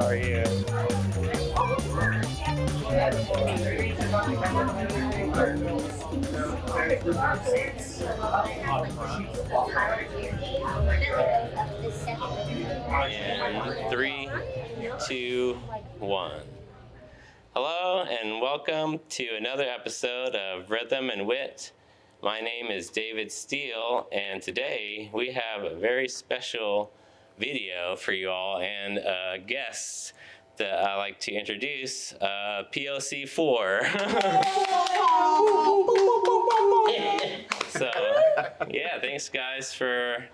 How are you? And 3, 2, 1. Hello and welcome to another episode of Rhythm and Wit. My name is David Steele, and today we have a very special video for you all and guests that I like to introduce, POC4. So, yeah, thanks guys for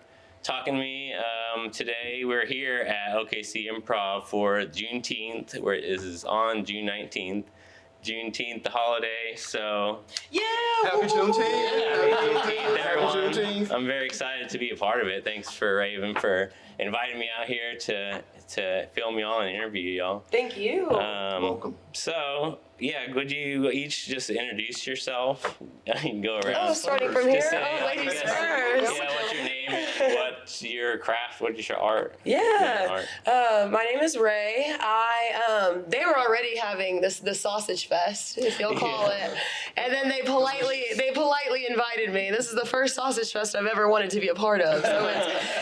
talking to me. Today we're here at OKC Improv for Juneteenth, where it is on June 19th. Juneteenth, the holiday, so... Yeah! Happy Juneteenth! Yeah, happy Juneteenth, everyone. Happy Juneteenth. I'm very excited to be a part of it. Thanks for Raven for inviting me out here to film y'all and interview y'all. Thank you. Welcome. So, yeah, would you each just introduce yourself? I can go around. Oh, starting from here? Just say, Ladies guess, first. Yeah, what's your name and what's your craft? What's your art? Yeah. My name is Ray. They were already having the sausage fest, if you'll call it. And then they politely invited me. This is the first sausage fest I've ever wanted to be a part of. So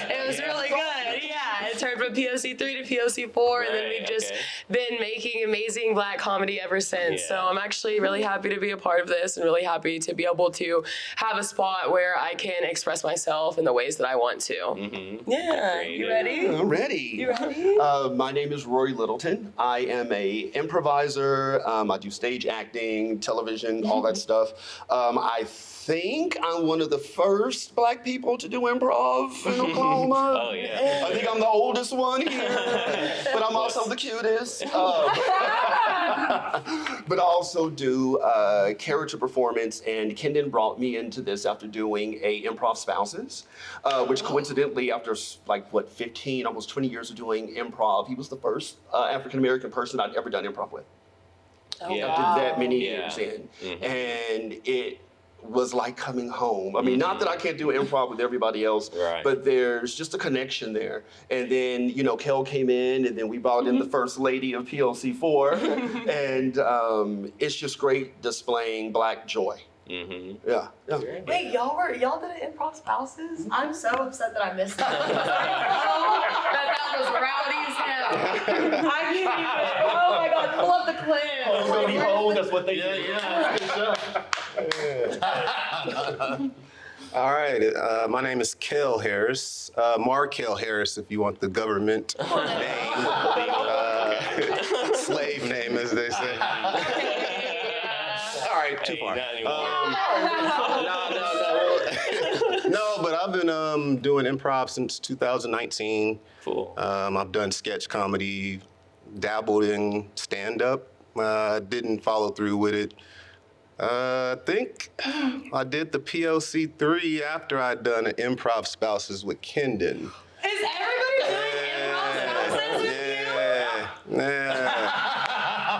it was really good. Yeah, it turned from POC3 to POC4, and then we've just been making amazing Black comedy ever since. Yeah. So I'm actually really happy to be a part of this and really happy to be able to have a spot where I can express myself in the ways that I want to. Mm-hmm. Yeah, you ready? I'm ready. You ready? My name is Rory Littleton. I am a improviser. I do stage acting, television, all that stuff. I think I'm one of the first Black people to do improv in Oklahoma. Oh, yeah. I think I'm the oldest one here, but I'm also the cutest. But I also do character performance, and Kendon brought me into this after doing a Improv Spouses, which coincidentally, after 15, almost 20 years of doing improv, he was the first African-American person I'd ever done improv with. Oh, Yeah. I did that many Yeah. years in, Mhm. and it was like coming home. I mean, not that I can't do improv with everybody else, Right. but there's just a connection there. And then, Kel came in, and then we brought in the first lady of POC4, and it's just great displaying Black joy. Mm-hmm. Yeah. Wait, y'all did an Improv Spouses? I'm so upset that I missed that. that was rowdy as hell. I can't even. Oh my God, pull up the clip. That's what they do. All right, my name is Kel Harris, Kel Harris if you want the government name, slave name as they say. All right, too far. No, but I've been doing improv since 2019. Cool. I've done sketch comedy, dabbled in stand-up, didn't follow through with it. I think I did the POC3 after I'd done an Improv Spouses with Kendon. Is everybody doing Improv Spouses with you? Yeah.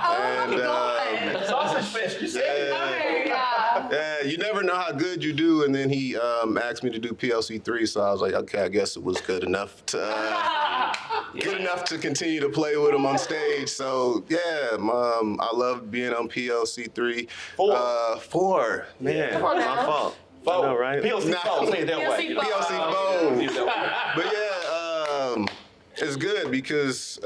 Oh my God. Sausage fest, you said it. Okay, yeah. Yeah, you never know how good you do, and then he asked me to do PLC3, so I was like, okay, I guess it was good enough to continue to play with him on stage. So yeah, I love being on PLC3. Four, man, Come on my now. fault. Four. I know, right? PLC4, say it that way. PLC4. But yeah, it's good because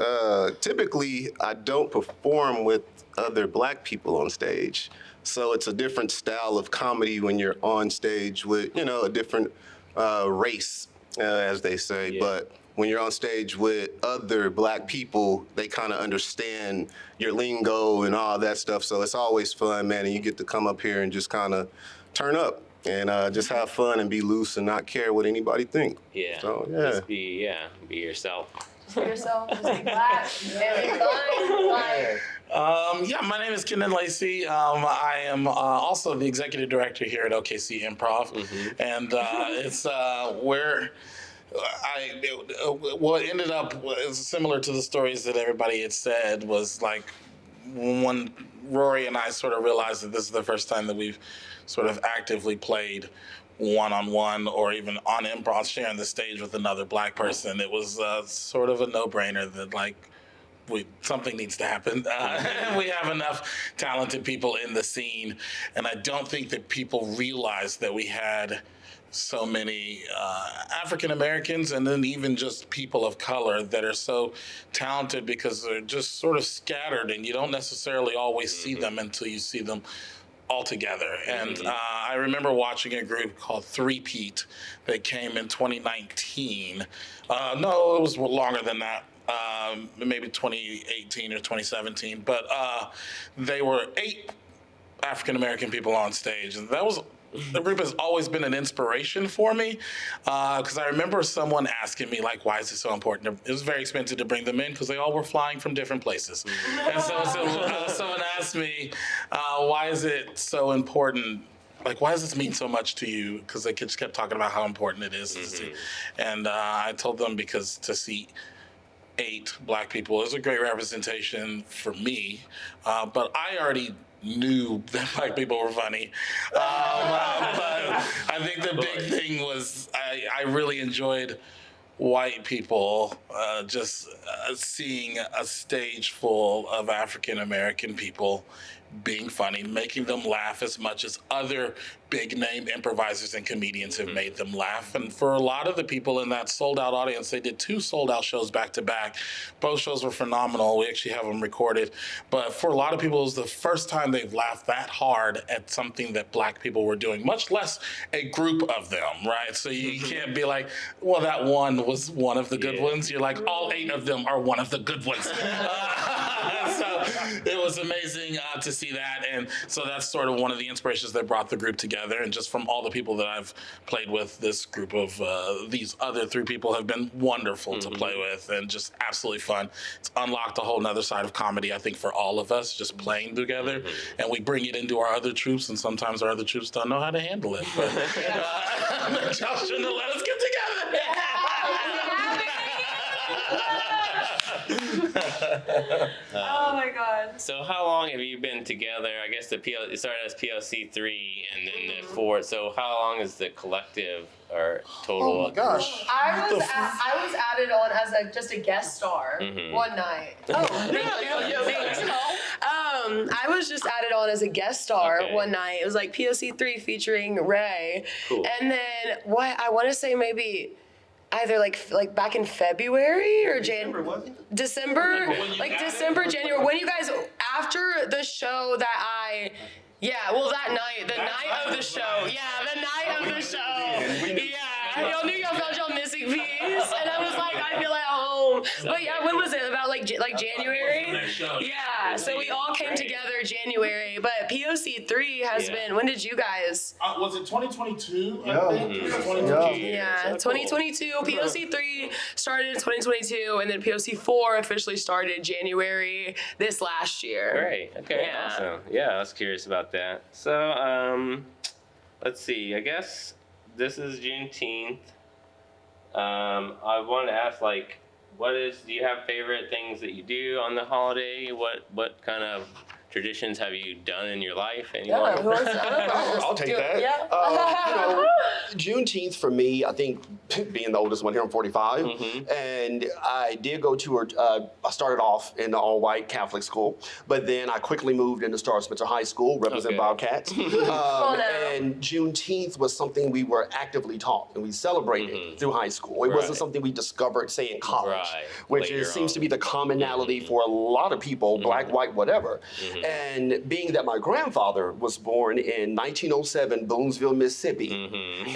typically I don't perform with other Black people on stage. So it's a different style of comedy when you're on stage with, a different race, as they say. Yeah. But when you're on stage with other Black people, they kind of understand your lingo and all that stuff. So it's always fun, man. And you get to come up here and just kind of turn up and just have fun and be loose and not care what anybody think. Yeah. So, yeah. Just be yourself. Just be yourself, just be Black, and be fine. Yeah, my name is Kendon Lacy. I am also the executive director here at OKC Improv, and it's where what ended up was similar to the stories that everybody had said. Was like when Rory and I sort of realized that this is the first time that we've sort of actively played one-on-one or even on improv, sharing the stage with another Black person. It was sort of a no-brainer that something needs to happen. We have enough talented people in the scene, and I don't think that people realize that we had so many African Americans and then even just people of color that are so talented because they're just sort of scattered, and you don't necessarily always see them until you see them all together. And I remember watching a group called Troupe that came in 2019. No, it was longer than that. Maybe 2018 or 2017, but they were 8 African American people on stage, and the group has always been an inspiration for me, because I remember someone asking me, like, why is it so important? It was very expensive to bring them in because they all were flying from different places. And so someone asked me, why is it so important? Like, why does this mean so much to you? Because they just kept talking about how important it is to see. And I told them because to see 8 Black people is a great representation for me, but I already knew that Black people were funny. But I think the big thing was I really enjoyed white people just seeing a stage full of African American people being funny, making them laugh as much as other big name improvisers and comedians have made them laugh. And for a lot of the people in that sold out audience, they did 2 sold out shows back to back. Both shows were phenomenal. We actually have them recorded. But for a lot of people, it was the first time they've laughed that hard at something that Black people were doing, much less a group of them, right? So you can't be like, well, that one was one of the good ones. You're like, all 8 of them are one of the good ones. So it was amazing to see that. And so that's sort of one of the inspirations that brought the group together. And just from all the people that I've played with, this group of these other 3 people have been wonderful to play with and just absolutely fun. It's unlocked a whole nother side of comedy, I think, for all of us, just playing together. And we bring it into our other troops, and sometimes our other troops don't know how to handle it. But y'all shouldn't have let us get together. Oh my God. So how long have you been together? I guess it started as POC3 and then the 4. So how long is the collective or total? Oh my gosh. I was added on as just a guest star one night. Oh, thanks. I was just added on as a guest star one night. It was like POC3 featuring Ray. Cool. And then I want to say maybe either like back in February or December, December, January, when you guys, after the show that that night, the night of the show, y'all knew y'all felt y'all missing piece, and I was like, I feel at home. But yeah, when was it? About like January? Yeah, so we all came together January, but POC3 has been, when did you guys? Was it 2022? Yeah. I think? 2022. POC3 started in 2022, and then POC4 officially started January this last year. Great. Okay. Yeah. Awesome. Yeah, I was curious about that. So, let's see. I guess this is Juneteenth. I wanted to ask, like, do you have favorite things that you do on the holiday? What kind of traditions have you done in your life? Anyone? Yeah, who wants to? I'll take that. Yeah. Juneteenth for me, I think, being the oldest one here, I'm 45, and I did go to I started off in the all-white Catholic school, but then I quickly moved into Star Spencer High School, represent Bobcats, and Juneteenth was something we were actively taught, and we celebrated through high school. It wasn't something we discovered, say, in college, which seems to be the commonality for a lot of people, Black, white, whatever. And being that my grandfather was born in 1907, Boonesville, Mississippi,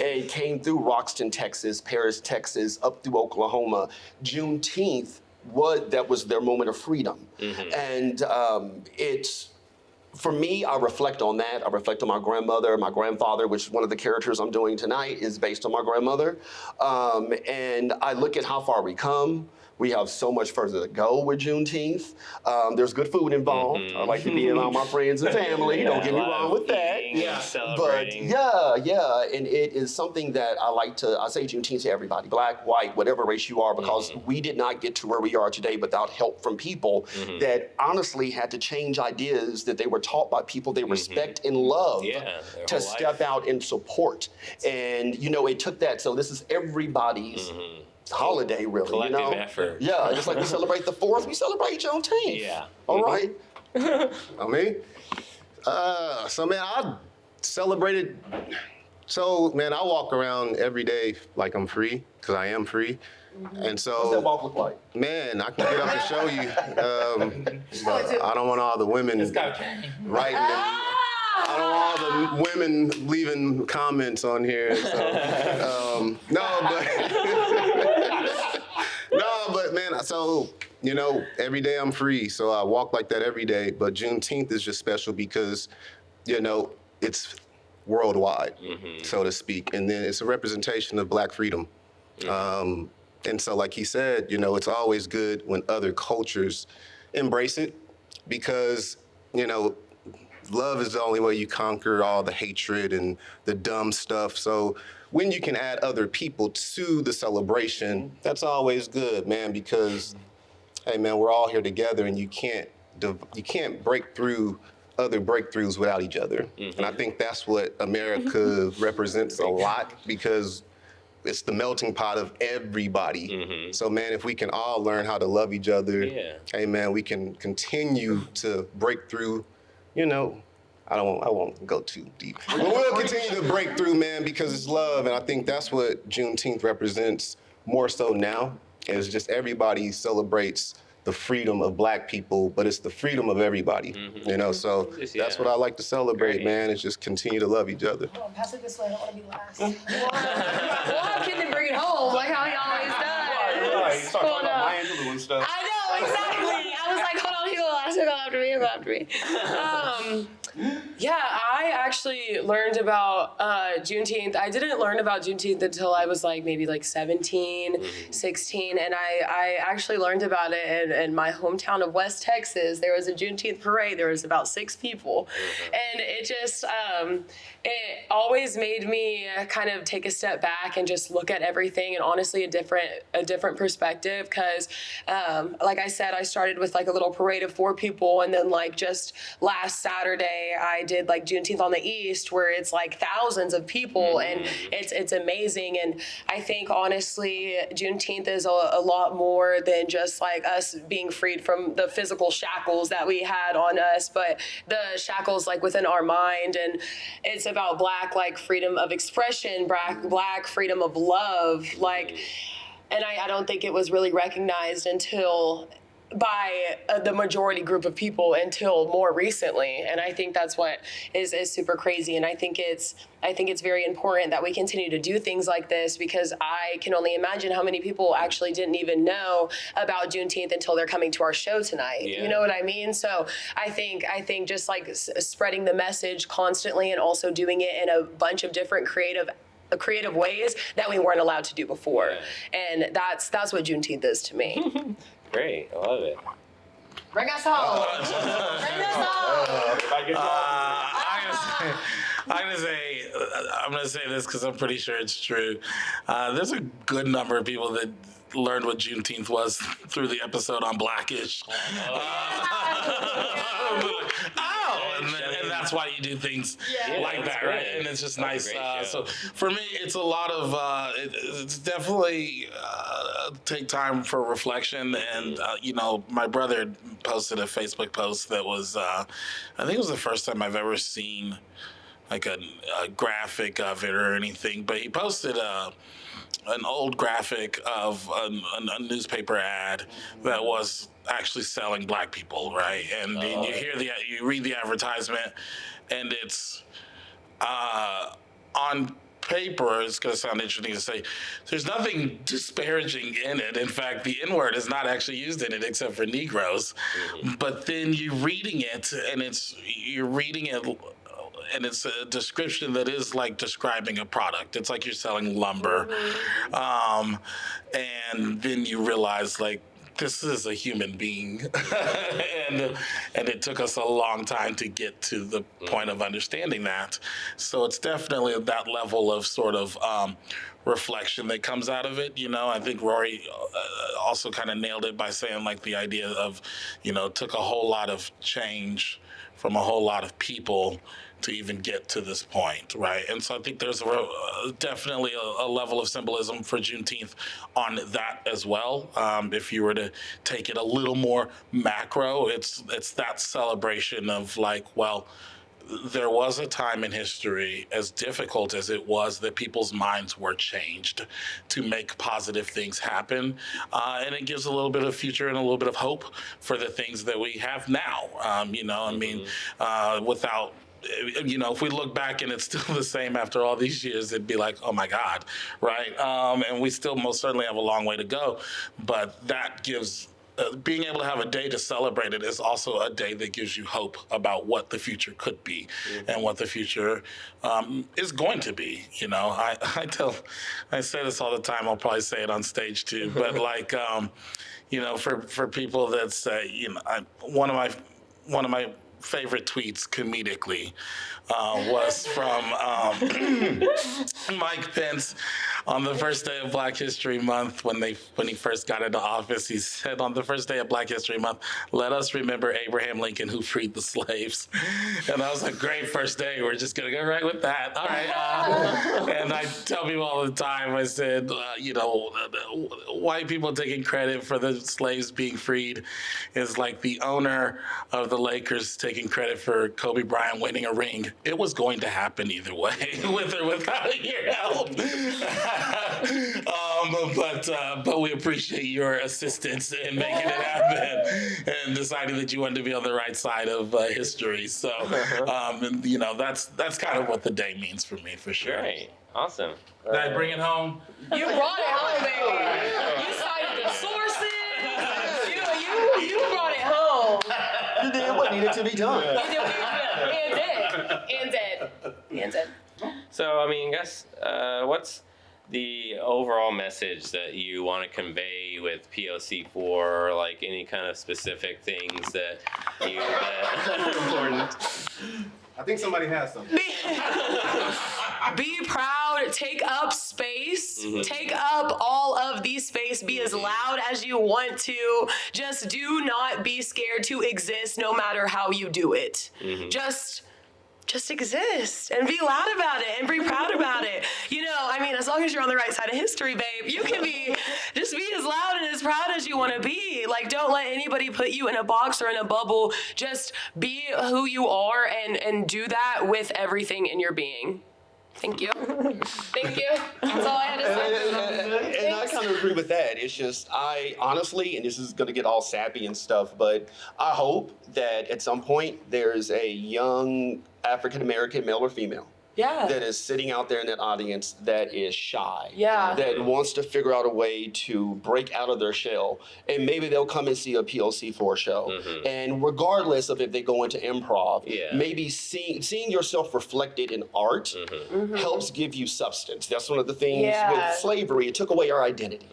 and came through Roxton, Texas, Paris, Texas, up through Oklahoma, Juneteenth was their moment of freedom. And for me, I reflect on that. I reflect on my grandmother, my grandfather, which one of the characters I'm doing tonight is based on my grandmother. And I look at how far we come. We have so much further to go with Juneteenth. There's good food involved. I like to be around my friends and family. Don't get me wrong with that. Celebrating. But and it is something that I say Juneteenth to everybody, Black, white, whatever race you are, because we did not get to where we are today without help from people that honestly had to change ideas that they were taught by people they respect and love to step out and support. And it took that. So this is everybody's holiday, really. Collective you know? effort. Yeah, just like we celebrate the 4th, we celebrate Juneteenth. Yeah. All right. I mean, so man, I celebrated. So man, I walk around every day like I'm free because I am free, and so What's that walk look like? man, I can get up and show you. But I don't want all the women writing. I don't want all the women leaving comments on here. So, no, but man, so every day I'm free, so I walk like that every day. But Juneteenth is just special because, it's worldwide, so to speak, and then it's a representation of Black freedom. And so, like he said, it's always good when other cultures embrace it because, love is the only way you conquer all the hatred and the dumb stuff. So when you can add other people to the celebration, that's always good, man, because, hey, man, we're all here together and you can't break through other breakthroughs without each other. And I think that's what America represents a lot because it's the melting pot of everybody. So, man, if we can all learn how to love each other, hey, man, we can continue to break through. I won't go too deep. But we'll continue to break through, man, because it's love. And I think that's what Juneteenth represents more so now, is just everybody celebrates the freedom of Black people, but it's the freedom of everybody, So that's what I like to celebrate, man, is just continue to love each other. Oh, pass it this way, I don't want to be last. We'll have Kendon bring it home, like how he always does. Right, you start talking about Maya Angelou and stuff. I know, exactly. I was like, hold on, he'll go last, he'll go after me. Yeah, I actually learned about Juneteenth. I didn't learn about Juneteenth until I was maybe 17, 16, and I actually learned about it in my hometown of West Texas. There was a Juneteenth parade. There was about 6 people, and it just it always made me kind of take a step back and just look at everything and honestly a different perspective. Because like I said, I started with a little parade of 4 people, and then just last Saturday I did Juneteenth on the East, where it's thousands of people, and it's amazing. And I think honestly Juneteenth is a lot more than just us being freed from the physical shackles that we had on us, but the shackles within our mind. And it's about Black freedom of expression, Black freedom of love, and I don't think it was really recognized until by the majority group of people until more recently. And I think that's what is super crazy. And I think it's very important that we continue to do things like this, because I can only imagine how many people actually didn't even know about Juneteenth until they're coming to our show tonight. Yeah. You know what I mean? So I think just spreading the message constantly and also doing it in a bunch of different creative ways that we weren't allowed to do before. And that's what Juneteenth is to me. Great, I love it. Bring us home. Bring us home. I'm gonna say this because I'm pretty sure it's true. There's a good number of people that learned what Juneteenth was through the episode on Blackish. And that's why you do things like that, right? And it's just nice. So for me, it's a lot of, it's definitely take time for reflection. And, my brother posted a Facebook post that was, I think it was the first time I've ever seen a graphic of it or anything, but he posted an old graphic of a newspaper ad that was actually selling Black people, right? And you read the advertisement, and it's on paper. It's going to sound interesting to say there's nothing disparaging in it. In fact, the N-word is not actually used in it except for Negroes. But then you're reading it, and you're reading it. And it's a description that is describing a product. It's you're selling lumber. And then you realize this is a human being. and it took us a long time to get to the point of understanding that. So it's definitely that level of sort of reflection that comes out of it. I think Rory also kind of nailed it by saying the idea of, took a whole lot of change from a whole lot of people to even get to this point, right? And so I think there's definitely a level of symbolism for Juneteenth on that as well. If you were to take it a little more macro, it's that celebration of like, well, there was a time in history, as difficult as it was, that people's minds were changed to make positive things happen. And it gives a little bit of future and a little bit of hope for the things that we have now. Without, if we look back and it's still the same after all these years, it'd be like, oh my God, right? And we still most certainly have a long way to go. But that gives being able to have a day to celebrate it is also a day that gives you hope about what the future could be and what the future is going to be. I say this all the time. I'll probably say it on stage too. But like, for people that say, one of my favorite tweets comedically was from Mike Pence on the first day of Black History Month when he first got into office. He said, on the first day of Black History Month, let us remember Abraham Lincoln who freed the slaves. And I was like, great first day. We're just going to go right with that. All right. And I tell people all the time, I said, white people taking credit for the slaves being freed is like the owner of the Lakers taking credit for Kobe Bryant winning a ring. It was going to happen either way, with or without your help. But we appreciate your assistance in making it happen and deciding that you wanted to be on the right side of history. So, that's kind of what the day means for me, for sure. Great. Awesome. Did I bring it home? You brought it home, baby. You cited the sources. You brought it home. You did what needed to be done. And did. So, I guess, what's the overall message that you want to convey with POC4, or like any kind of specific things that are important? I think somebody has something. Be proud, take up space, take up all of the space, be as loud as you want to. Just do not be scared to exist no matter how you do it. Just exist and be loud about it and be proud about it. As long as you're on the right side of history, babe, you can just be as loud and as proud as you want to be. Like, don't let anybody put you in a box or in a bubble. Just be who you are and do that with everything in your being. Thank you. Thank you. That's all I had to say. And I kind of agree with that. It's just, I honestly, and this is going to get all sappy and stuff, but I hope that at some point there's a young African-American male or female that is sitting out there in that audience that is shy, that wants to figure out a way to break out of their shell, and maybe they'll come and see a POC4 show. And regardless of if they go into improv, maybe seeing yourself reflected in art helps give you substance. That's one of the things with slavery. It took away our identity.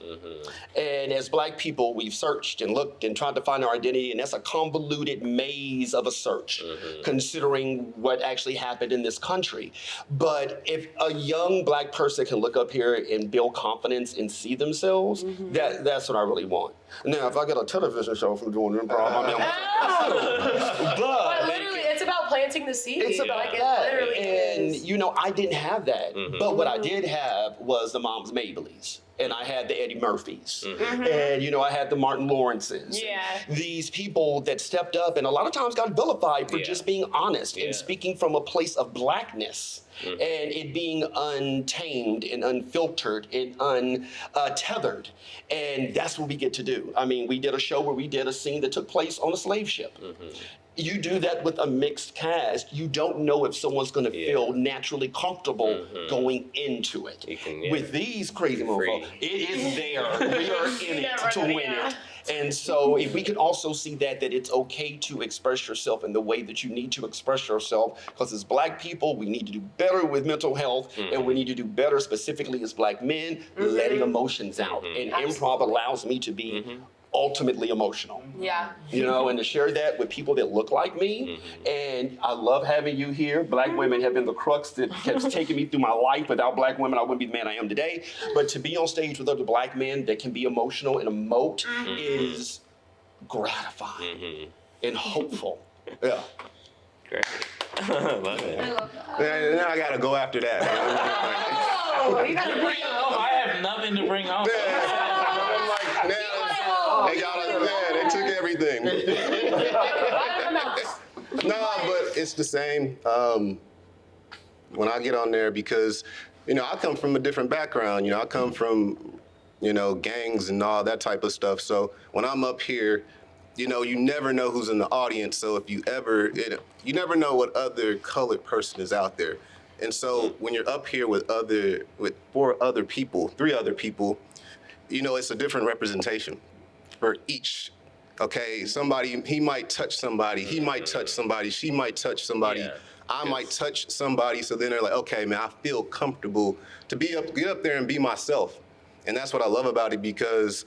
And as Black people, we've searched and looked and tried to find our identity, and that's a convoluted maze of a search, considering what actually happened in this country. But if a young Black person can look up here and build confidence and see themselves, that's what I really want. Now, if I get a television show from doing improv, but literally, it's about planting the seed. It's about that. And, I didn't have that. But what I did have was the Moms Mableys. And I had the Eddie Murphys. And, I had the Martin Lawrences. These people that stepped up and a lot of times got vilified for just being honest and speaking from a place of Blackness. And it being untamed and unfiltered and untethered. And that's what we get to do. We did a show where we did a scene that took place on a slave ship. You do that with a mixed cast, you don't know if someone's going to feel naturally comfortable going into it. With these crazy motherfuckers, it is there. We are in it to win it. And so if we can also see that it's okay to express yourself in the way that you need to express yourself, because as Black people, we need to do better with mental health, and we need to do better specifically as Black men, letting emotions out. And improv allows me to be ultimately emotional. And to share that with people that look like me. And I love having you here. Black women have been the crux that kept taking me through my life. Without Black women, I wouldn't be the man I am today. But to be on stage with other Black men that can be emotional and emote is gratifying and hopeful. Great. Love it. I love that. Now I gotta go after that. Oh, you gotta bring it home. I have nothing to bring home. I'm like, now they got they took everything. No, but it's the same when I get on there because, I come from a different background. I come from, gangs and all that type of stuff. So when I'm up here, you never know who's in the audience. So if you never know what other colored person is out there. And so when you're up here with 3 other people, it's a different representation for each. Okay, somebody, he might touch somebody, he might touch somebody, she might touch somebody, Yeah. I might touch somebody. So then they're like, okay, man, I feel comfortable to get up there and be myself. And that's what I love about it because,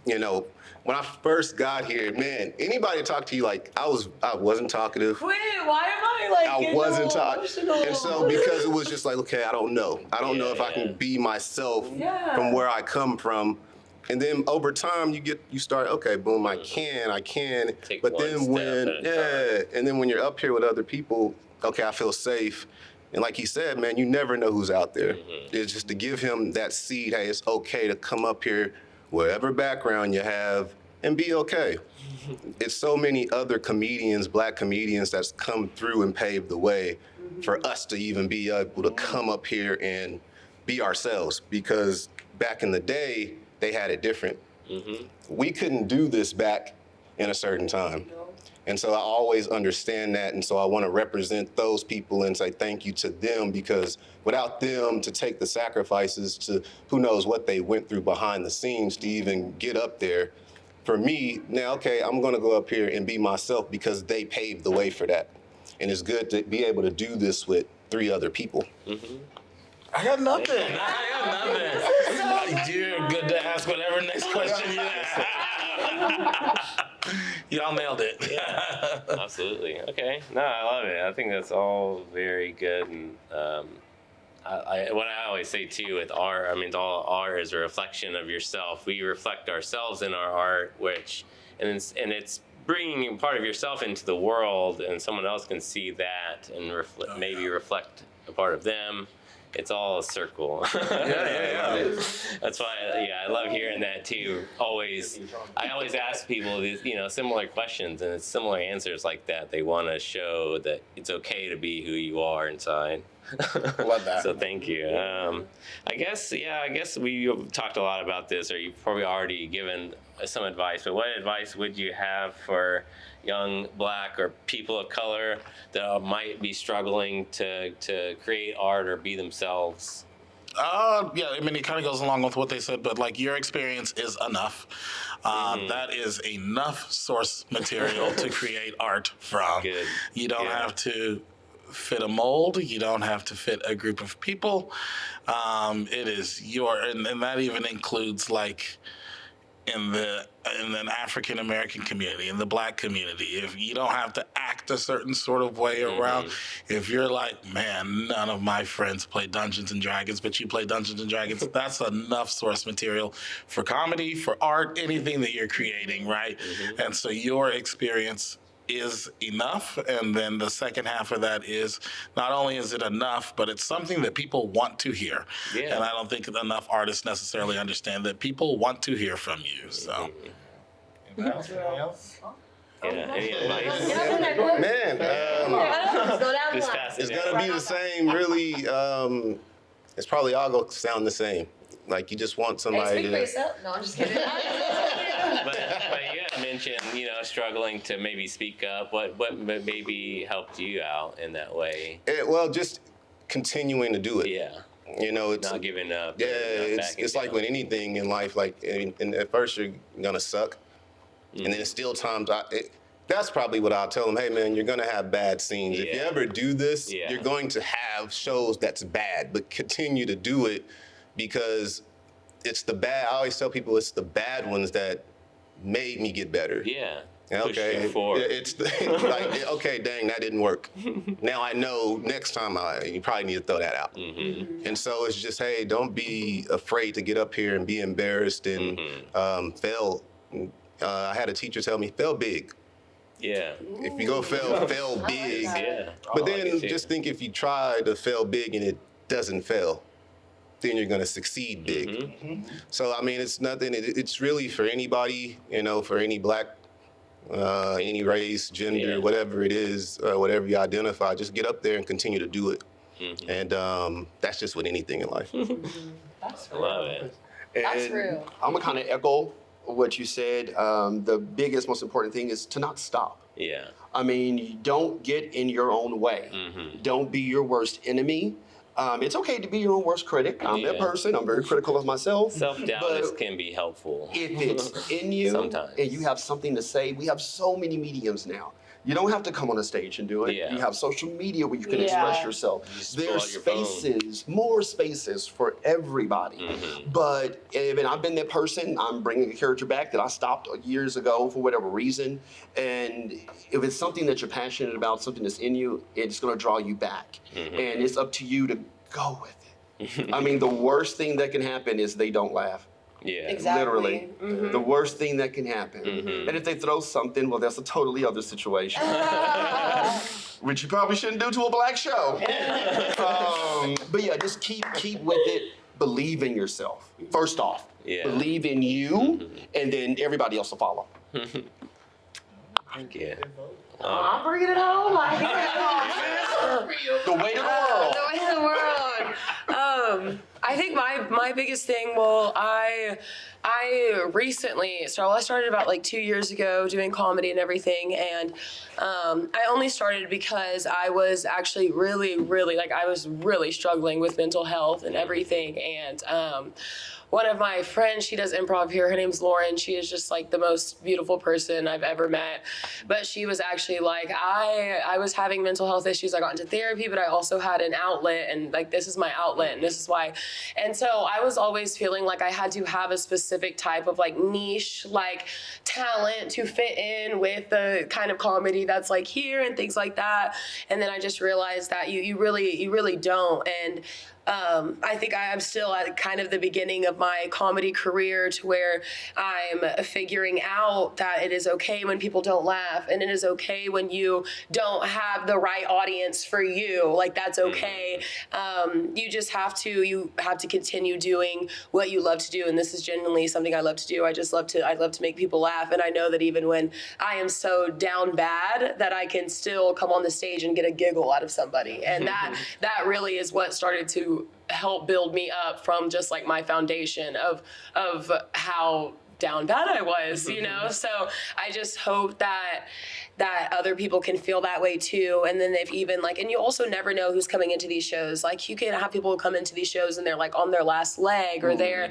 when I first got here, man, anybody talk to you like I wasn't talkative. Wait, why am I like? I wasn't talking. emotional? And so because it was just like, okay, I don't know. I don't know if I can be myself from where I come from. And then over time you start, okay, boom, I can. Take But one then step and then when you're up here with other people, okay, I feel safe. And like he said, man, you never know who's out there. It's just to give him that seed, hey, it's okay to come up here, whatever background you have, and be okay. It's so many other comedians, black comedians, that's come through and paved the way for us to even be able to come up here and be ourselves. Because back in the day, they had it different. We couldn't do this back in a certain time. And so I always understand that. And so I want to represent those people and say thank you to them, because without them to take the sacrifices to who knows what they went through behind the scenes to even get up there. For me, now, okay, I'm going to go up here and be myself because they paved the way for that. And it's good to be able to do this with 3 other people. I got nothing. You're good to ask whatever next question you have. Y'all nailed it. Yeah, absolutely. Okay. No, I love it. I think that's all very good. And what I always say too with art, all art is a reflection of yourself. We reflect ourselves in our art, and it's bringing part of yourself into the world, and someone else can see that and maybe reflect a part of them. It's all a circle. Yeah. That's why, I love hearing that too. I always ask people these, similar questions, and it's similar answers like that. They want to show that it's okay to be who you are inside. Love that. So thank you. I guess we talked a lot about this, or you've probably already given some advice, but what advice would you have for young black or people of color that might be struggling to create art or be themselves? It kind of goes along with what they said, but like your experience is enough. That is enough source material to create art from. Good. You don't have to fit a mold. You don't have to fit a group of people. It is and that even includes like in the African American community, in the black community. If you don't have to act a certain sort of way around, if you're like, man, none of my friends play Dungeons and Dragons, but you play Dungeons and Dragons, that's enough source material for comedy, for art, anything that you're creating, right? And so your experience is enough. And then the second half of that is not only is it enough, but it's something that people want to hear. Yeah. And I don't think enough artists necessarily understand that people want to hear from you. So. Anything else? Yeah. Any advice? Man, Just pass it's it going to be the same, really. It's probably all going to sound the same. Like you just want somebody Speak for yourself. No, I'm just kidding. But you had mentioned, struggling to maybe speak up. What maybe helped you out in that way? Well, just continuing to do it. Yeah. It's Not giving up. Yeah, not backing it's like down. with anything in life. Like, and at first you're gonna suck, and then it's still times. That's probably what I'll tell them. Hey, man, you're gonna have bad scenes. If you Yeah. ever do this, Yeah. you're going to have shows that's bad, but continue to do it because it's the bad. I always tell people it's the bad ones that made me get better. Yeah. Push Okay. you forward. It's like, okay, dang, that didn't work. Now I know next time you probably need to throw that out. And so it's just, hey, don't be afraid to get up here and be embarrassed and fail. I had a teacher tell me, fail big. Yeah. If you go fail big. Yeah. But I like then it too. just think if you try to fail big and it doesn't fail, then you're gonna succeed big. So I mean, it's nothing. It's really for anybody, for any black, any race, gender, whatever it is, whatever you identify. Just get up there and continue to do it. And that's just with anything in life. That's I love it. That's And real. I'm gonna kind of echo what you said. The biggest, most important thing is to not stop. Yeah. I mean, don't get in your own way. Don't be your worst enemy. It's okay to be your own worst critic. I'm that person. I'm very critical of myself. Self-doubt But can be helpful. if it's in you Sometimes. and you have something to say, we have so many mediums now. You don't have to come on a stage and do it. Yeah. You have social media where you can express yourself. just pull There's out your phone. spaces, more spaces for everybody. But and I've been that person. I'm bringing a character back that I stopped years ago for whatever reason. And if it's something that you're passionate about, something that's in you, it's going to draw you back. And it's up to you to go with it. I mean, the worst thing that can happen is they don't laugh. Yeah. Exactly. Literally. The worst thing that can happen. And if they throw something, well, that's a totally other situation. Which you probably shouldn't do to a black show. But yeah, just keep with it. Believe in yourself. First off. Yeah. Believe in you, and then everybody else will follow. Thank you. I'm bringing it home. Like, The way to the world. the way of the world. I think my biggest thing. Well, I recently, so I started about like 2 years ago doing comedy and everything, and I only started because I was actually really I was really struggling with mental health and everything, and one of my friends, she does improv here. Her name's Lauren. She is just like the most beautiful person I've ever met. But she was actually like, I was having mental health issues. I got into therapy, but I also had an outlet, and like, this is my outlet, and this is why. And so I was always feeling like I had to have a specific type of like niche, like talent to fit in with the kind of comedy that's like here and things like that. And then I just realized that you really don't. And I think I'm still at kind of the beginning of my comedy career, to where I'm figuring out that it is okay when people don't laugh, and it is okay when you don't have the right audience for you. Like, that's okay. You just have to continue doing what you love to do, and this is genuinely something I love to do. I love to make people laugh, and I know that even when I am so down bad, that I can still come on the stage and get a giggle out of somebody, and that really is what started to help build me up from just like my foundation of how down bad I was, you know? So I just hope that other people can feel that way too. And then if even like, and you also never know who's coming into these shows. Like, you can have people come into these shows and they're like on their last leg, or they're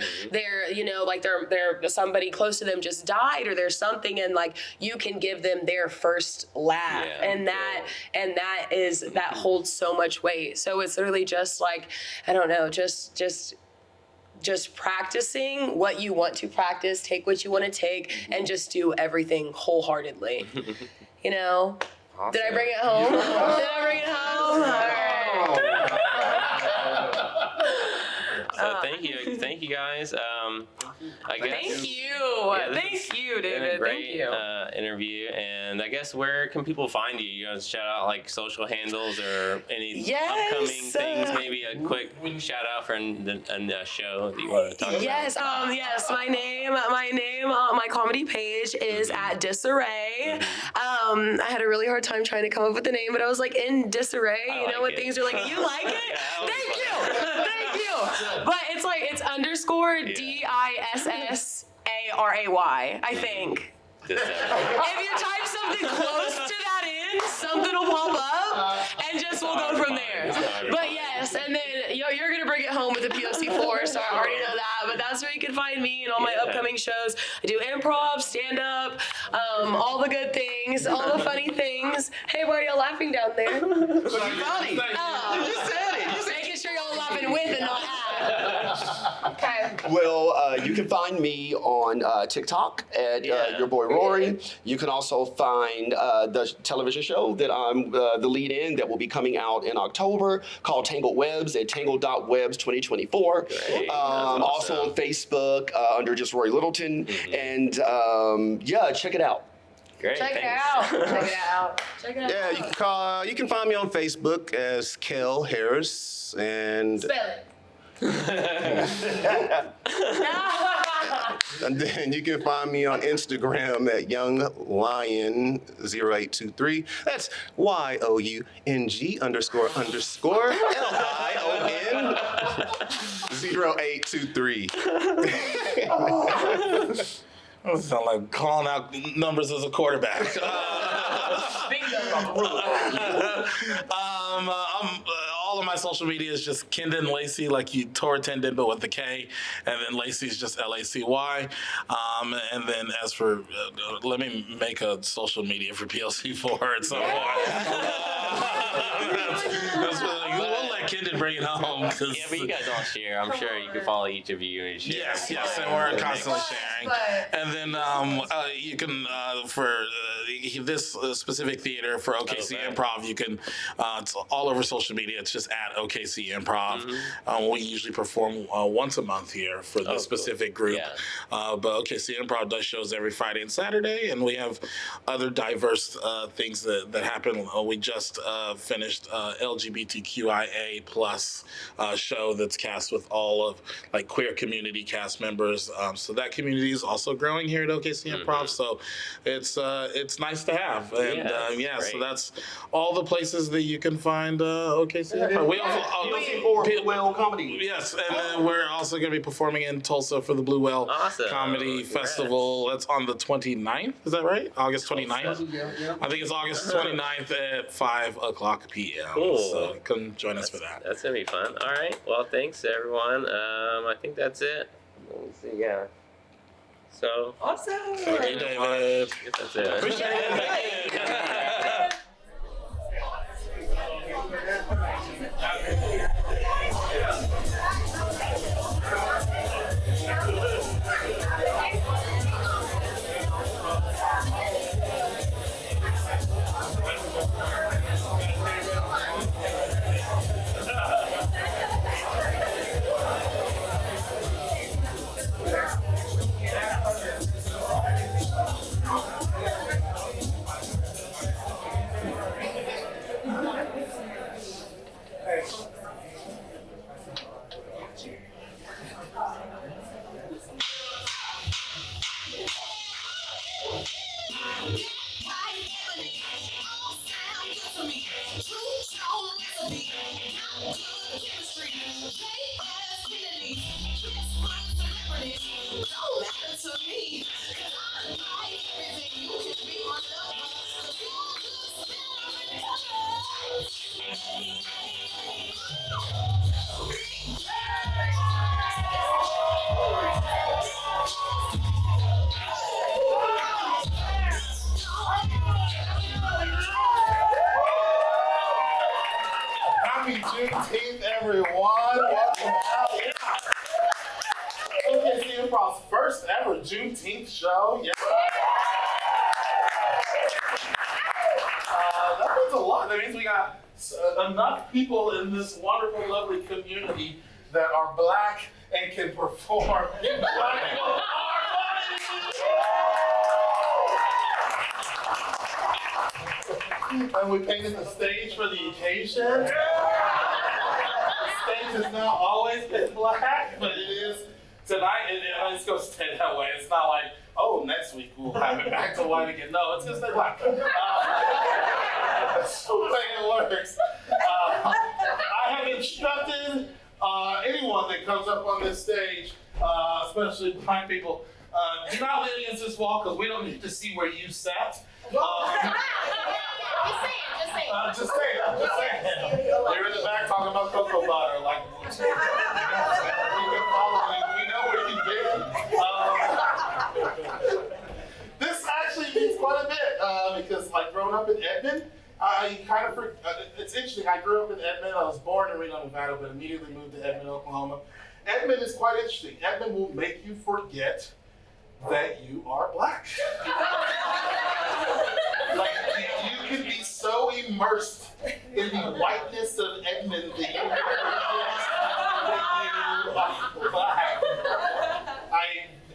you know, like they're somebody close to them just died, or there's something, and like you can give them their first laugh. And that holds so much weight. So it's really just like, I don't know, just practicing what you want to practice, take what you want to take, and just do everything wholeheartedly. You know? Awesome. Did I bring it home? Did I bring it home? All right. So thank you guys. I guess. Thank you. Yeah, this Thank you, been a David. great Thank you. interview, and I guess where can people find you? You guys shout out like social handles or any upcoming things? Maybe a quick shout out for a show that you want to talk about. Yes, my comedy page is at Disarray. I had a really hard time trying to come up with the name, but I was like, in disarray. You know, when things are like, you like it? Yeah, Thank you. But it's like, it's underscore DISSARAY, I think. If you type something close to that in, something will pop up, and just we'll go from there. But yes, and then you're gonna bring it home with the POC4, so I already know that. But that's where you can find me and all my upcoming shows. I do improv, stand up, all the good things, all the funny things. Hey, why are y'all laughing down there? Funny. You just said it. Just making sure y'all laughing with and not at. Okay. Well, you can find me on TikTok at your boy Rory. You can also find the television show that I'm the lead in, that will be coming out in October, called Tangled Webs at Tangled.Webs 2024. Also on Facebook under just Rory Littleton. And check it out. Great. Check it thanks. out. Check it out. Check it out. Yeah, you can find me on Facebook as Kel Harris, and Spell it. and then you can find me on Instagram at YoungLion0823. That's YOUNG__LION 0823. That sound like calling out numbers as a quarterback. All of my social media is just Kendon Lacy, like you tour attendant, but with the K, and then Lacy is just Lacy. And then as for, let me make a social media for POC4 at some point. We'll let Kendon bring it home. Yeah, but you guys all share. I'm sure you can follow each of you and share. Yes, and we're constantly sharing. And then you can, for this specific theater, for OKC Improv, you can, it's all over social media. It's just at OKC Improv. We usually perform once a month here for this specific group. Yeah. But OKC Improv does shows every Friday and Saturday, and we have other diverse things that happen. We just finished LGBTQIA plus show that's cast with all of like queer community cast members. So that community is also growing here at OKC Improv. So it's nice to have. And so that's all the places that you can find OKC Improv. We also POC4 Blue Whale Comedy. Yes, and then we're also going to be performing in Tulsa for the Blue Whale Comedy Festival. That's on the 29th. Is that right? August 29th? Yeah. I think it's August 29th at 5:00 p.m. Cool. So come join us for that. That's going to be fun. All right. Well, thanks, everyone. I think that's it. Let me see. Yeah. So. Awesome. Thank you, David. I guess that's it. Appreciate it. Thank you. Happy Juneteenth, everyone. Welcome out. OKC Improv's first ever Juneteenth show. Yeah. That means a lot. That means we got enough people in this wonderful, lovely community that are Black and can perform. Black people are funny. And we painted the stage for the occasion. The stage has not always been black, but it is tonight. It's going to stay that way. It's not like, oh, next week we'll have it back to white again. No, it's going to stay black. That's the way it works. I have instructed anyone that comes up on this stage, especially blind people, do not lean against this wall because we don't need to see where you sat. Just saying. You're in the back talking about cocoa butter. Like, you can follow me. We know where you've been. This actually means quite a bit because, like, growing up in Edmond, it's interesting. I grew up in Edmond. I was born in Reno, Nevada, but immediately moved to Edmond, Oklahoma. Edmond is quite interesting. Edmond will make you forget that you are Black. Like, you can be so immersed in the whiteness of Edmond that you forget that you are Black.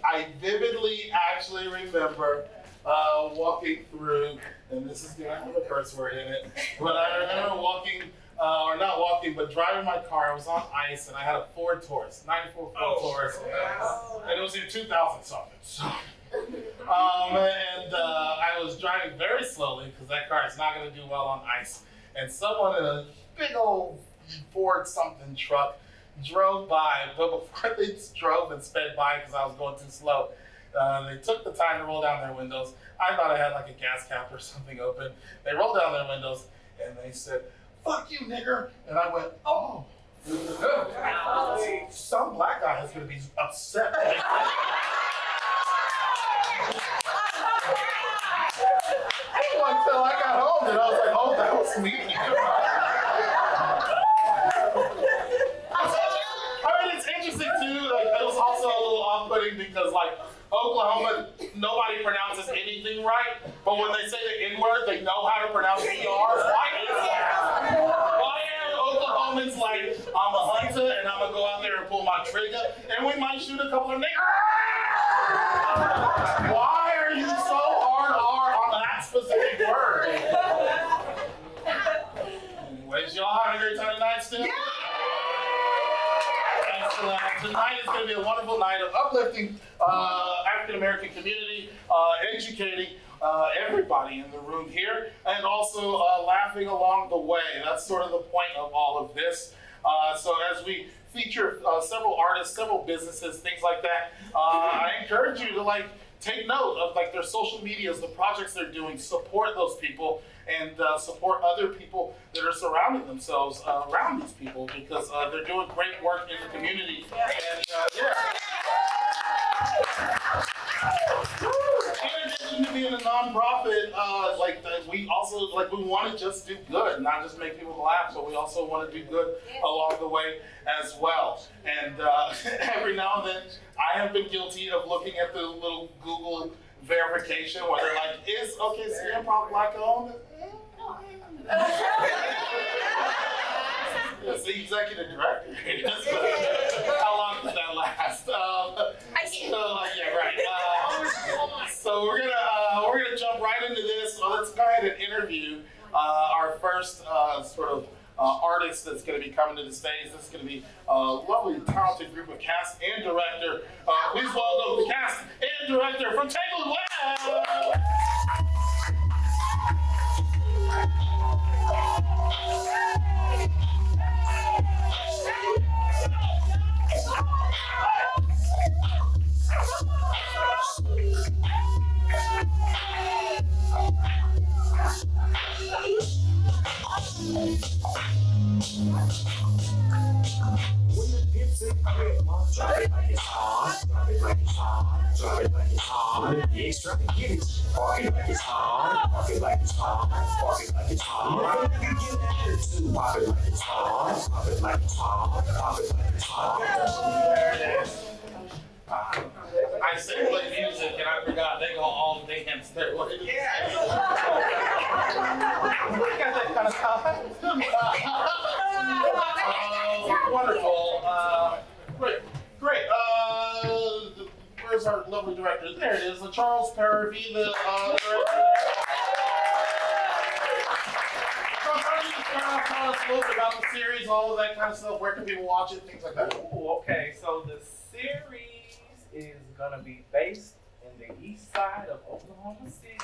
I vividly actually remember walking through, and this is going to have a curse word in it, but I remember walking, or not walking, but driving my car. I was on ice, and I had a Ford Taurus, 94 Ford Taurus, and it was in 2000 something. So, I was driving very slowly because that car is not going to do well on ice. And someone in a big old Ford something truck drove by, but before they drove and sped by because I was going too slow, they took the time to roll down their windows. I thought I had like a gas cap or something open. They rolled down their windows and they said, "Fuck you, nigger." And I went, "Oh." Some black guy is going to be upset. Until I got home and I was like, "Oh, that was sweet." I mean, it's interesting too. Like, it was also a little off-putting because, like, Oklahoma, nobody pronounces anything right, but when they say the N-word, they know how to pronounce the R's. Why are Oklahomans like, "I'm a hunter and I'm gonna go out there and pull my trigger and we might shoot a couple of niggas"? Why are you so hard on that specific word? Anyways, y'all having a great time tonight still? Yeah! Excellent. Tonight is going to be a wonderful night of uplifting African American community, educating everybody in the room here, and also laughing along the way. That's sort of the point of all of this. So as we feature several artists, several businesses, things like that, I encourage you to take note of their social medias, the projects they're doing, support those people, and support other people that are surrounding themselves around these people, because they're doing great work in the community. And in addition to being a nonprofit, we also we want to just do good, not just make people laugh. So we also want to do good along the way as well. And every now and then, I have been guilty of looking at the little Google verification where they're like, "Is OKC Improv Black owned?" It's the executive director. How long does that last? So we're gonna jump right into this. So let's go ahead and interview our first artist that's going to be coming to the stage. This is going to be a lovely, talented group of cast and director. Please welcome the cast and director from Tangled Webs. Drop it like it's hot, drop it like it's hot, drop it like it's hot. Yeah, strap it, get it. Park it like it's hot, park it like it's hot, park it like it's hot. You get that attitude. Pop it like it's hot, pop it like it's hot, pop it like it's hot. There it is. I said play music and I forgot they go all dance their way. Yeah. Got that kind of stuff. Wonderful. Great. Where's our lovely director? There it is, Charles Parvey, the director. So how do you start off telling us a little bit about the series, all of that kind of stuff? Where can people watch it? Things like that. Ooh, okay. So the series is gonna be based in the east side of Oklahoma City.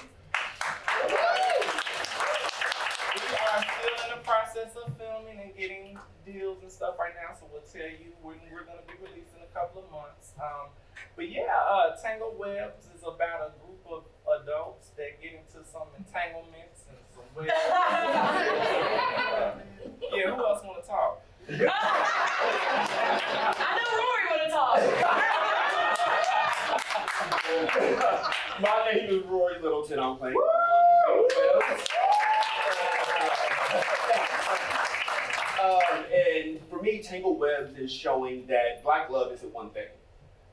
We are still in the process of filming and getting deals and stuff right now, so we'll tell you when we're going to be released in a couple of months. But yeah, Tangled Webs is about a group of adults that get into some entanglements and some webs. Yeah, who else want to talk? I know Rory want to talk. My name is Rory Littleton. I'm playing. And for me, Tangled Webs is showing that Black love isn't one thing.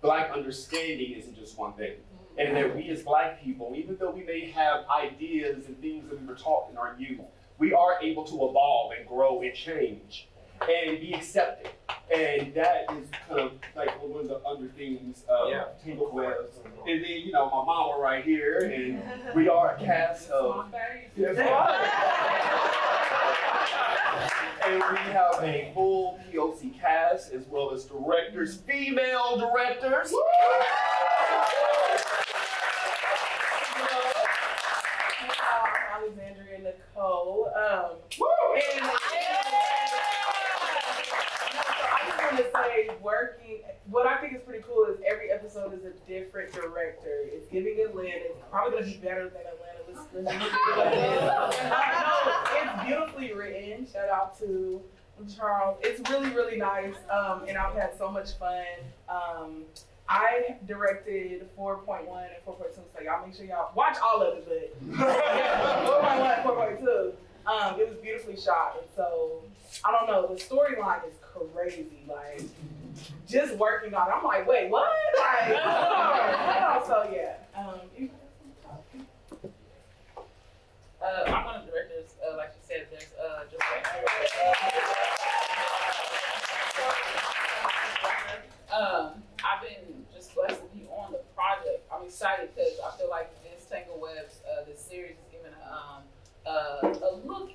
Black understanding isn't just one thing. And that we as Black people, even though we may have ideas and things that we were taught in our youth, we are able to evolve and grow and change. and be accepted. And that is kind of like one of the under themes of Tangled Webs. And then, you know, my mama right here, and we are a cast of. That's right. And we have a full POC cast as well as directors, female directors. Alexandria Nicole. I just want to say, what I think is pretty cool is every episode is a different director. It's giving Atlanta. It's probably going to be better than Atlanta. It's beautifully written. Shout out to Charles. It's really, really nice. And I've had so much fun. I directed 4.1 and 4.2, so y'all make sure y'all watch all of it, but 4.1 and 4.2, it was beautifully shot, and so, I don't know, the storyline is crazy, like, just working on it, I'm like, wait, what? Like, so yeah. I'm one of the directors, like you said, there's I've been just blessed to be on the project. I'm excited because I feel like this Tangled Webs, this series is giving a little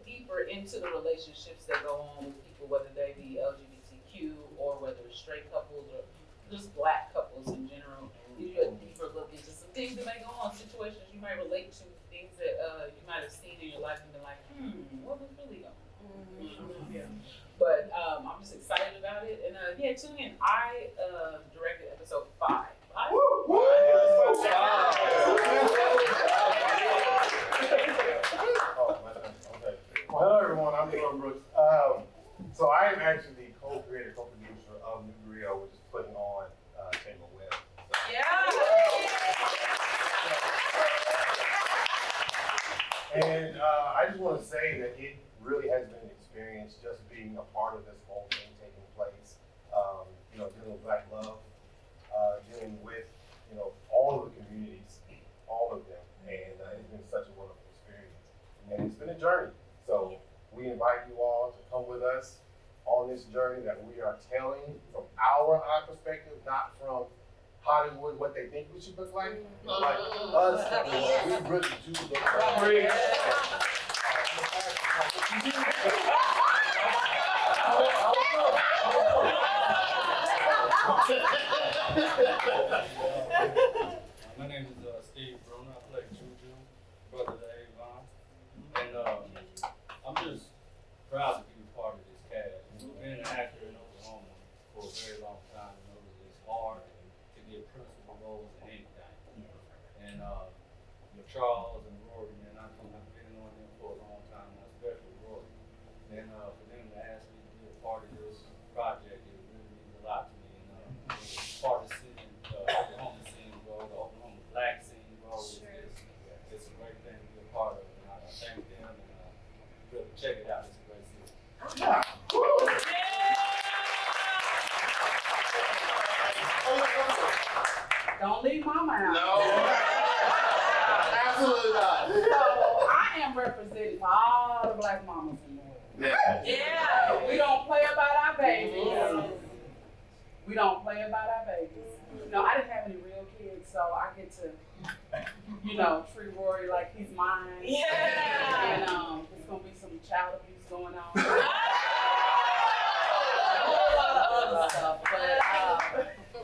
deeper into the relationships that go on with people, whether they be LGBTQ or whether it's straight couples or just Black couples in general. Give you a deeper look into some things that may go on, situations you might relate to, things that you might have seen in your life and been like, what was really going on? Yeah. But I'm just excited about it, and tune in. I directed episode 5. Hello everyone, I'm Jamel Brooks. So I am actually the co-creator, co-producer of New Rio, which is putting on Tangled Webs. And I just want to say that it really has been an experience just being a part of this whole thing taking place. Dealing with Black love, dealing with, all of the communities, all of them. And it's been such a wonderful experience. And it's been a journey. So we invite you all to come with us on this journey that we are telling from our perspective, not from Hollywood, what they think we should look like us, we really do look like. My name is Steve Bruno. I play Juju, brother to Avon. And I'm just proud to be a part of this cast. Being an actor in Oklahoma for a very long time, it's hard to get principal roles in anything. And Charles and Rory, man, I've been on them for a long time, especially Rory. And for them to ask me to be a part of this project, it really means a lot to me. And part of seeing the Oklahoma scene grow, the Oklahoma Black scene grow, it's a great thing to be a part of. And I thank them, and really check it out. It's a great season. Don't leave mama out. No, absolutely not. So I am representing all the Black mamas in the world. Yeah. We don't play about our babies. We don't play about our babies. I didn't have any real kids, so I get to, treat Rory like he's mine. Yeah. And there's gonna be some child abuse going on. Other stuff, but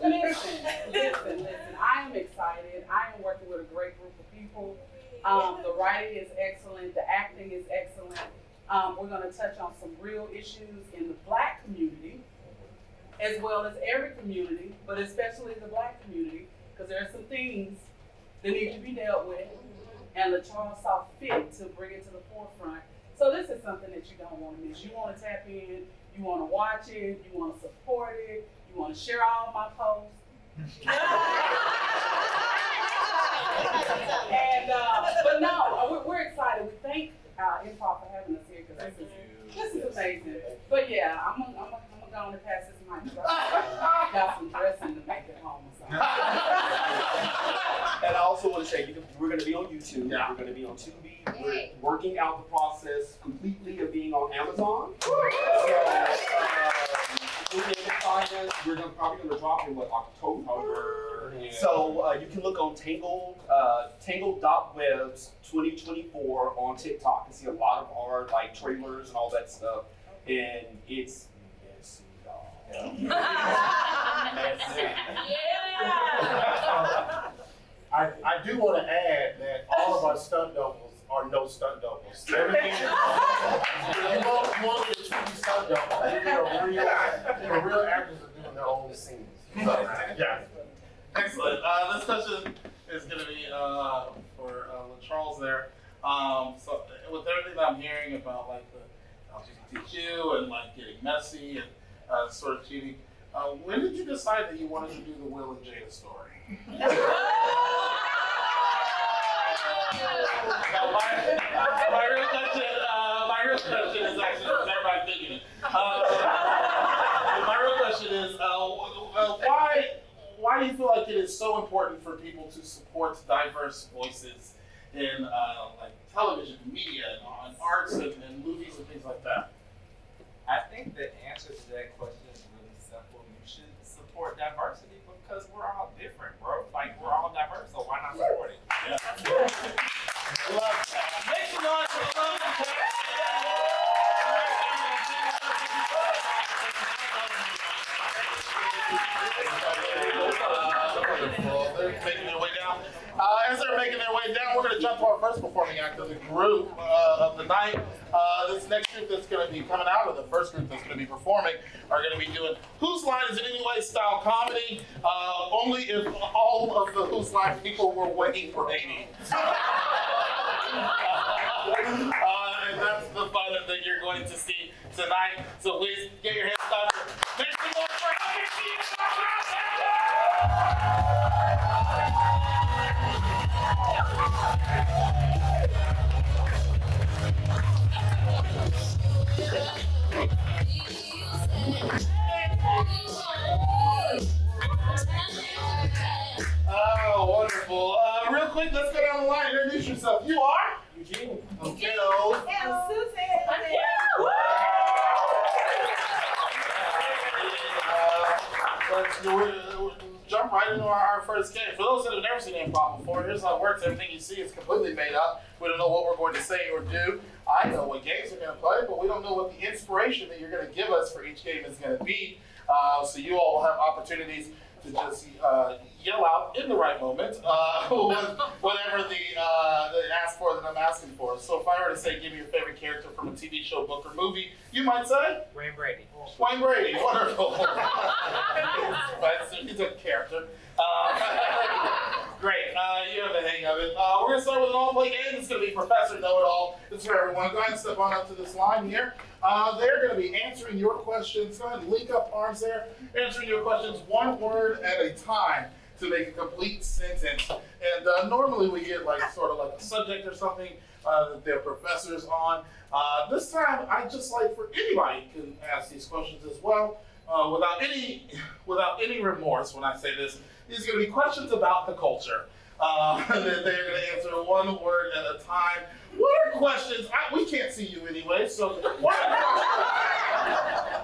listen. I am excited. I am working with a great group of people. The writing is excellent. The acting is excellent. We're going to touch on some real issues in the Black community, as well as every community, but especially the Black community, because there are some things that need to be dealt with, and LaCharles saw fit to bring it to the forefront. So this is something that you don't want to miss. You want to tap in, you want to watch it, you want to support it, you want to share all my posts. But no, we're excited. We thank Improv for having us here, because this is amazing. But yeah, I'm gonna go on and pass this mic. Got some dressing to make it home or something. And I also want to say, we're going to be on YouTube. Yeah. We're going to be on Tubi, we're working out the process completely of being on Amazon. So, you'll be able to find us. We're probably gonna drop in October. So you can look on Tangled.Webs 2024 on TikTok and see a lot of our like trailers and all that stuff. And it's messy, y'all. I do want to add that all of our stunt doubles are no stunt doubles. Everything you want it to be stunt double. The real actors are doing their own scenes. So, yeah. Excellent. This question is going to be for Charles there. So with everything that I'm hearing about like the LGBTQ and like getting messy and sort of cheating, when did you decide that you wanted to do the Will and Jada story? My real question is actually, everybody's thinking it. My real question is, why do you feel like it is so important for people to support diverse voices in like television, media, and arts, and movies and things like that? I think the answer to that question is really simple. You should support diversity because we're all different, bro. Like, we're all diverse, so why not support it? Yeah. Love that. Make some noise for love and they're making their way down. As they're making their way down, we're going to jump to our first performing act of the group of the night. This next group that's going to be coming out, or the first group that's going to be performing, are going to be doing Whose Line Is It Anyway style comedy, only if all of the Whose Line people were waiting for 80. And that's the fun that you're going to see tonight. So please get your hands up. Make some noise for OKC Improv Grab Oh, wonderful. Real quick, let's go down the line. Introduce yourself. You are? Eugene. Okay. I'm Susan. Let's jump right into our first game. For those that have never seen improv before, here's how it works. Everything you see is completely made up. We don't know what we're going to say or do. I know what games we're going to play, but we don't know what the inspiration that you're going to give us for each game is going to be. So you all will have opportunities to just yell out in the right moment whatever the ask for that I'm asking for. So if I were to say, give me your favorite character from a TV show, book, or movie, you might say? Wayne Brady. Wayne Brady, wonderful. He's a character. Great, you have the hang of it. We're going to start with an all-play game. It's going to be Professor Know-It-All. It's for everyone. Go ahead and step on up to this line here. They're going to be answering your questions. Go ahead and link up arms there. Answering your questions one word at a time to make a complete sentence. And normally we get like sort of like a subject or something that their professor's on. This time, I just like for anybody can ask these questions as well, without any remorse. When I say this, these are going to be questions about the culture. That they're going to answer one word at a time. What are questions? We can't see you anyway, so what are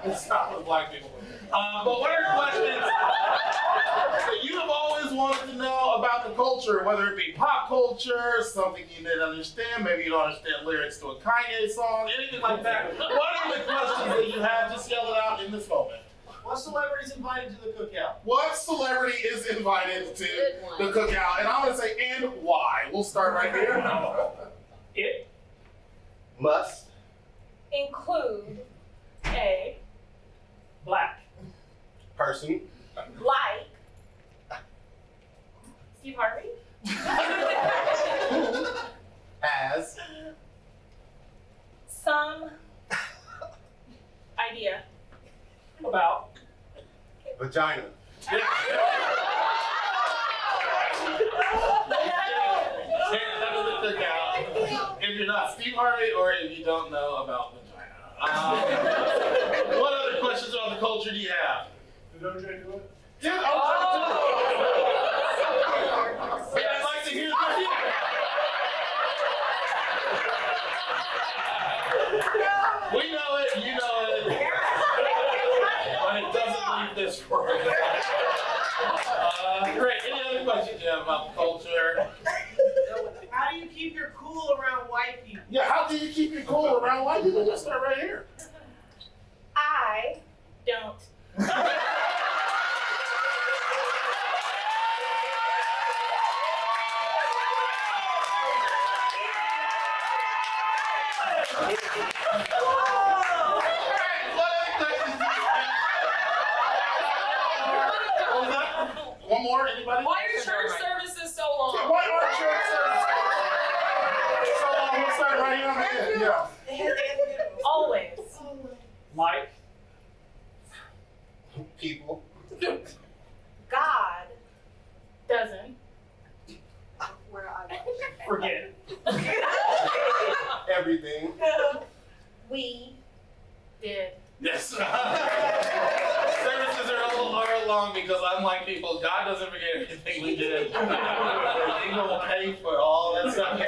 questions? It's not with black people. But what are questions that you have always wanted to know about the culture, whether it be pop culture, something you didn't understand, maybe you don't understand lyrics to a Kanye song, anything like that. What are the questions that you have? Just yell it out in this moment. What celebrity is invited to the cookout? What celebrity is invited to the cookout? And I'm going to say, and why? We'll start right here. It Must Include a black person like Steve Harvey, as some idea about vagina. If you're not Steve Harvey or if you don't know about vagina. What other questions about the culture do you have? Did OJ do it? Dude, I'd like to hear that. about culture. How do you keep your cool around white people? Yeah, how do you keep your cool around white people? Let's start right here. I don't. One more, anybody? Why are church services so long? Why are church services so long? We'll start right here on the end. Yeah. Always. Mike. People. God doesn't. Forget. Everything. We did. Yes. Services are long because unlike people, God doesn't forget everything we did. He will pay for all that stuff. I'll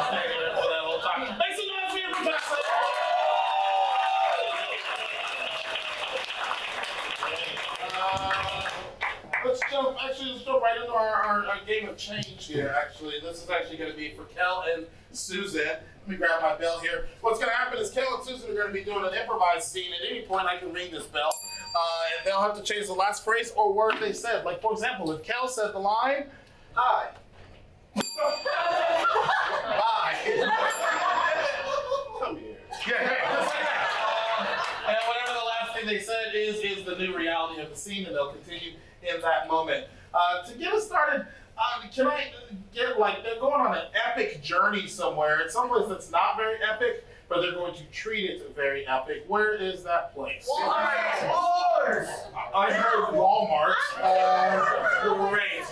stay there for that whole time. Make some noise for your professor. Let's jump right into our game of change here, actually. This is actually going to be for Kel and Susan. Let me grab my bell here. What's going to happen is Kel and Susan are going to be doing an improvised scene. At any point, I can ring this bell. And they'll have to change the last phrase or word they said. Like, for example, if Kel said the line, hi. Bye. Come here. Yeah. And whatever the last thing they said is the new reality of the scene, and they'll continue in that moment. To get us started, can I get, like, they're going on an epic journey somewhere. It's someplace that's not very epic, but they're going to treat it very epic. Where is that place? Walmart. I heard Walmart. Great.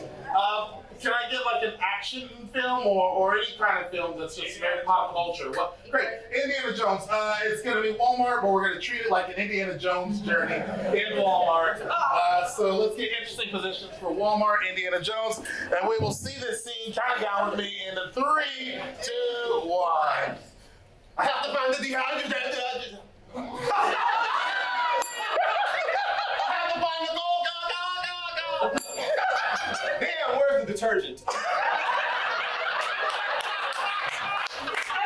Can I get like an action film or any kind of film that's just very pop culture? Well, great. Indiana Jones. It's going to be Walmart, but we're going to treat it like an Indiana Jones journey in Walmart. So let's get interesting positions for Walmart, Indiana Jones, and we will see this scene. Count it down with me in 3, 2, 1. I have to find the dehydrator. I have to find the gold. Go. Damn, where's the detergent? I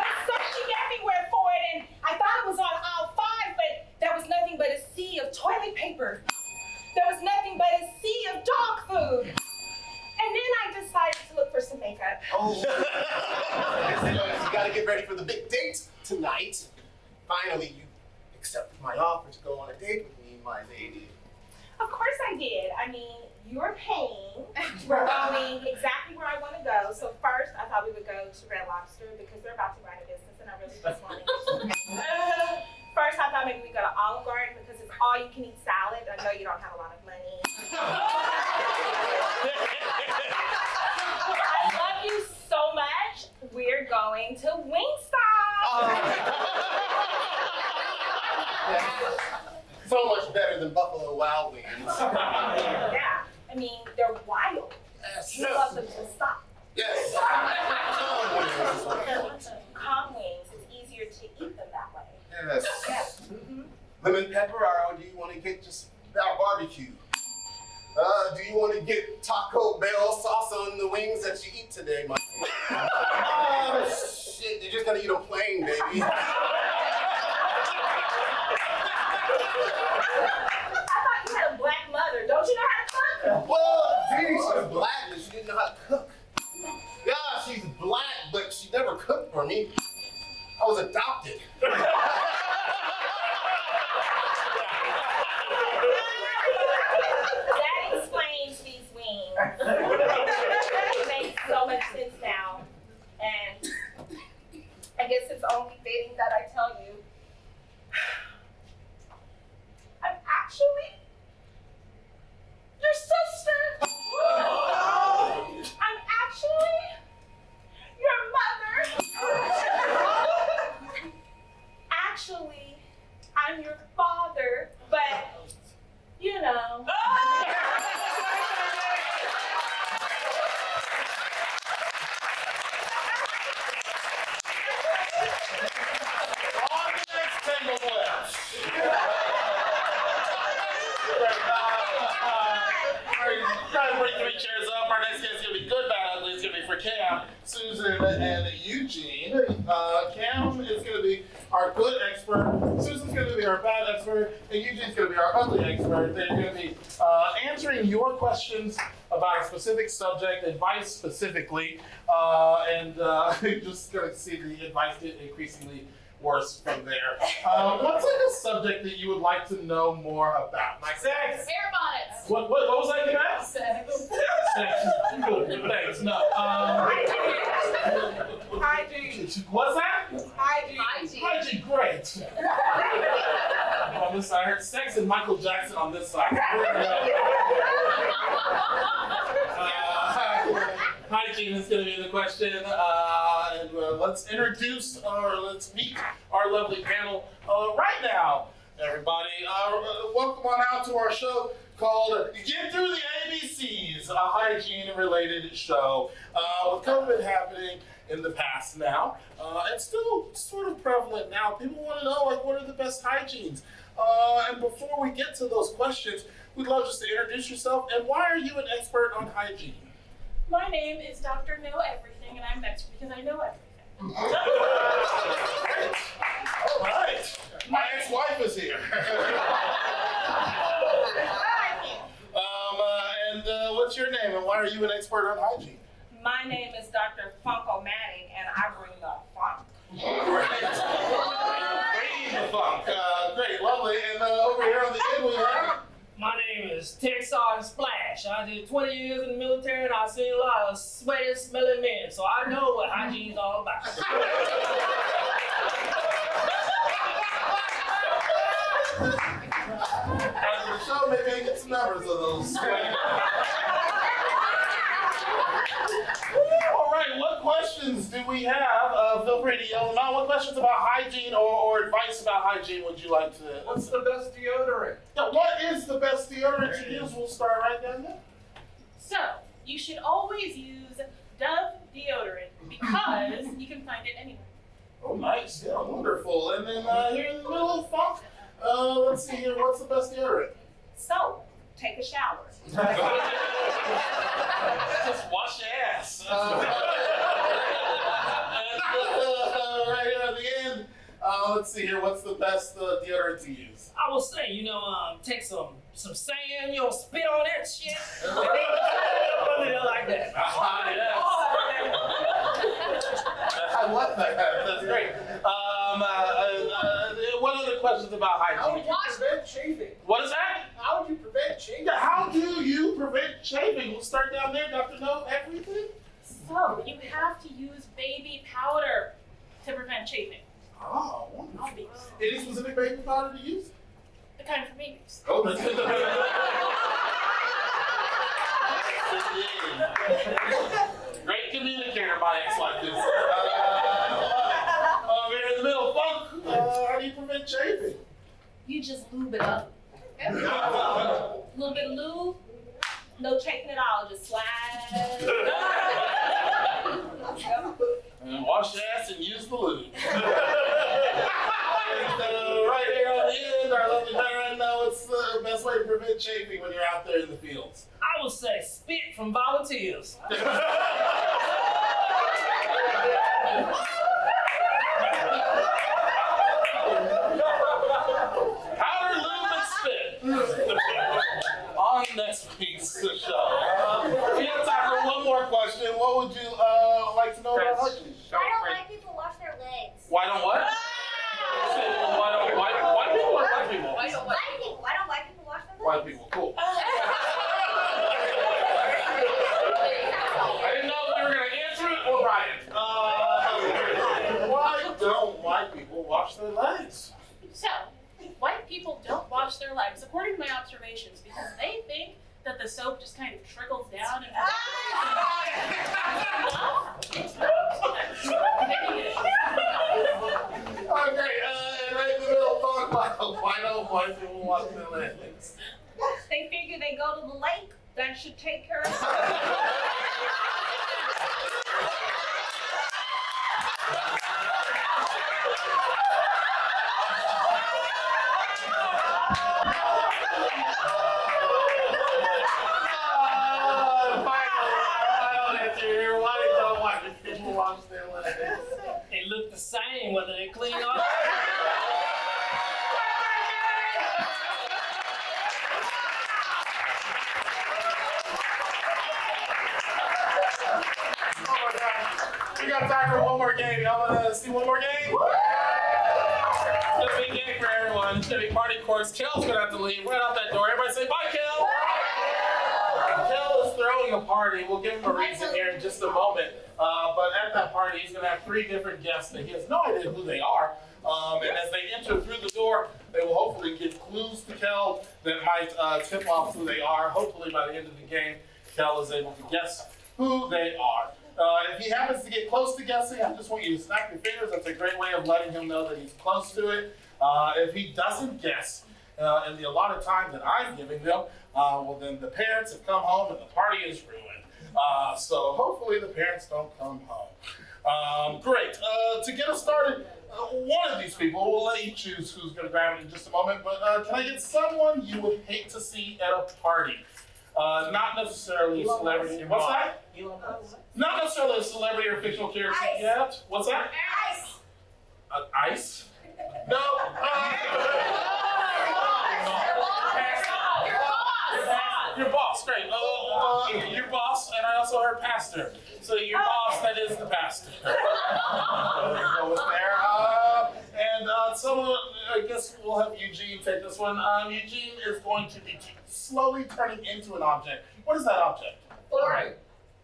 was searching everywhere for it, and I thought it was on aisle 5, but there was nothing but a sea of toilet paper. There was nothing but a sea of dog food. And then I decided to look for some makeup. Oh. You gotta get ready for the big date tonight. Finally, you accepted my offer to go on a date with me, my lady. Of course I did. I mean, you're paying. We're going exactly where I want to go. So first, I thought we would go to Red Lobster because they're about to run a business, and I really just wanted to. First, I thought maybe we go to Olive Garden because it's all you can eat salad. I know you don't have a lot of money. I love you so much. We're going to Wingstop. So much better than Buffalo Wild Wings. Yeah, I mean, they're wild. Yes. You want them to stop. Yes. Calm wings, it's easier to eat them that way. Yes. Yes. Lemon pepper, or do you want to get just our barbecue? Do you want to get Taco Bell sauce on the wings that you eat today, Mike? Oh, shit, you're just gonna eat them plain, baby. I thought you had a black mother. Don't you know how to cook? Well, Dee, she's black, but she didn't know how to cook. Yeah, she's black, but she never cooked for me. I was adopted. That explains these wings. It makes so much sense now. And I guess it's only fitting that I tell you. I'm actually your sister. I'm actually your mother. Actually, I'm your father, but you know. On the next Tangled Webs. Cam, Susan, and Eugene. Cam is going to be our good expert, Susan's going to be our bad expert, and Eugene's going to be our ugly expert. They're going to be answering your questions about a specific subject, advice specifically, and you're just going to see the advice get increasingly worse from there. What's like a subject that you would like to know more about? Like sex? Hair bonnets. What was that about? Sex. Sex. Good. Thanks. No. Hygiene. What's that? Hygiene. Hygiene. Great. On this side, I heard sex and Michael Jackson on this side. Hygiene is going to be the question, and let's introduce or let's meet our lovely panel right now, everybody. Welcome on out to our show called Get Through the ABCs, a hygiene-related show. With COVID happening in the past now, and still sort of prevalent now, people want to know, like, what are the best hygienes? And before we get to those questions, we'd love just to introduce yourself, and why are you an expert on hygiene? My name is Dr. Know Everything, and I'm next because I know everything. All right. My ex-wife is here. And what's your name, and why are you an expert on hygiene? My name is Dr. Funko-Matic, and I bring the funk. Great. Bringing the funk. Great, lovely. And over here on the end we have... My name is Tech Sergeant Splash. I did 20 years in the military and I've seen a lot of sweaty, smelly men, so I know what hygiene is all about. After the show, maybe I get some numbers of those sweaty. All right, what questions do we have? Feel free to yell them out. What questions about hygiene or advice about hygiene would you like to? What's the best deodorant? Yeah, what is the best deodorant to use? We'll start right down there. So, you should always use Dove deodorant because you can find it anywhere. Oh, nice. Yeah, wonderful. And then here in the middle of funk, let's see here. What's the best deodorant? So, take a shower. Just wash your ass. Right here at the end, let's see here. What's the best deodorant to use? I will say, take some sand, spit on that shit. Like that. I love that. That's great. What other questions about hygiene? How would you prevent chafing? What is that? How would you prevent chafing? Yeah, how do you prevent chafing? We'll start down there, Dr. Know Everything. So, you have to use baby powder to prevent chafing. Oh, wonderful. Any specific baby powder to use? The kind for babies. Oh, great communicator, my ex-wife is. We're in the middle of funk. How do you prevent chafing? You just lube it up. A little bit of lube. No chafing at all, just slide. And wash your ass and use the lube. And, right here on the end, our lovely man know what's the best way to prevent chafing when you're out there in the fields. I will say spit from volunteers. Powder, lube, and spit. On next week's show. We have time for one more question. What would you like to know about hygiene? Why don't white people wash their legs? Why don't what? Why don't white people or black people? Why don't white people wash their legs? White people, cool. I didn't know if we were going to answer it or write it. Why don't white people wash their legs? So, white people don't wash their legs, according to my observations, because they think that the soap just kind of trickles down and Oh, great. And right in the middle of fun, why don't white people wash their legs? They figure they go to the lake, that should take care of it. Final answer here. Why don't moms there like this? They look the same whether they clean or We got time for one more game. Y'all wanna see one more game? It's a big game for everyone. It's gonna be party course. Kel's gonna have to leave right out that door. Everybody say bye, Kel. Kel is throwing a party. We'll give him a reason here in just a moment. But at that party, he's gonna have 3 different guests that he has no idea who they are. And as they enter through the door, they will hopefully give clues to Kel that might tip off who they are. Hopefully by the end of the game, Kel is able to guess who they are. If he happens to get close to guessing, I just want you to snap your fingers. That's a great way of letting him know that he's close to it. If he doesn't guess in the allotted time that I'm giving them, well then the parents have come home and the party is ruined. So hopefully the parents don't come home. Great. To get us started, one of these people, we'll let you choose who's going to grab it in just a moment, but can I get someone you would hate to see at a party? Not necessarily a celebrity. What's that? Not necessarily a celebrity or fictional character yet. What's that? Ice. Ice? No. Your boss, great. Your boss, and I also heard pastor. So your boss, that is the pastor. There you go with there. And someone, I guess we'll have Eugene take this one. Eugene is going to be slowly turning into an object. What is that object? Fork.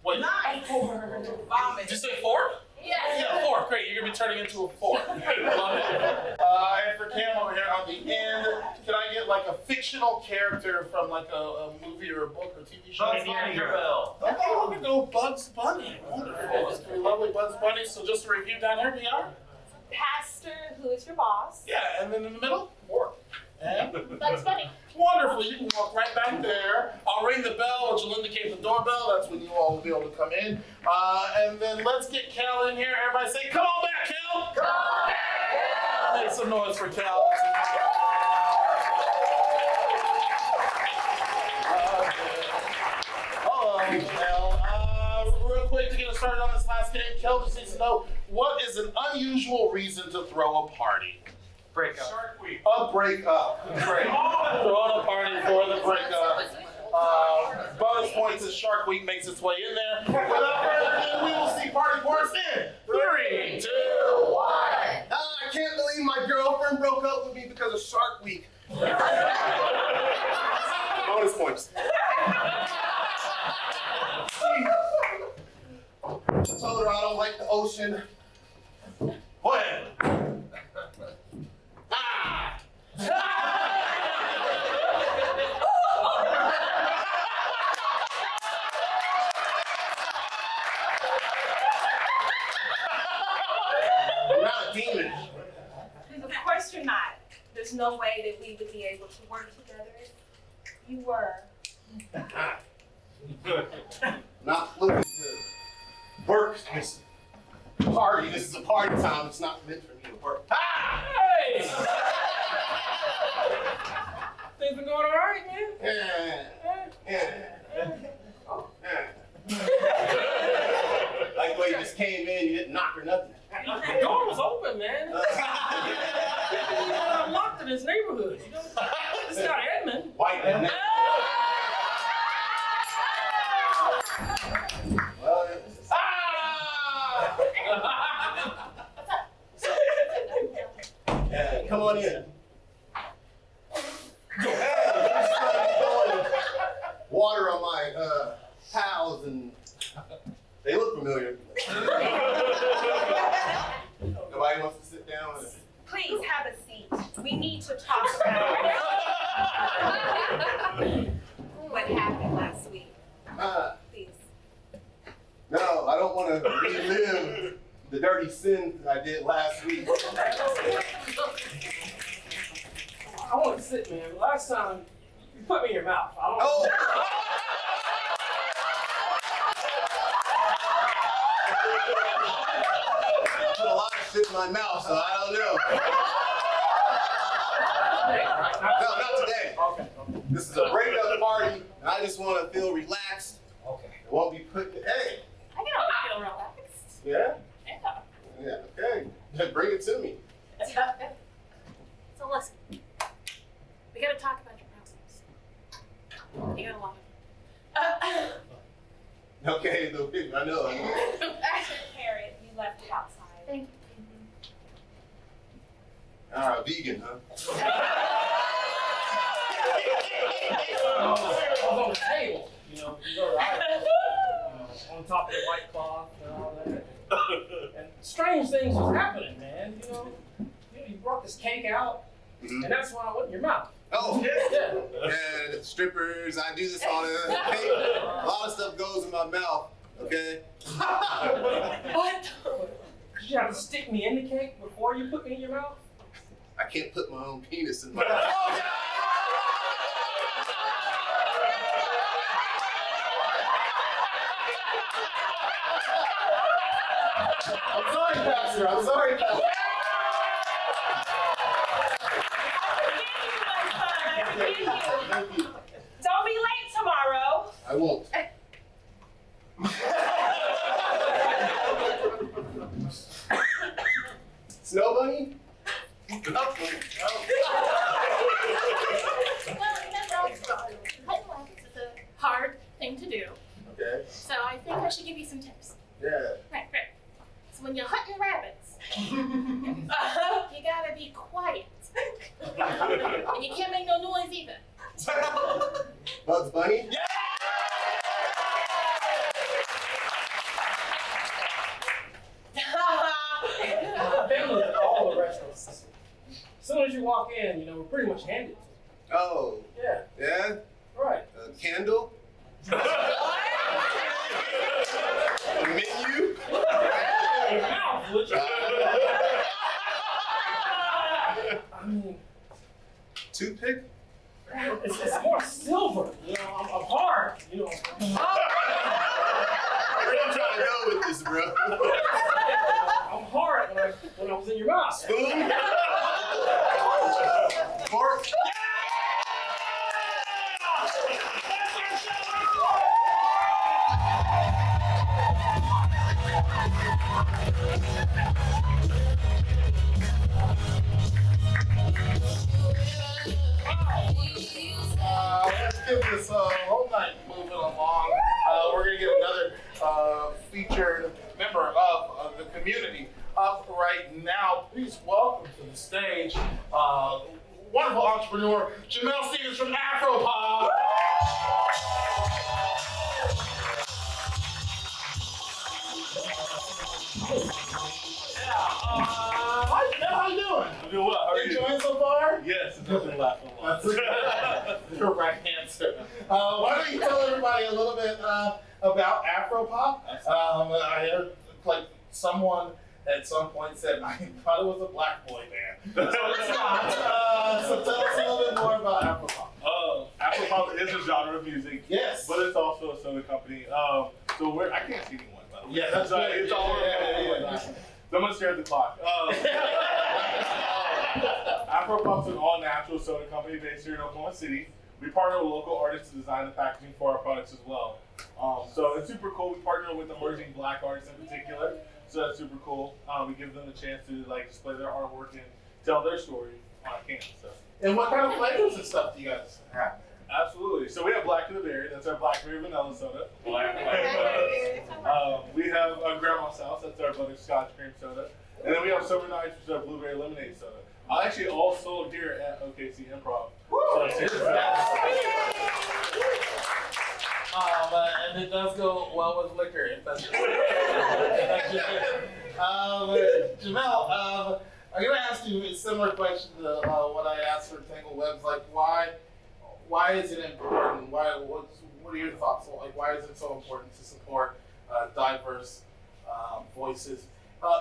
Wait. Not vomit. Did you say fork? Yes. Yeah, fork. Great. You're going to be turning into a fork. Love it. And for Cam over here on the end, can I get like a fictional character from like a movie or a book or TV show? Bugs Bunny. Okay, we're going to go Bugs Bunny. Wonderful. It's going to be lovely Bugs Bunny. So just to review down here, we are? Pastor, who is your boss? Yeah, and then in the middle, fork. And Bugs Bunny. wonderful. You can walk right back there. I'll ring the bell, which will indicate the doorbell. That's when you all will be able to come in. And then let's get Kel in here. Everybody say, come on back, Kel. Come on back, Kel. Make some noise for Kel. Hello, Kel. Real quick to get us started on this last game, Kel just needs to know, what is an unusual reason to throw a party? breakup. Shark Week. A breakup. Great. Throwing a party for the breakup. Bonus points as Shark Week makes its way in there. Without further ado, we will see party course in 3, 2, 1. I can't believe my girlfriend broke up with me because of Shark Week. Bonus points. I told her I don't like the ocean. What? I'm not a demon. Of course you're not. There's no way that we would be able to work together. You were. Not looking to work this party. This is a party time. It's not meant for me to work. Hey! Things been going all right, man? Yeah. Like the way you just came in, you didn't knock or nothing. The door was open, man. I'm locked in this neighborhood. You know? It's not Edmund. White Edmund. Well, yeah, come on in. Water on my towels, and they look familiar. Nobody wants to sit down. Please have a seat. We need to talk about what happened last week. Please. No, I don't want to relive the dirty sin that I did last week. I want to sit, man. Last time, you put me in your mouth. I don't Oh! I put a lot of shit in my mouth, so I don't know. No, not today. Okay. This is a breakup party, and I just want to feel relaxed. Okay. I won't be put. Hey. I can always feel relaxed. Yeah. Yeah. so big. I know. Carrot, you left it outside. Thank All right, vegan, huh? I was on the table, you know, on top of the white cloth and all that. And strange things was happening, man. You know, you brought this cake out, and that's why I went in your mouth. Oh, Yeah. and strippers, I do this all the time. A lot of stuff goes in my mouth, okay? What? Did you have to stick me in the cake before you put me in your mouth? I can't put my own penis in my mouth. I'm sorry, Pastor. I'm sorry, Pastor. Thank you. Don't be late tomorrow. I won't. Snow bunny? Well, It's a hard thing to do, Okay. so I think I should give you some tips. Yeah. Right. So when you're hunting rabbits, you gotta be quiet. And you can't make no noise either. Bugs Bunny? Yeah! Family at all the restaurants. As soon as you walk in, you know, we're pretty much handed to Oh. you. Yeah. Yeah? Right. Candle? A menu? Your mouth, would you? I mean, Toothpick? it's more silver. You know, I'm hard. You know. Where you trying to go with this, bro? I'm hard when I was in your mouth. Spoon? Fork? Let's give this whole night moving along. We're going to get another featured member of the community up right now. Please welcome to the stage wonderful entrepreneur, Jamel Stephens from Afropop. Hi, Jamel, how you doing? I'm doing well. How are you? Enjoying so far? Yes, it doesn't laugh a lot. That's your right answer. Why don't you tell everybody a little bit about Afropop? I heard like someone at some point said I thought it was a black boy band. So it's not. So tell us a little bit more about Afropop. Afropop is a genre of music. Yes. But it's also a soda company. So I can't see anyone, by the way. Yeah, that's so good. it's all Yeah. Someone stare at the clock. Afropop's an all-natural soda company based here in Oklahoma City. We partner with local artists to design the packaging for our products as well. So it's super cool. We partner with emerging black artists in particular. So that's super cool. We give them the chance to like display their artwork and tell their story on camera. So. And what kind of flavors and stuff do you guys have? Absolutely. So we have Blackberry Berry. That's our blackberry vanilla soda. We have Grandma's House. That's our butterscotch cream soda. And then we have Summer Nights, which is our blueberry lemonade soda. Actually all sold here at OKC Improv. And it does go well with liquor. If that's Jamel, I'm gonna ask you a similar question to what I asked for Tangled Webs. Like, why is it important? What are your thoughts? Like, why is it so important to support diverse voices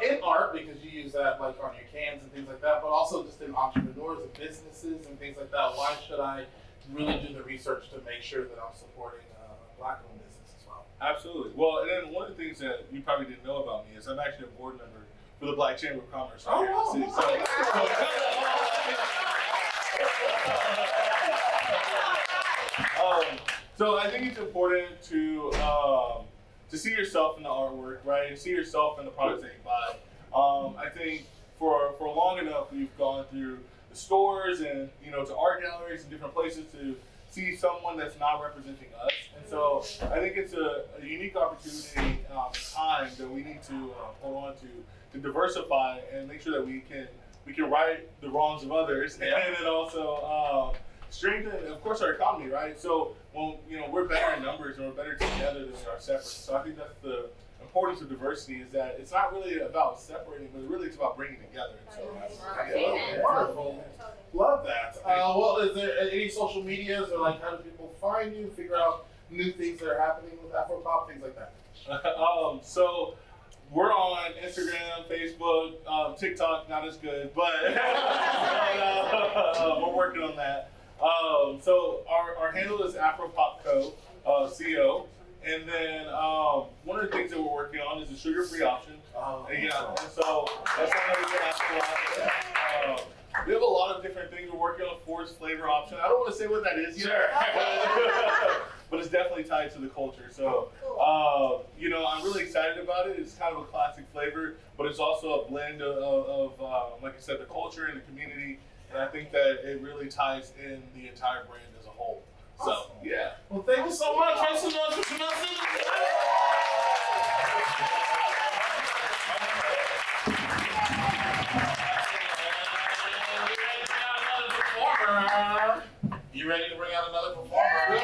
in art? Because you use that like on your cans and things like that, but also just in entrepreneurs and businesses and things like that. Why should I really do the research to make sure that I'm supporting Black-owned business as well? Absolutely. Well, and then one of the things that you probably didn't know about me is I'm actually a board member for the Black Chamber of Commerce. Oh, here in the city. So I think it's important to see yourself in the artwork, right? And see yourself in the products that you buy. I think for long enough we've gone through the stores and to art galleries and different places to see someone that's not representing us. And so I think it's a unique opportunity time that we need to hold on to diversify and make sure that we can right the wrongs of others, and then also strengthen, of course, our economy, right? So when we're better in numbers and we're better together than we are separate. So I think that's the importance of diversity, is that it's not really about separating, but really it's about bringing together. So Wonderful. Love that. Well, is there any social medias, or like how do people find you, figure out new things that are happening with Afropop, things like that? So we're on Instagram, Facebook, TikTok, not as good, but we're working on that. So our handle is Afropop Co. CO. And then one of the things that we're working on is a sugar-free option. And so that's something we can ask a lot. We have a lot of different things. We're working on a 4's flavor option. I don't want to say what that is yet, but it's definitely tied to the culture. So, I'm really excited about it. It's kind of a classic flavor, but it's also a blend of like I said, the culture and the community. And I think that it really ties in the entire brand as a whole. So, yeah. Well, thank you so much. Make some noise for Jamel Stephens. You ready to bring out another performer?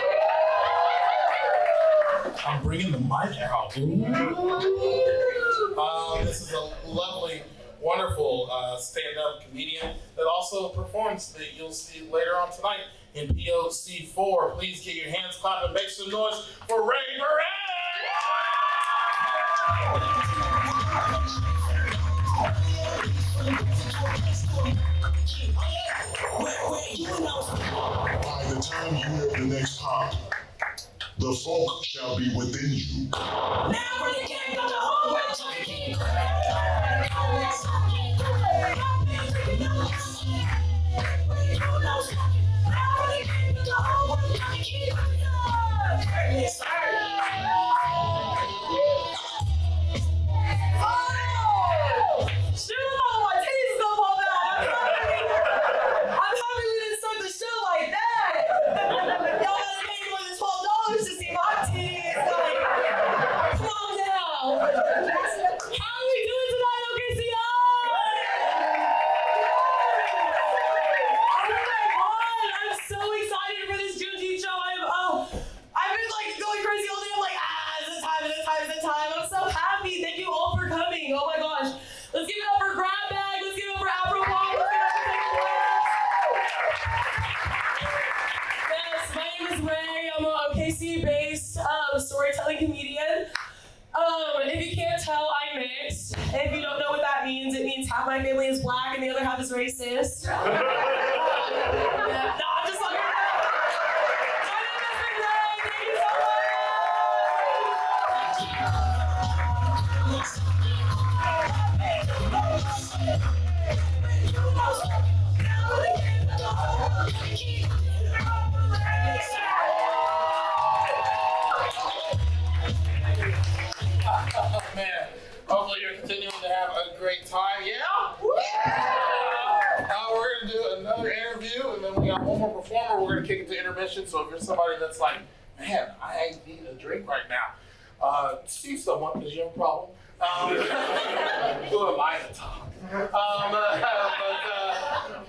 I'm bringing the mic out. This is a lovely, wonderful stand-up comedian that also performs that you'll see later on tonight in POC4. Please get your hands clapped and make some noise for Ray Burress! By the time you hear the next pop, the folk shall be within you. Now when you can't go to home, OKC-based storytelling comedian. If you can't tell, I'm mixed. If you don't know what that means, it means half my family is black and the other half is racist. No, I'm just like, my name is Renee. Thank you so Oh, man. Hopefully you're continuing to have a great time. Yeah? We're going to do another interview, and then we got one more performer. We're going to kick it to intermission. So if you're somebody that's like, man, I need a drink right now, see someone because you have a problem. Who am I to talk?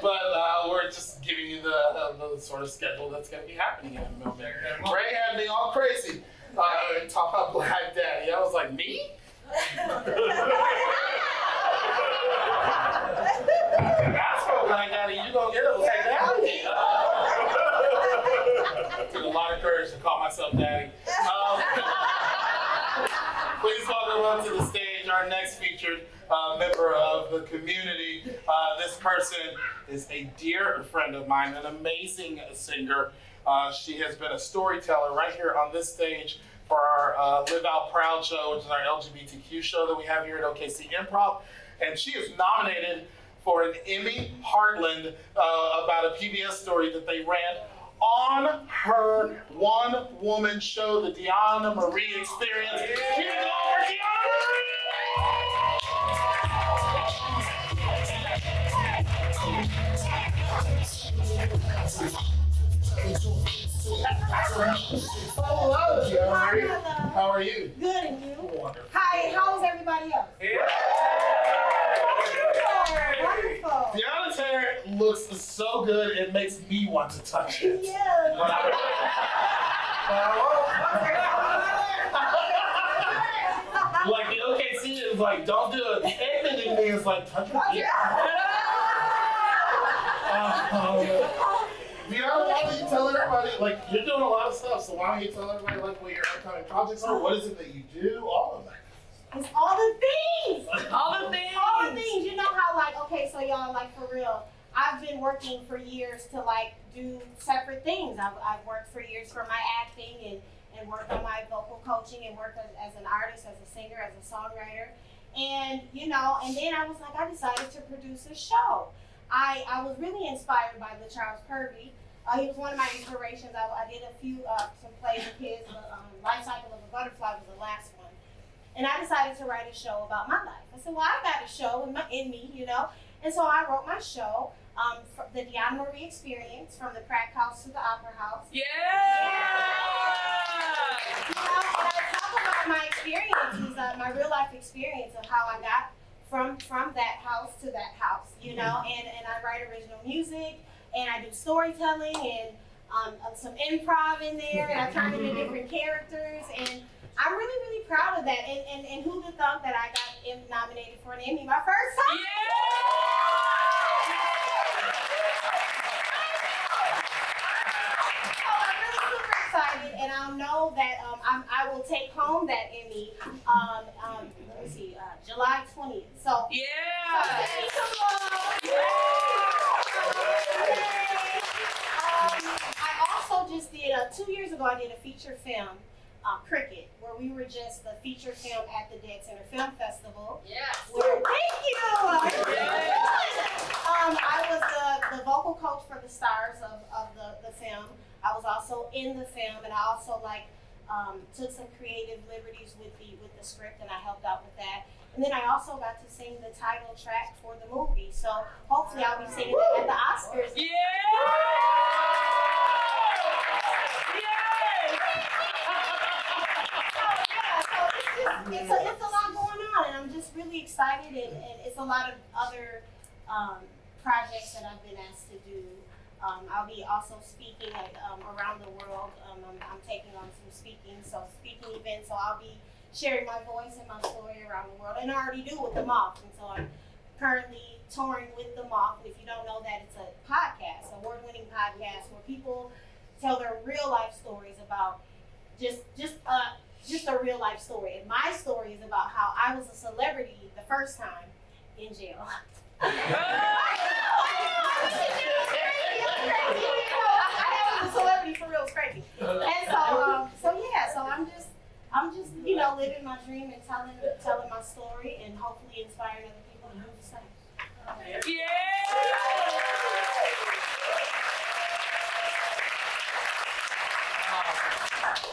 But we're just giving you the sort of schedule that's going to be happening in a moment. Ray had me all crazy. Talking about Black Daddy. I was like, me? Ask for a Black Daddy, you gonna get a Black Daddy. Took a lot of courage to call myself Daddy. Please welcome up to the stage our next featured member of the community. This person is a dear friend of mine, an amazing singer. She has been a storyteller right here on this stage for our Live Out Proud show, which is our LGBTQ show that we have here at OKC Improv. And she is nominated for an Emmy Heartland about a PBS story that they ran on her one-woman show, the Deonna Marie Experience. Here we go for Deonna Marie! everybody else. Wonderful. Deonna's hair looks so good, it makes me want to touch it. Yeah. Like the OKC is like, don't do it. Anything to me is like, touch your hair. Deonna, why don't you tell everybody, like, you're doing a lot of stuff, so why don't you tell everybody, like, what your upcoming projects are? What is it that you do? All of that. It's all the things. All the things. All the things. You know how, like, okay, so y'all, like, for real, I've been working for years to, like, do separate things. I've worked for years for my acting and worked on my vocal coaching and worked as an artist, as a singer, as a songwriter. And, you know, and then I was like, I decided to produce a show. I was really inspired by the Charles Purvey. He was one of my inspirations. I did a few, some plays of his. Life Cycle of a Butterfly was the last one. And I decided to write a show about my life. I said, well, I got a show in me, you know. And so I wrote my show, the Deonna Marie Experience, from the crack house to the opera house. Yeah! You know, and I talk about my experiences, my real life experience of how I got from that house to that house, you know. And I write original music, and I do storytelling, and some improv in there, and I turn into different characters, and I'm really, really proud of that. And who'd have thought that I got nominated for an Emmy my first time? Yeah! So I'm really super excited, and I'll know that I will take home that Emmy. Let me see, July 20th. So Yeah! So give me some love. I also just did 2 years ago. I did a feature film. Cricket, where we were just the feature film at the Dead Center Film Festival. Yes. Thank you. I was the vocal coach for the stars of the film. I was also in the film, and I also took some creative liberties with the script, and I helped out with that. And then I also got to sing the title track for the movie. So hopefully I'll be singing it at the Oscars. Yeah! It's a lot going on, and I'm just really excited, and it's a lot of other projects that I've been asked to do. I'll be also speaking around the world. I'm taking on some speaking events, so I'll be sharing my voice and my story around the world, and I already do with the Moth, and so I'm currently touring with the Moth. And if you don't know that, it's a podcast, award-winning podcast where people tell their real life stories about just a real life story. And my story is about how I was a celebrity the first time in jail. I was a celebrity for real, it's crazy. And so I'm just living my dream and telling my story, and hopefully inspiring other people to do the same. Yeah!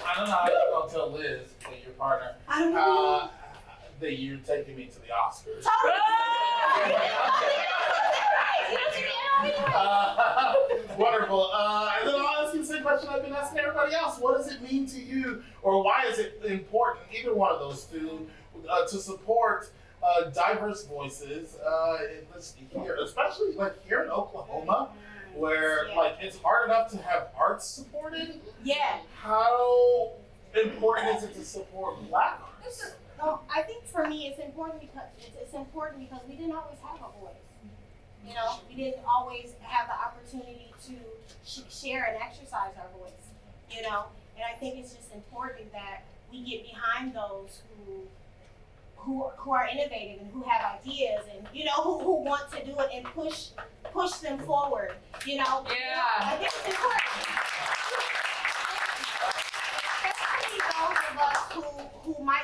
I don't know how you're gonna tell Liz, your partner, that you're taking me to the Oscars. Wonderful. And then I'll ask you the same question I've been asking everybody else. What does it mean to you, or why is it important, either one of those two, to support diverse voices here, especially like here in Oklahoma, where like it's hard enough to have arts supported? Yeah. How important is it to support Black artists? No, I think for me it's important because we didn't always have a voice. You know, we didn't always have the opportunity to share and exercise our voice. You know, and I think it's just important that we get behind those who are innovative and who have ideas, and who want to do it and push them forward. You know, Yeah. I think it's important. Especially those of us who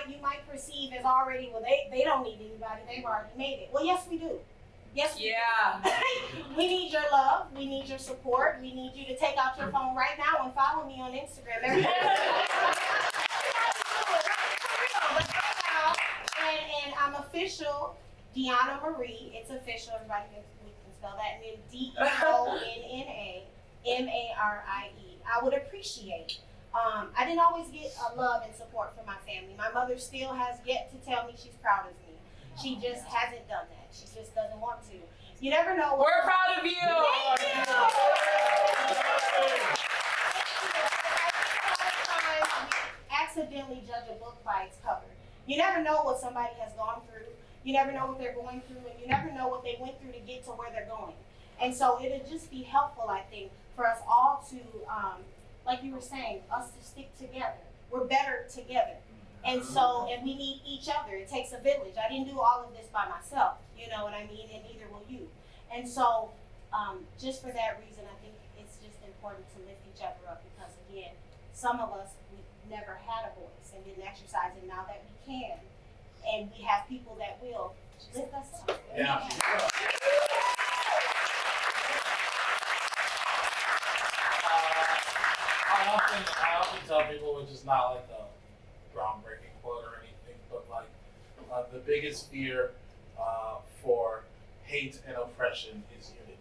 you might perceive as already, well, they don't need anybody, they've already made it. Well, yes, we do. Yes, we do. We need your love. We need your support. We need you to take out your phone right now and follow me on Instagram. And I'm official, Deonna Marie. It's official. Everybody can spell that. And then DeonnaMarie. I would appreciate I didn't always get love and support from my family. My mother still has yet to tell me she's proud of me. She just hasn't done that. She just doesn't want to. You never know. We're proud of you. Thank you. Accidentally judge a book by its cover. You never know what somebody has gone through. You never know what they're going through, and you never know what they went through to get to where they're going. And so it'd just be helpful, I think, for us all to, like you were saying, us to stick together. We're better together. And so, and we need each other. It takes a village. I didn't do all of this by myself, you know what I mean? And neither will you. And so, just for that reason, I think it's just important to lift each other up because, again, some of us never had a voice and didn't exercise it. Now that we can, and we have people that will lift us up. Yeah. I often tell people, which is not like a groundbreaking quote or anything, but like the biggest fear for hate and oppression is unity.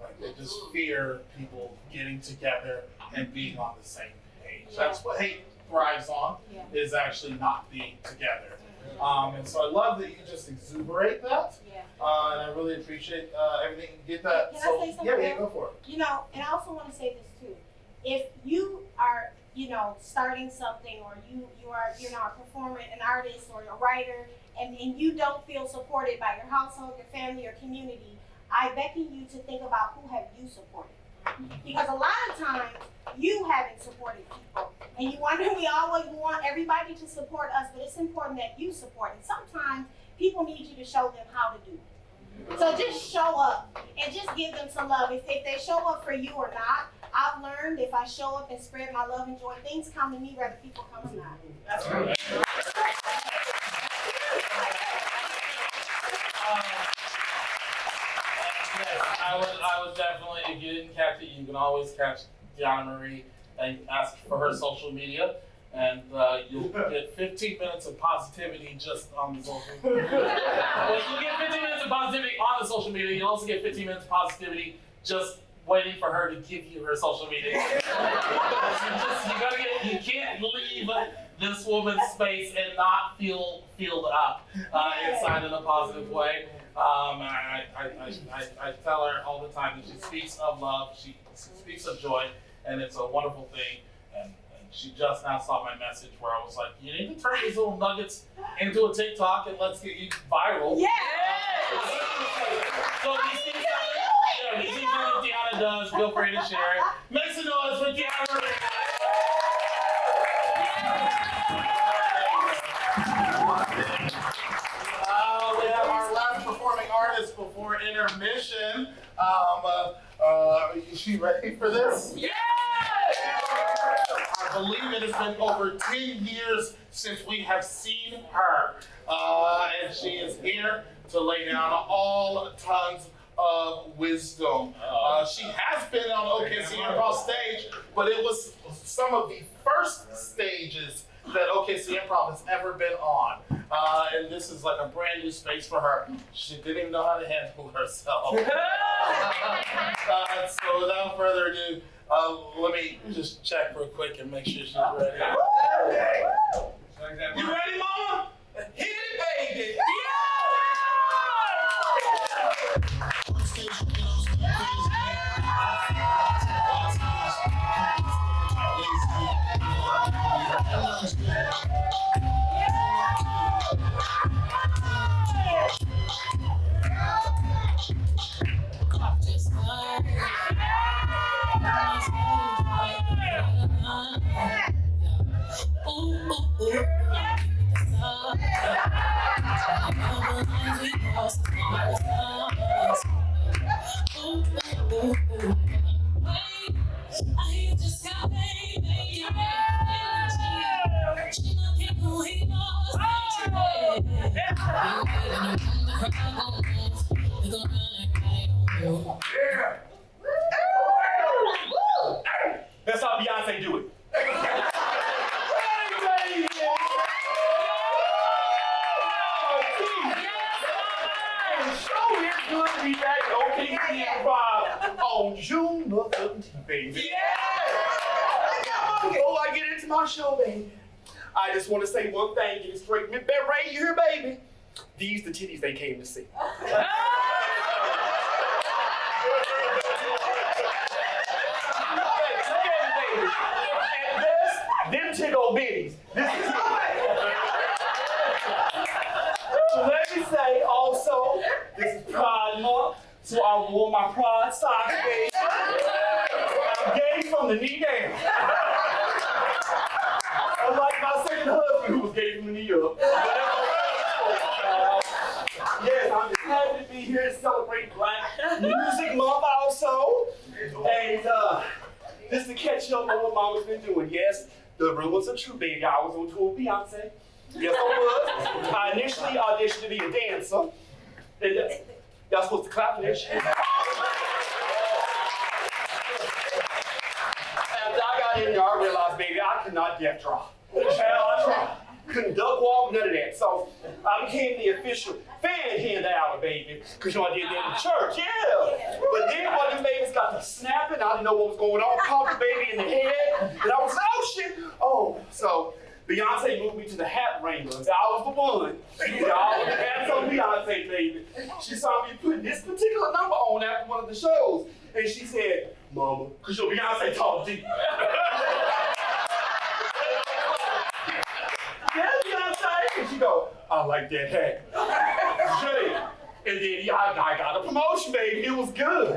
Like they just fear people getting together and being on the same page. Yeah. That's what hate thrives on, is actually not being together. And so I love that you can just exuberate that. Yeah. And I really appreciate everything. Get that. Can so, I say something? Yeah, go for it. You know, and I also want to say this too. If you are, you know, starting something, or you're a performer, an artist, or a writer, and you don't feel supported by your household, your family, or community, I beckon you to think about who have you supported. Because a lot of times you haven't supported people, and you wonder, we always want everybody to support us, but it's important that you support. And sometimes people need you to show them how to do it. So just show up and just give them some love. If they show up for you or not, I've learned if I show up and spread my love and joy, things come to me whether people come or not. That's right. I would definitely, if you didn't catch it, you can always catch Deonna Marie and ask for her social media, and you'll get 15 minutes of positivity just on the social media. Well, you'll get 15 minutes of positivity on the social media. You'll also get 15 minutes of positivity just waiting for her to give you her social media. You can't leave this woman's space and not feel up inside in a positive way. I tell her all the time that she speaks of love, she speaks of joy, and it's a wonderful thing. And she just now saw my message where I was like, you need to turn these little nuggets into a TikTok and let's get you viral. Yeah. So you see something that Deonna does, feel free to share it. Make some noise for Deonna Marie. We have our last performing artist before intermission. Is she ready for this? Yeah! I believe it has been over 10 years since we have seen her. And she is here to lay down all tons of wisdom. She has been on OKC Improv stage, but it was some of the first stages that OKC Improv has ever been on. And this is like a brand new space for her. She didn't even know how to handle herself. So without further ado, let me just check real quick and make sure she's ready. You ready, Mama? Hit it, baby! That's how Beyonce do it. Good to be back at OKC Improv on June 13th, baby. Yeah! Before I get to my show, baby. I just want to say one thing, get it straight. Miss Ray, you here, baby? These the titties they came to see. Them tickle bitties. This is so let me say also, this is Pride Month, so I wore my Pride socks, baby. I'm gay from the knee down. Unlike my second husband who was gay from the knee up. Yes, I'm just happy to be here to celebrate Black Music Month also. And just to catch up on what Mama's been doing. Yes, the rumors are true, baby. I was on tour with Beyonce. Yes, I was. I initially auditioned to be a dancer. And y'all supposed to clap for this shit. After I got in there, I realized, baby, I could not death drop. Hell, I tried. Couldn't duck walk, none of that. So I became the official fan handout, baby. Because you know I did that in the church, yeah. But then when the babies got to snapping, I didn't know what was going on. Caught the baby in the head, and I was like, oh shit. Oh, so Beyonce moved me to the hat wranglers. I was the one. Y'all, that's on Beyonce, baby. She saw me putting this particular number on after one of the shows. And she said, Mama, because your Beyonce talk deep. Yeah, Beyonce. And she go, I like that hat. Jay. And then I got a promotion, baby. It was good.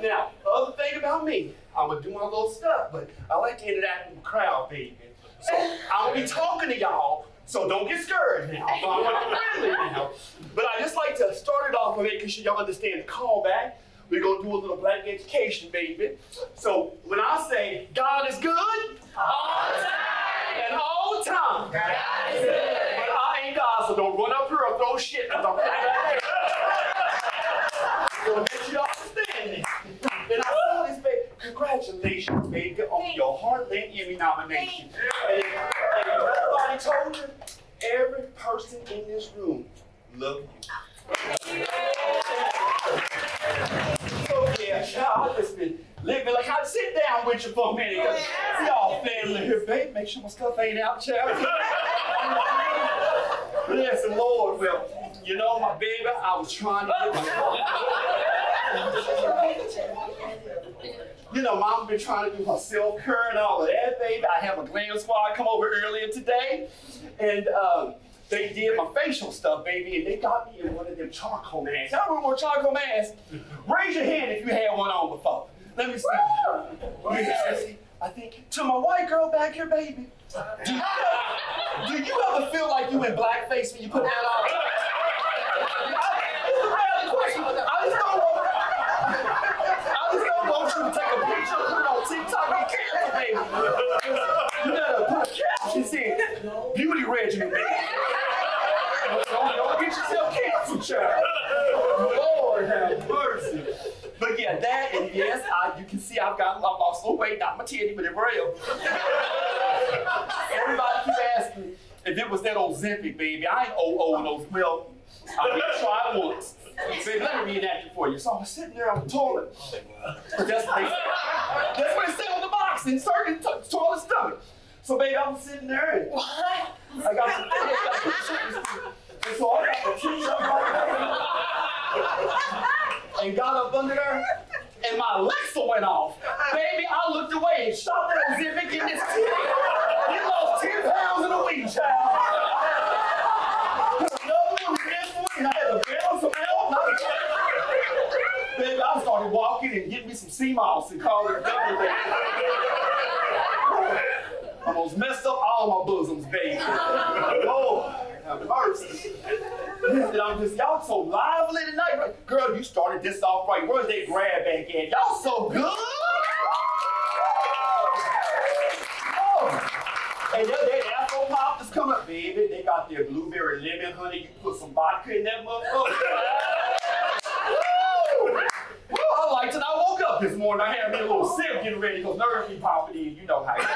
Now, other thing about me, I'm going to do my little stuff, but I like to interact with the crowd, baby. So I'm going to be talking to y'all, so don't get scared now. I'm going to be friendly now. But I just like to start it off by making sure y'all understand the callback. We're going to do a little Black education, baby. So when I say God is good, all the time. And all the time. God is good. But I ain't God, so don't run up here or throw shit at the so make sure y'all understand this. And I saw this, baby. Congratulations, baby, on your Heartland Emmy nomination. And everybody told you, every person in this room love you. So yeah, child, I've just been living like I'd sit down with you for a minute. See y'all family here, babe. Make sure my stuff ain't out, child. Listen, Lord, well, you know, my baby, I was trying to get my You know, Mama's been trying to do her self-care and all of that, baby. I have a glam squad come over earlier today, and they did my facial stuff, baby, and they got me in one of them charcoal masks. I remember one charcoal mask. Raise your hand if you had one on before. Let me see. Yes, I think to my white girl back here, baby. Do you ever feel like you in blackface when you put that on? It's a valid question. I just don't want you to take a picture, put it on TikTok, and cancel, baby. You gotta put a caption saying, beauty regimen, baby. Don't get yourself canceled, child. Lord have mercy. But yeah, that, and yes, you can see I've lost a little weight, not my titty, but it real. Everybody keep asking me if it was that old Ozempic, baby. I ain't old those. Well, I'm gonna try it once. Baby, let me reenact it for you. So I was sitting there on the toilet. That's what it said on the box, inserted toilet stomach. So baby, I was sitting there and I got some and so I got the t-shirt and got up under there, and my Alexa went off. Baby, I looked away and shot that Ozempic in this titty. You lost 10 pounds in a week, child. Another one this one, and I had to balance them out. Baby, I started walking and getting me some sea moss and called it double, baby. Almost messed up all my bosoms, baby. Lord, have mercy. And I'm just, y'all so lively tonight. Right? Girl, you started this off right. Where's that grab bag at? Y'all so good. Oh. And that Afropop is coming up, baby. They got their blueberry lemon honey. You put some vodka in that motherfucker. Well, I liked it. I woke up this morning. I had me a little sip getting ready because nerves be popping in. You know how it is.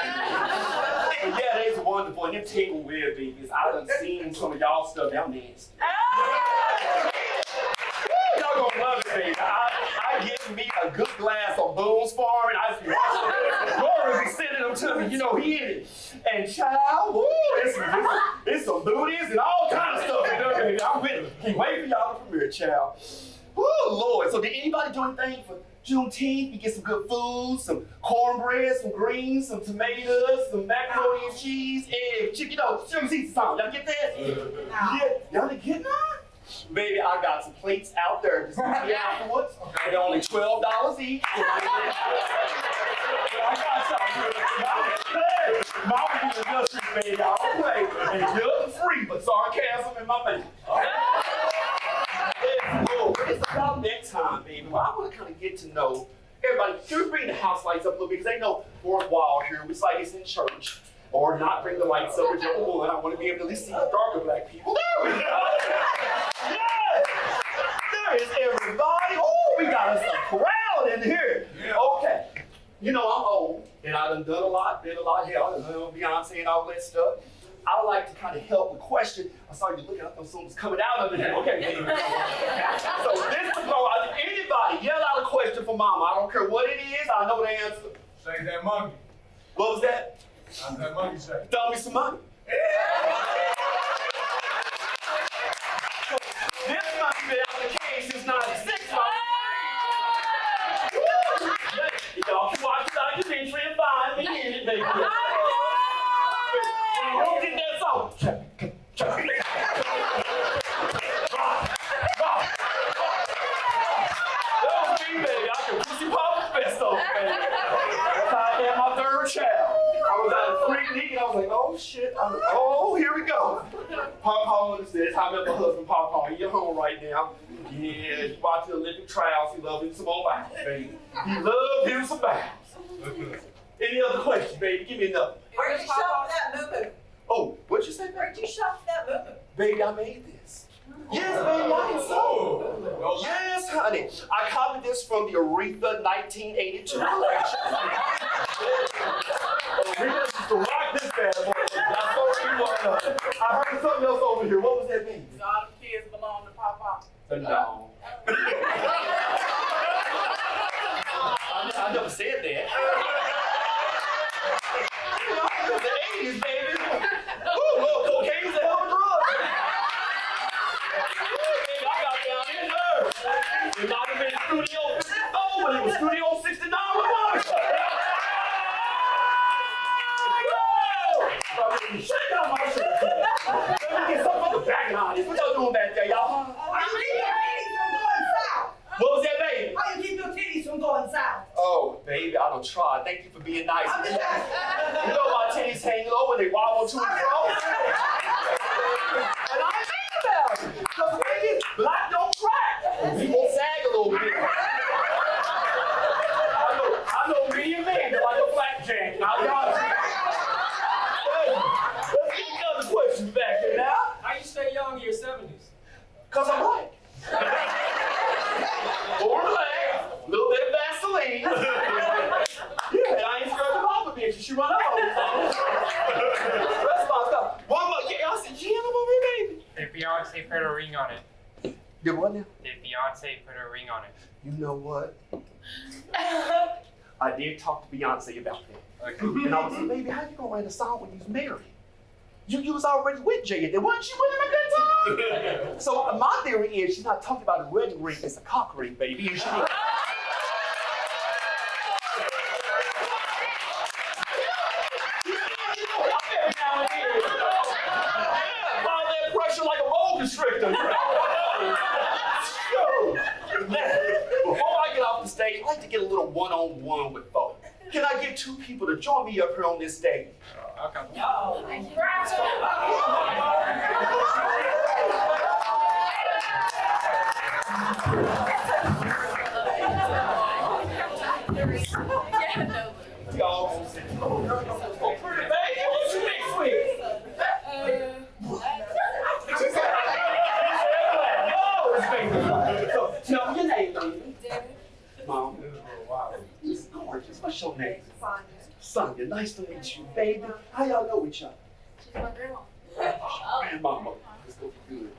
But yeah, they's wonderful. And them Tangled Webs, babies. I done seen some of y'all stuff. Y'all nasty. Y'all gonna love it, baby. I get me a good glass of Boone's Farm and I just be watching Rory Rory be sending them to me, you know, he in it. And child, woo, it's some booties and all kind of stuff. You know, I'm with it. Can't wait for y'all to premiere, child. Woo, Lord. So did anybody do anything for Juneteenth? We get some good food, some cornbread, some greens, some tomatoes, some macaroni and cheese, eggs, chicken, you know, sugar seeds, something. Y'all get that? Yeah. Y'all didn't get none? Baby, I got some plates out there. Just meet me afterwards. They're only $12 each. I got y'all. Mama in the industry, baby. I don't play. And good free, but sarcasm in my mouth. It's about that time, baby. Well, I want to kind of get to know everybody. Can we bring the house lights up a little bit? Because they know fourth wall here. It's like it's in church. Or not bring the lights up, whichever one. I want to be able to at least see the darker black people. There we go. Yes. There is everybody. Oh, we got us a crowd in here. Okay. You know, I'm old, and I done a lot, been a lot of hell, Beyonce and all that stuff. I would like to kind of help with question. I saw you looking, I thought something was coming out of it. Okay. So this is anybody yell out a question for Mama. I don't care what it is. I know the answer. Say that monkey. What was that? How's that monkey say? Throw me some money. This monkey been out of the cage since '96. Y'all can watch documentary and find me in it, baby. Don't get that song. That was me, baby. I can pussy pop the best of it, baby. That's how I had my third child. I was out of freak league and I was like, oh shit. Oh, here we go. Papa understands. I met my husband, Papa. He at home right now. Yeah, he watched the Olympic trials. He loved him some more battles, baby. He loved him some battles. Any other questions, baby? Give me another. Where'd you shop that moo-moo? Oh, what'd you say? Where'd you shop that moo-moo? Baby, I made this. Yes, baby, I can sew. Yes, honey. I copied this from the Aretha 1982 collection. Aretha used to rock this bad boy. I heard something else over here. What was that, baby? All the kids belong to Papa. No. I never said that. The 80s, baby. Ooh, Lord, cocaine's a hell of a drug. Baby, I got down in there. It might have been Studio 54, but it was Studio 69 with Marshall. Shut down my shit. Let me get something on the back of the audience. What y'all doing back there, y'all? How you keep your titties from going south? What was that, baby? How you keep your titties from going south? Oh, baby, I don't try. Thank you for being nice. You know my titties hang low when they wobble to and fro. And I ain't thinking about it. Because baby, black don't crack. We will sag a little bit. I know me and man, they're like a blackjack. Now y'all see. Let's get another question back there now. How you stay young in your 70s? Because I'm black. Born black, a little bit of Vaseline. Yeah, and I ain't scared of Papa bitch. She run out. Restaurant's got one more. Yeah, y'all see Jim over here, baby. Did Beyonce put a ring on it? Did what now? Did Beyonce put a ring on it? You know what? I did talk to Beyonce about that. Okay. And I was like, baby, how you gonna write a song when you was married? You was already with Jay, and wasn't she with him at that time? So my theory is she's not talking about a wedding ring, it's a cock ring, baby. And she pressure like a boa constrictor. Before I get off the stage, I'd like to get a little one-on-one with folks. Can I get two people to join me up here on this stage? Okay. Y'all, pretty baby, what you mix with? Tell me your name, baby. Mom. It's gorgeous. What's your name? Sonya. Sonya, nice to meet you, baby. How y'all know each other? She's my grandma. Oh, grandmama. This gonna be good.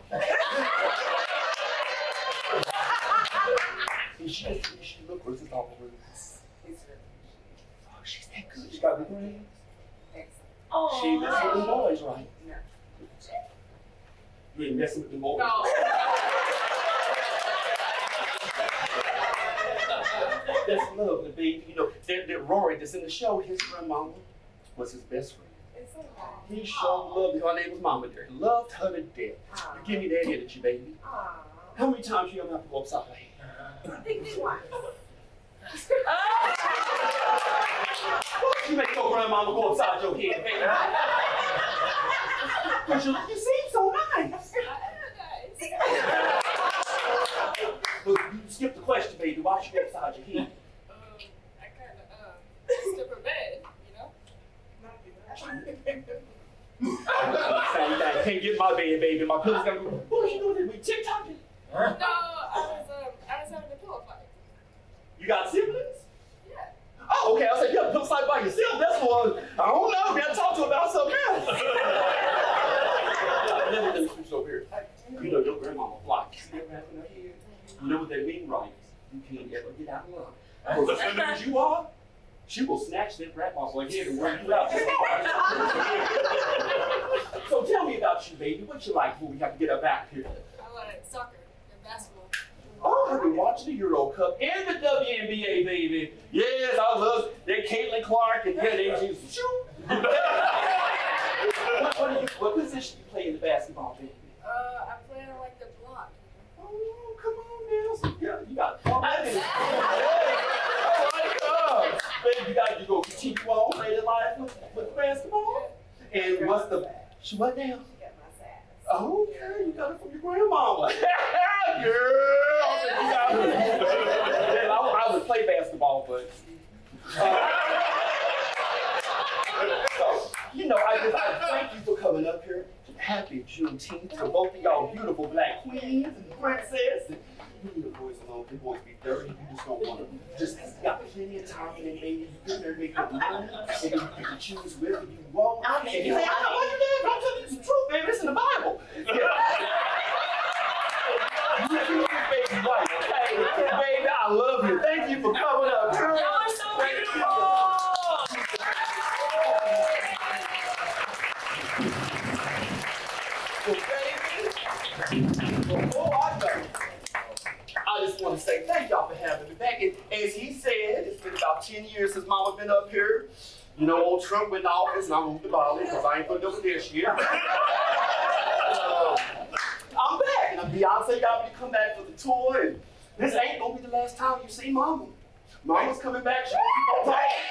She look where's this all over? Oh, she's that good. She got the grades? She ain't messing with the boys, right? You ain't messing with the boys. No. That's lovely, baby. You know, that Rory that's in the show, his grandmama was his best friend. He sure loved her name was Mama there. Loved her to death. You give me that energy, baby. How many times you ever have to go upside her head? You make your grandmama go upside your head, baby. Because you seem so nice. But you skipped the question, baby. Why should you go upside your head? I kind of slip her bed, you know? Same thing. Can't get my bed, baby. My pillow's gonna go. What was you doing this week? TikToking? No, I was having a pillow fight. You got siblings? Yeah. Oh, okay. I said, you have a pillow fight by yourself. That's one. I don't know. We got to talk to her about something else. Let me switch over here. You know, your grandmama fly. You see that wrapping her head? You know what that means, right? You can't ever get out of love. Because as simple as you are, she will snatch that wrap off her head and wear you out. So tell me about you, baby. What you like when we have to get her back here? I like soccer and basketball. Oh, I've been watching the Euro Cup and the WNBA, baby. Yes, I love that Caitlin Clark and yeah, they just shoot. What position you play in the basketball, baby? I play on like the block. Oh, come on now. So, yeah, you got all that in it. Baby, you go continue on later life with basketball. And what's the what now? Oh, okay, you got it from your grandmama. Girl, I would play basketball, but so, you know, I thank you for coming up here. Happy Juneteenth to both of y'all beautiful black queens and princesses. You know, boys alone, they boys be dirty. You just don't want to. Just got plenty of time in it, baby. You get there, make your money, and then you can choose wherever you want. And you say, "I know what you did. I'm telling you the truth, baby. It's in the Bible." You do this, baby, right? Okay, baby, I love you. Thank you for coming up. Y'all are so beautiful. Before I go, I just want to say thank y'all for having me back. And as he said, it's been about 10 years since Mama been up here. You know, old Troupe went in office and I moved to Bali because I ain't putting up with this year. I'm back, and Beyonce got me to come back for the tour, and this ain't gonna be the last time you see Mama. Mama's coming back, she's gonna keep on talking.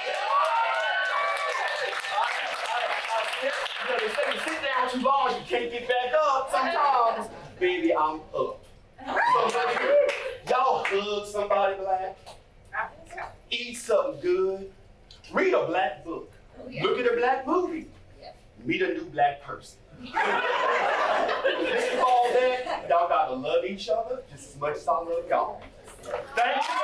You know, they say you sit down too long, you can't get back up sometimes. Baby, I'm up. So, baby, y'all hug somebody black. Eat something good. Read a black book. Look at a black movie. Meet a new black person. This is all that. Y'all gotta love each other just as much as I love y'all. Thank you.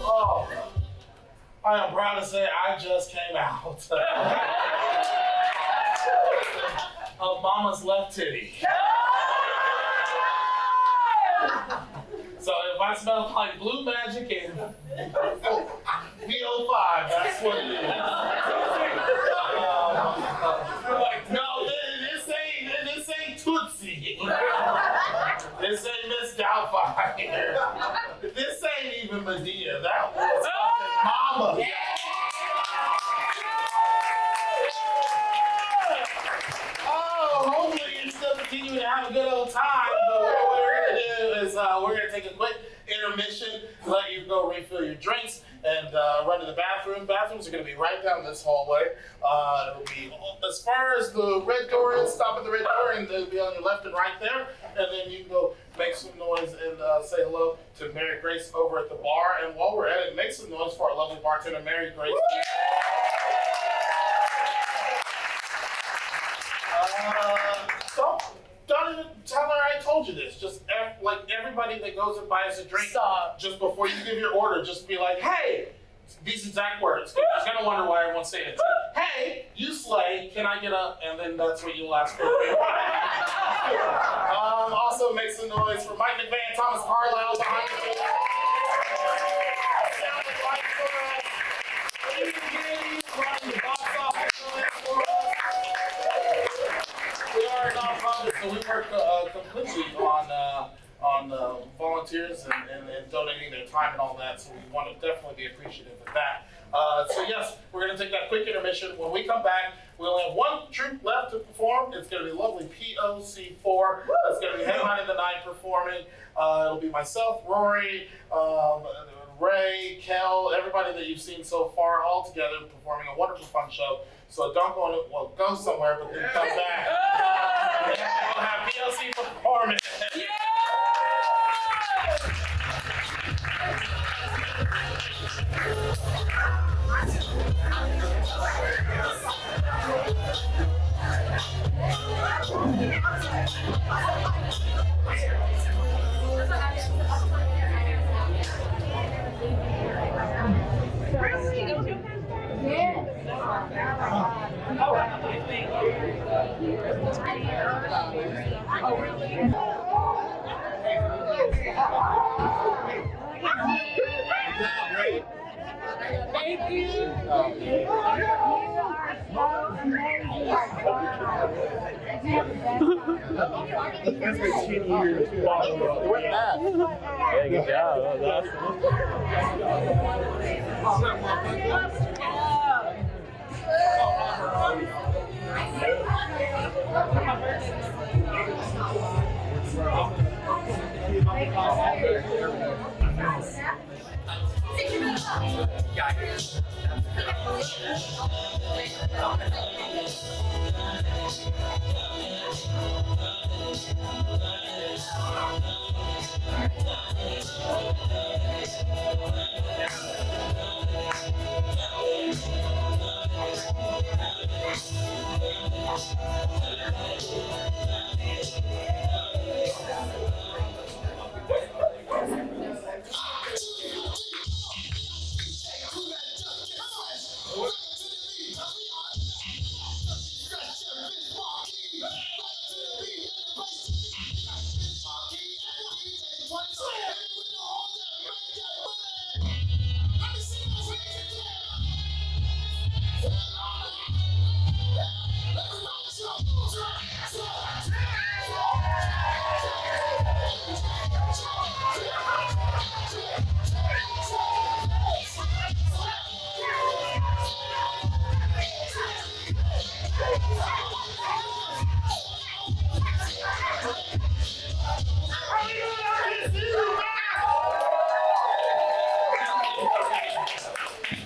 Oh, I am proud to say I just came out of Mama's left titty. So if I smell like blue magic and PO5, that's what it is. No, this ain't Tootsie. This ain't Miss Doubtfire. This ain't even Medea. That was fucking Mama. Yeah. Oh, hopefully you're still continuing to have a good old time. But what we're gonna do is we're gonna take a quick intermission, let you go refill your drinks, and run to the the bathroom. Bathrooms are going to be right down this hallway. It'll be, as far as the red door is, stop at the red door, and it'll be on your left and right there. And then you can go make some noise and say hello to Mary Grace over at the bar. And while we're at it, make some noise for our lovely bartender, Mary Grace. Don't even tell her I told you this. Just like everybody that goes and buys a drink, just before you give your order, just be like, hey, these exact words. She's gonna wonder why everyone's saying it. Hey, you slay, can I get up? And then that's what you'll ask for. Also make some noise for Mike McVay and Thomas Carlisle behind the door. We are a nonprofit, so we work completely on volunteers and donating their time and all that. So we want to definitely be appreciative of that. So yes, we're going to take that quick intermission. When we come back, we only have one troupe left to perform. It's going to be lovely POC4. It's going to be headlining the night performing. It'll be myself, Rory, Ray, Kel, everybody that you've seen so far, all together performing a wonderful, fun show. So don't go, well, go somewhere, but then come back. And we'll have PLC performing. Thank you. That's like 10 years. Yeah, good job. That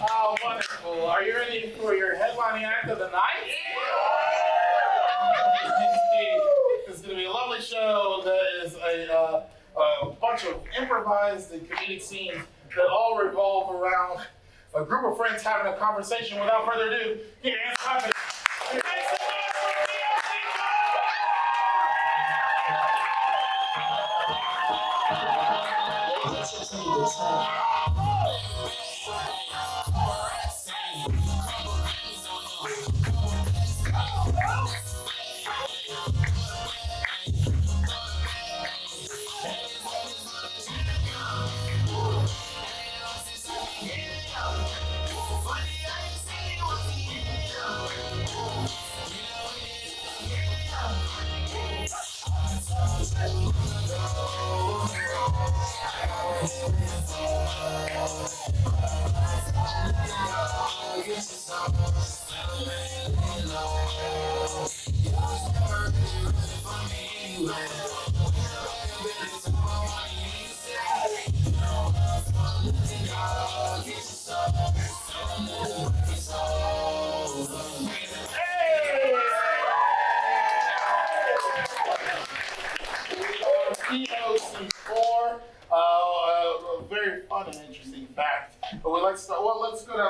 Oh, wonderful. Are you ready for your headlining act of the night? It's going to be a lovely show that is a bunch of improvised and comedic scenes that all revolve around a group of friends having a conversation. Without further ado, get your hands clapping.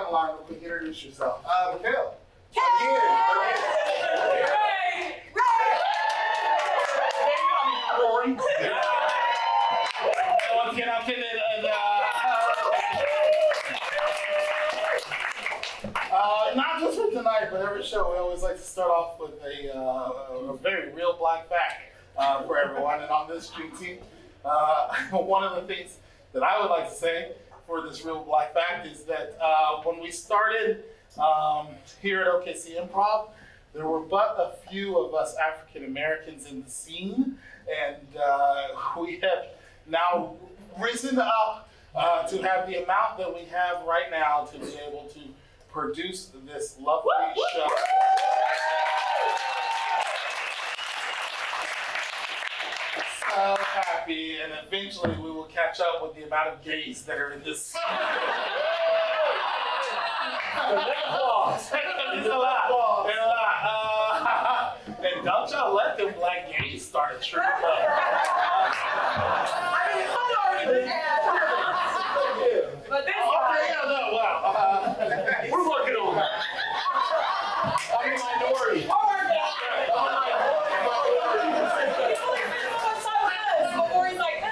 down the line real quick. Introduce yourself. Kel. Rory. Once again, I'm Kendon. Not just for tonight, but every show, we always like to start off with a very real black fact for everyone. And on this Juneteenth, one of the things that I would like to say for this real black fact is that when we started here at OKC Improv, there were but a few of us African Americans in the scene, and we have now risen up to have the amount that we have right now to be able to produce this lovely show. So happy, and eventually we will catch up with the amount of gays that are in this. It's a lot. And don't y'all let them black gays start a Troupe. But this we're working on that. I'm a minority. before he's like,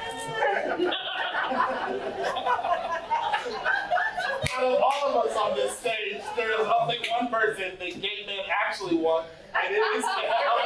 Out of all of us on this stage, there is only one person that gay men actually want, and it is Kel.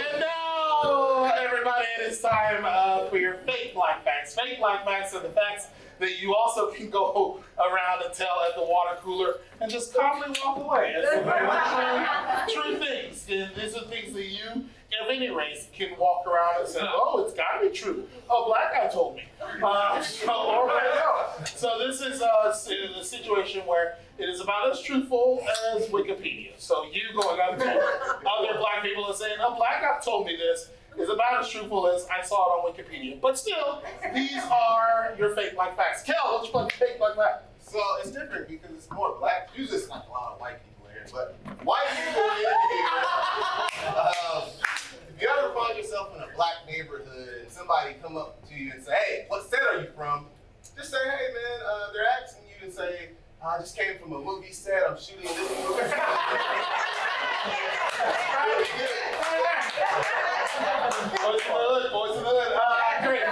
And now, everybody, it is time for your fake black facts. Fake black facts are the facts that you also can go around and tell at the water cooler and just calmly walk away. It's true things. And these are things that you, of any race, can walk around and say, oh, it's got to be true. A black guy told me. So this is a situation where it is about as truthful as Wikipedia. So you going up to other black people and saying, a black guy told me this, is about as truthful as I saw it on Wikipedia. But still, these are your fake black facts. Kel, what's your fake black fact? So it's different because it's more black. Usually it's like a lot of white people here, but white people in here. If you ever find yourself in a black neighborhood and somebody come up to you and say, hey, what set are you from? Just say, hey man, they're asking you to say, I just came from a movie set, I'm shooting this movie. Boys in the hood. Great.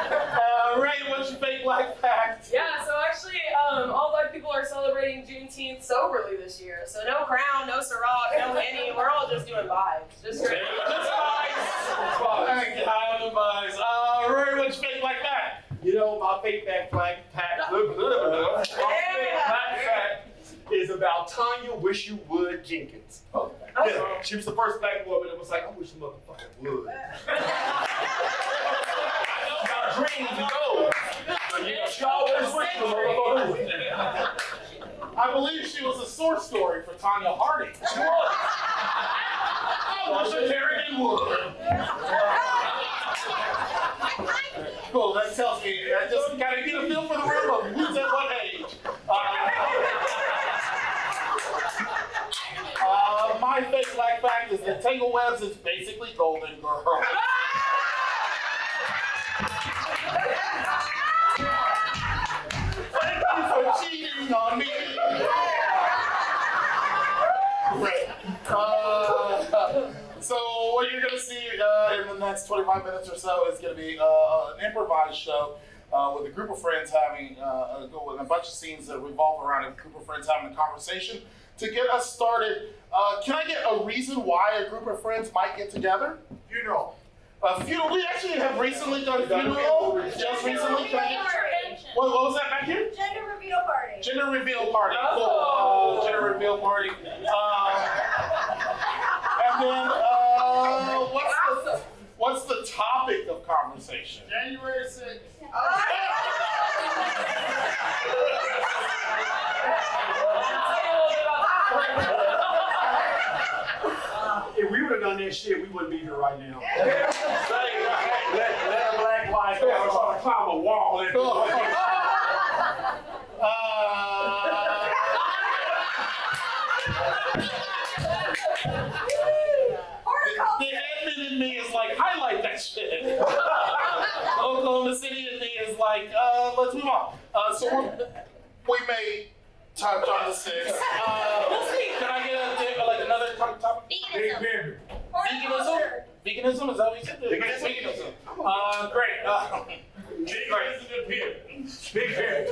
Ray, what's your fake black fact? Yeah, so actually, all black people are celebrating Juneteenth soberly this year. So no crown, no Ciroc, no Henny. We're all just doing vibes. Just straight. Just vibes. Rory, what's your fake black fact? You know, my fake black fact is about Tanya Wish You Would Jenkins. Oh. Yeah, she was the first black woman that was like, I wish the motherfucker would. She got dreams and goals. But you know, she always wished the motherfucker would. I believe she was a source story for Tanya Harding. She was. I wish a Harrigan would. Cool, that tells me, I just gotta get a feel for the room of who's at what age. My fake black fact is that Tangled Webs is basically Golden Girl. Thank you for cheating on me. Right. So what you're gonna see in the next 25 minutes or so is gonna be an improvised show with a group of friends having with a bunch of scenes that revolve around a group of friends having a conversation. To get us started, can I get a reason why a group of friends might get together? Funeral. A funeral. We actually have recently done a funeral. Just recently. Can I get, what was that back here? Gender reveal party. Gender reveal party. Cool. Gender reveal party. And then what's the topic of conversation? January 6th. If we would have done that shit, we wouldn't be here right now. Let a black life try to climb a wall. The let's move on. We may touch on the six. Can I get another topic? Veganism. Veganism? Veganism? Is that what you said? Veganism. Great. Veganism and pimp. Big pimp.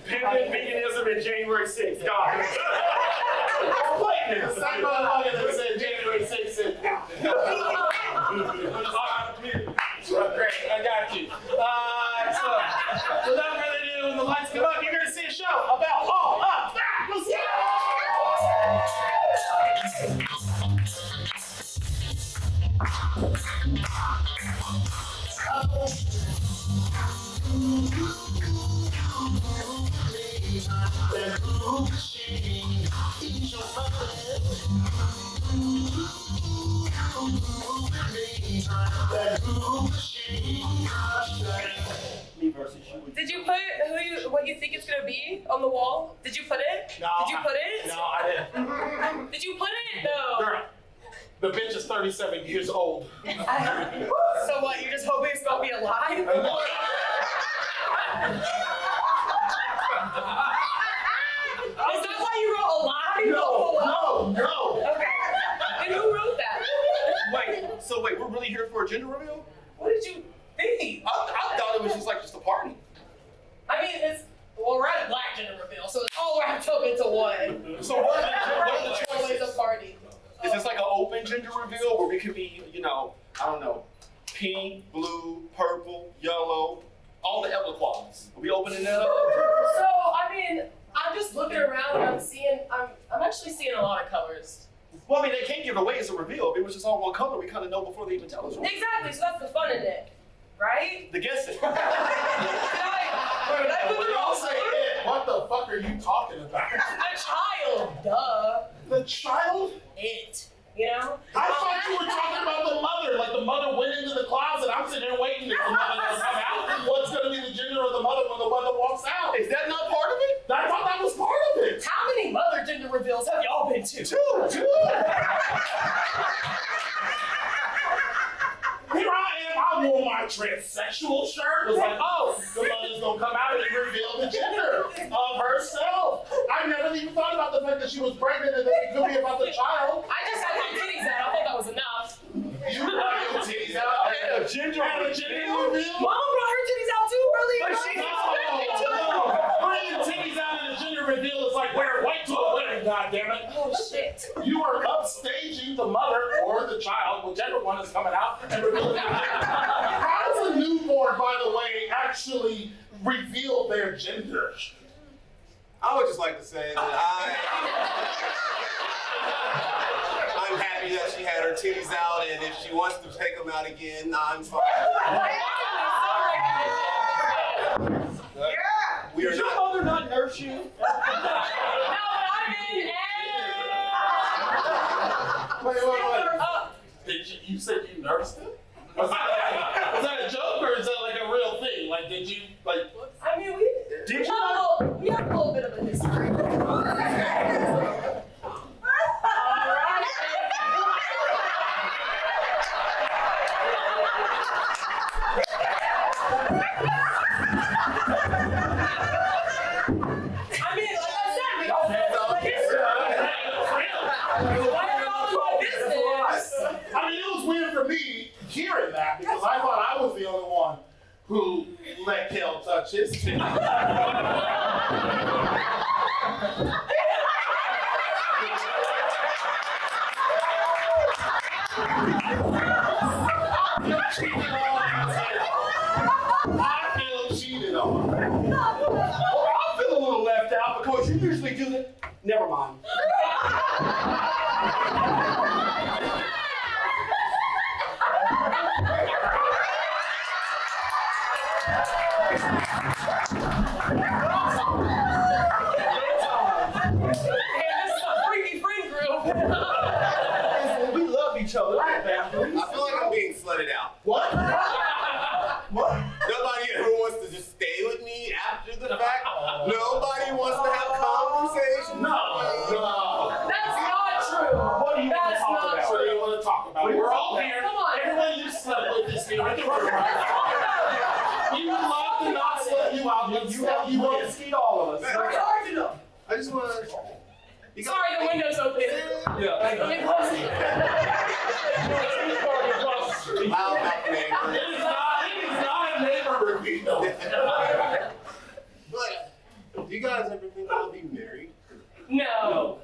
Pimping veganism and January 6th. God. We're playing this. Same motherfucker that said January 6th said Great, I got you. So, without further ado, when the lights come up, you're going to see a show about all of that. Let's go! Did you put what you think it's gonna be on the wall? Did you put it? No. Did you put it? No, I didn't. Did you put it? No. Girl, the bitch is 37 years old. So what? You're just hoping it's gonna be alive? Is that why you wrote alive? No. Okay. And who wrote that? Wait, we're really here for a gender reveal? What did you think? I thought it was just a party. I mean, we're at a black gender reveal, so it's all wrapped up into one. So what are the choices? It's a party. Is this like an open gender reveal where we could be, I don't know, pink, blue, purple, yellow, all the qualities? Are we opening that up? So, I mean, I'm just looking around and I'm actually seeing a lot of colors. Well, I mean, they can't give it away as a reveal. If it was just all one color, we kind of know before they even tell us. Right? Exactly, so that's the fun in it, right? The guessing. When y'all say it, what the fuck are you talking about? A child, duh. The child? It, you know? I thought you were talking about the mother. Like the mother went into the closet. I'm sitting there waiting for the mother to come out. What's going to be the gender of the mother when the mother walks out? Is that not part of it? I thought that was part of it. How many mother gender reveals have y'all been to? Two. Here I am. I wore my transsexual shirt. It was like, oh, the mother's gonna come out and reveal the gender of herself. I never even thought about the fact that she was pregnant and that it could be about the child. I just had my titties out. I thought that was enough. You brought your titties out and a gender reveal? Mom brought her titties out too early. But she no. Bringing titties out in a gender reveal is like wearing white to a wedding, goddammit. Oh shit. You are upstaging the mother or the child, whichever one is coming out, and revealing it. How does a newborn, by the way, actually reveal their gender? I would just like to say that I'm happy that she had her titties out, and if she wants to take them out again, I'm fine. We are Did your mother not nurse you? No, but I'm in Wait. You said you nursed it? Was that a joke or is that like a real thing? Like, did you, like... I mean, we have a little bit of a history. Hearing that because I thought I was the only one who let Kel touch his titty. I feel cheated on. Well, I feel a little left out because you usually do that. Never mind. We love each other. I feel like I'm being slutted out. What? What? Nobody ever wants to just stay with me after the fact. Nobody wants to have conversation. No. That's not true. What do you want to That's talk not about? true. What do you want to talk about? We're all here. Come on. Everyone you slept with is here in the room. He would love to not sweat you out, but you won't skeet all of us. I just want to. Sorry, the window's open. Yeah. Let me close it. Loud mouth neighbor. It is not a neighborhood veto. But, do you guys ever think I'll be married? No.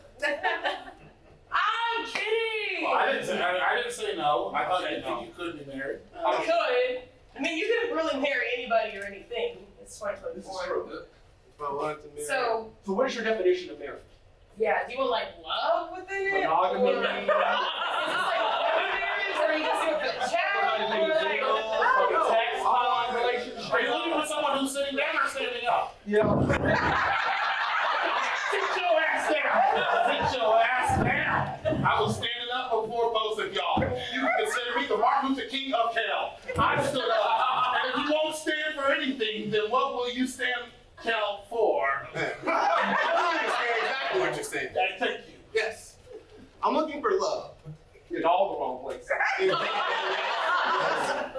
I'm kidding. Well, I didn't say no. I thought you think you could be married. I could. I mean, you couldn't really marry anybody or anything. It's 2024. This is true. If I wanted to marry. So what is your definition of marriage? yeah, do you want like love within it? Monogamy. Or, is this like love marriage, or are you just doing the chat? Or like, Are you looking for someone who's sitting down or standing up? Yeah. Sit your ass down. Sit your ass down. I was standing up before both of y'all. You can consider me the Martin Luther King of Kel. I stood up. And if you won't stand for anything, then what will you stand, Kel, for? I understand exactly what you're saying. Thank you. Yes. I'm looking for love. In all the wrong places.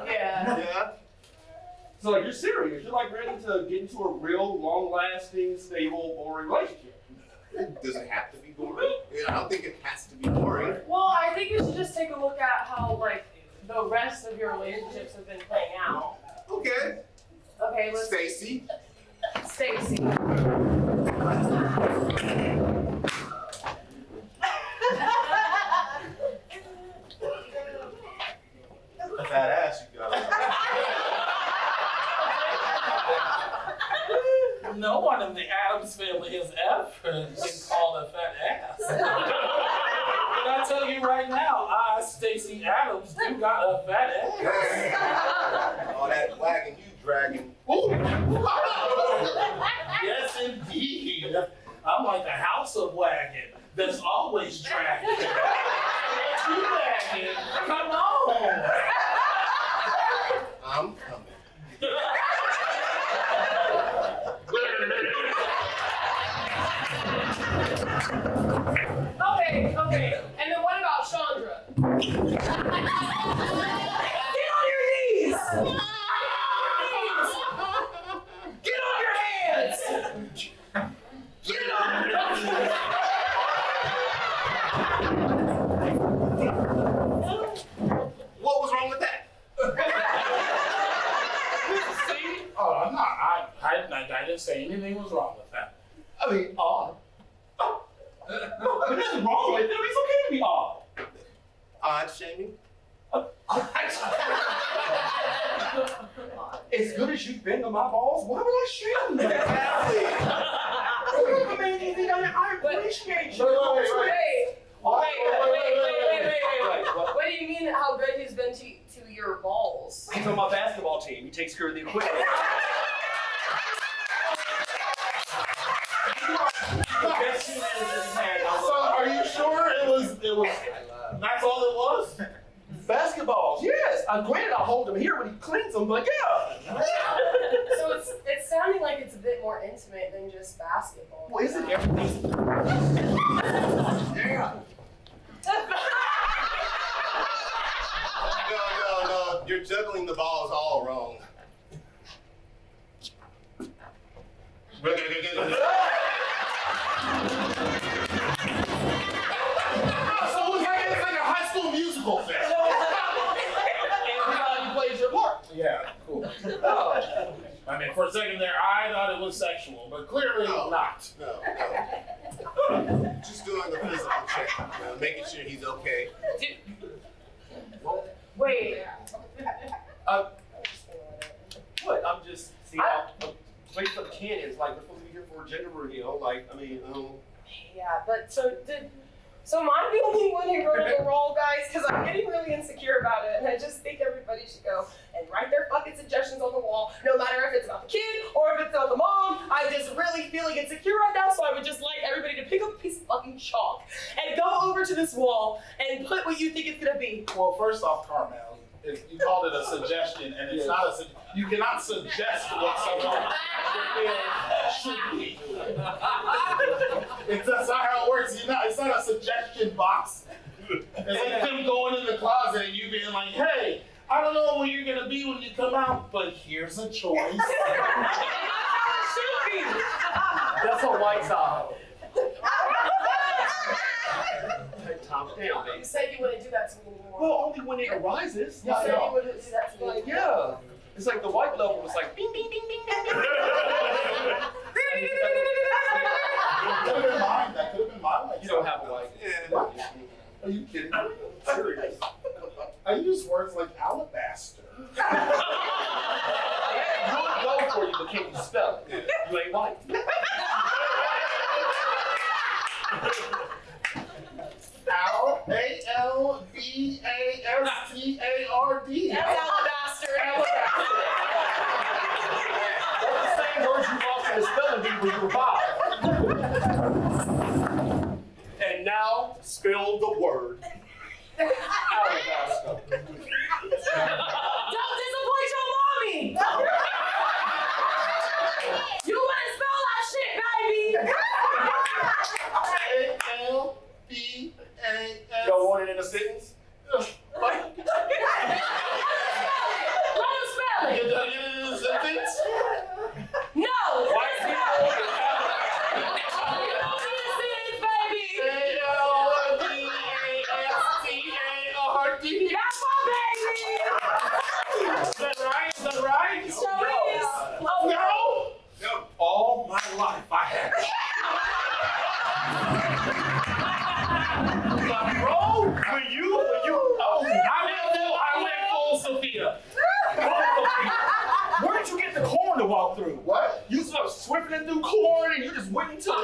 yeah. Yeah. So like you're serious. You're like ready to get into a real long-lasting, stable, boring relationship. Does it have to be boring? I don't think it has to be boring. Well, I think you should just take a look at how like the rest of your relationships have been playing out. Okay. Okay, let's. Stacy. Stacy. A fat ass you got. No one in the Addams family has ever been called a fat ass. But I tell you right now, I, Stacey Adams, do got a fat ass. All that wagon you dragging. Yes, indeed. I'm like the house of wagon that's always dragging. You wagon, come on. I'm coming. Okay. And then what about Chandra? Get on your knees! Get on your hands! Get on your knees! What was wrong with that? See? Oh, I'm not. I didn't say anything was wrong with that. I mean, odd. There's nothing wrong with it. It's okay to be odd. Odd shaming? As good as you've been to my balls, why would I shame you? Exactly. I mean, I appreciate you. Wait. What? What do you mean how good he's been to your balls? He's on my basketball team. He takes care of the equipment. Best team manager he's had. So, are you sure it was? That's all it was? Basketballs, yes. Granted, I'll hold him here when he cleans them, but yeah. So it's sounding like it's a bit more intimate than just basketball. Well, isn't everything? Yeah. No. You're juggling the balls all wrong. So it's like a high school musical thing. Everybody plays your part. Yeah, cool. I mean, for a second there, I thought it was sexual, but clearly not. No. Just doing the physical check, making sure he's okay. Wait. What? I'm just waiting for the cannons. Like, we're supposed to be here for a gender reveal. Like, I mean, Yeah, but so am I the only one who wrote the role, guys? Because I'm getting really insecure about it, and I just think everybody should go and write their fucking suggestions on the wall, no matter if it's about the kid or if it's about the mom. I'm just really feeling insecure right now, so I would just like everybody to pick up a piece of fucking chalk and go over to this wall and put what you think it's gonna be. Well, first off, Carmel, you called it a suggestion, and it's not a you cannot suggest what someone should be. That's not how it works. It's not a suggestion box. It's like them going in the closet and you being like, hey, I don't know where you're gonna be when you come out, but here's a choice. That's a white side. Calm down, baby. You said you wouldn't do that to me anymore. Well, only when it arises. You said you wouldn't do that to me. Yeah. It's like the white level was like bing, bing, bing, bing, bing, bing. That could have been mine. That could have been mine. You don't have a white. What? Are you kidding? I'm serious. I use words like alabaster. Yeah, good go for you, but can you spell it? You ain't white. Alabastard. That's alabaster. That's the same words you lost in the spelling bee when you were 5. And now, spell the word. Alabaster. Don't disappoint your mommy. You wouldn't spell that shit, baby. A-L-B-A-S. Y'all want it in a sentence? Let him spell it. You done it in a sentence? No. White people. You don't need a sentence, baby. A-L-B-A-S-T-A-R-D. That's my baby. Is that right? Is that right? Sure is. Oh, no. All my life I had it. Bro, when you, oh, I went full Sophia. Where did you get the corn to walk through? What? You started swiftling through corn and you just went into it.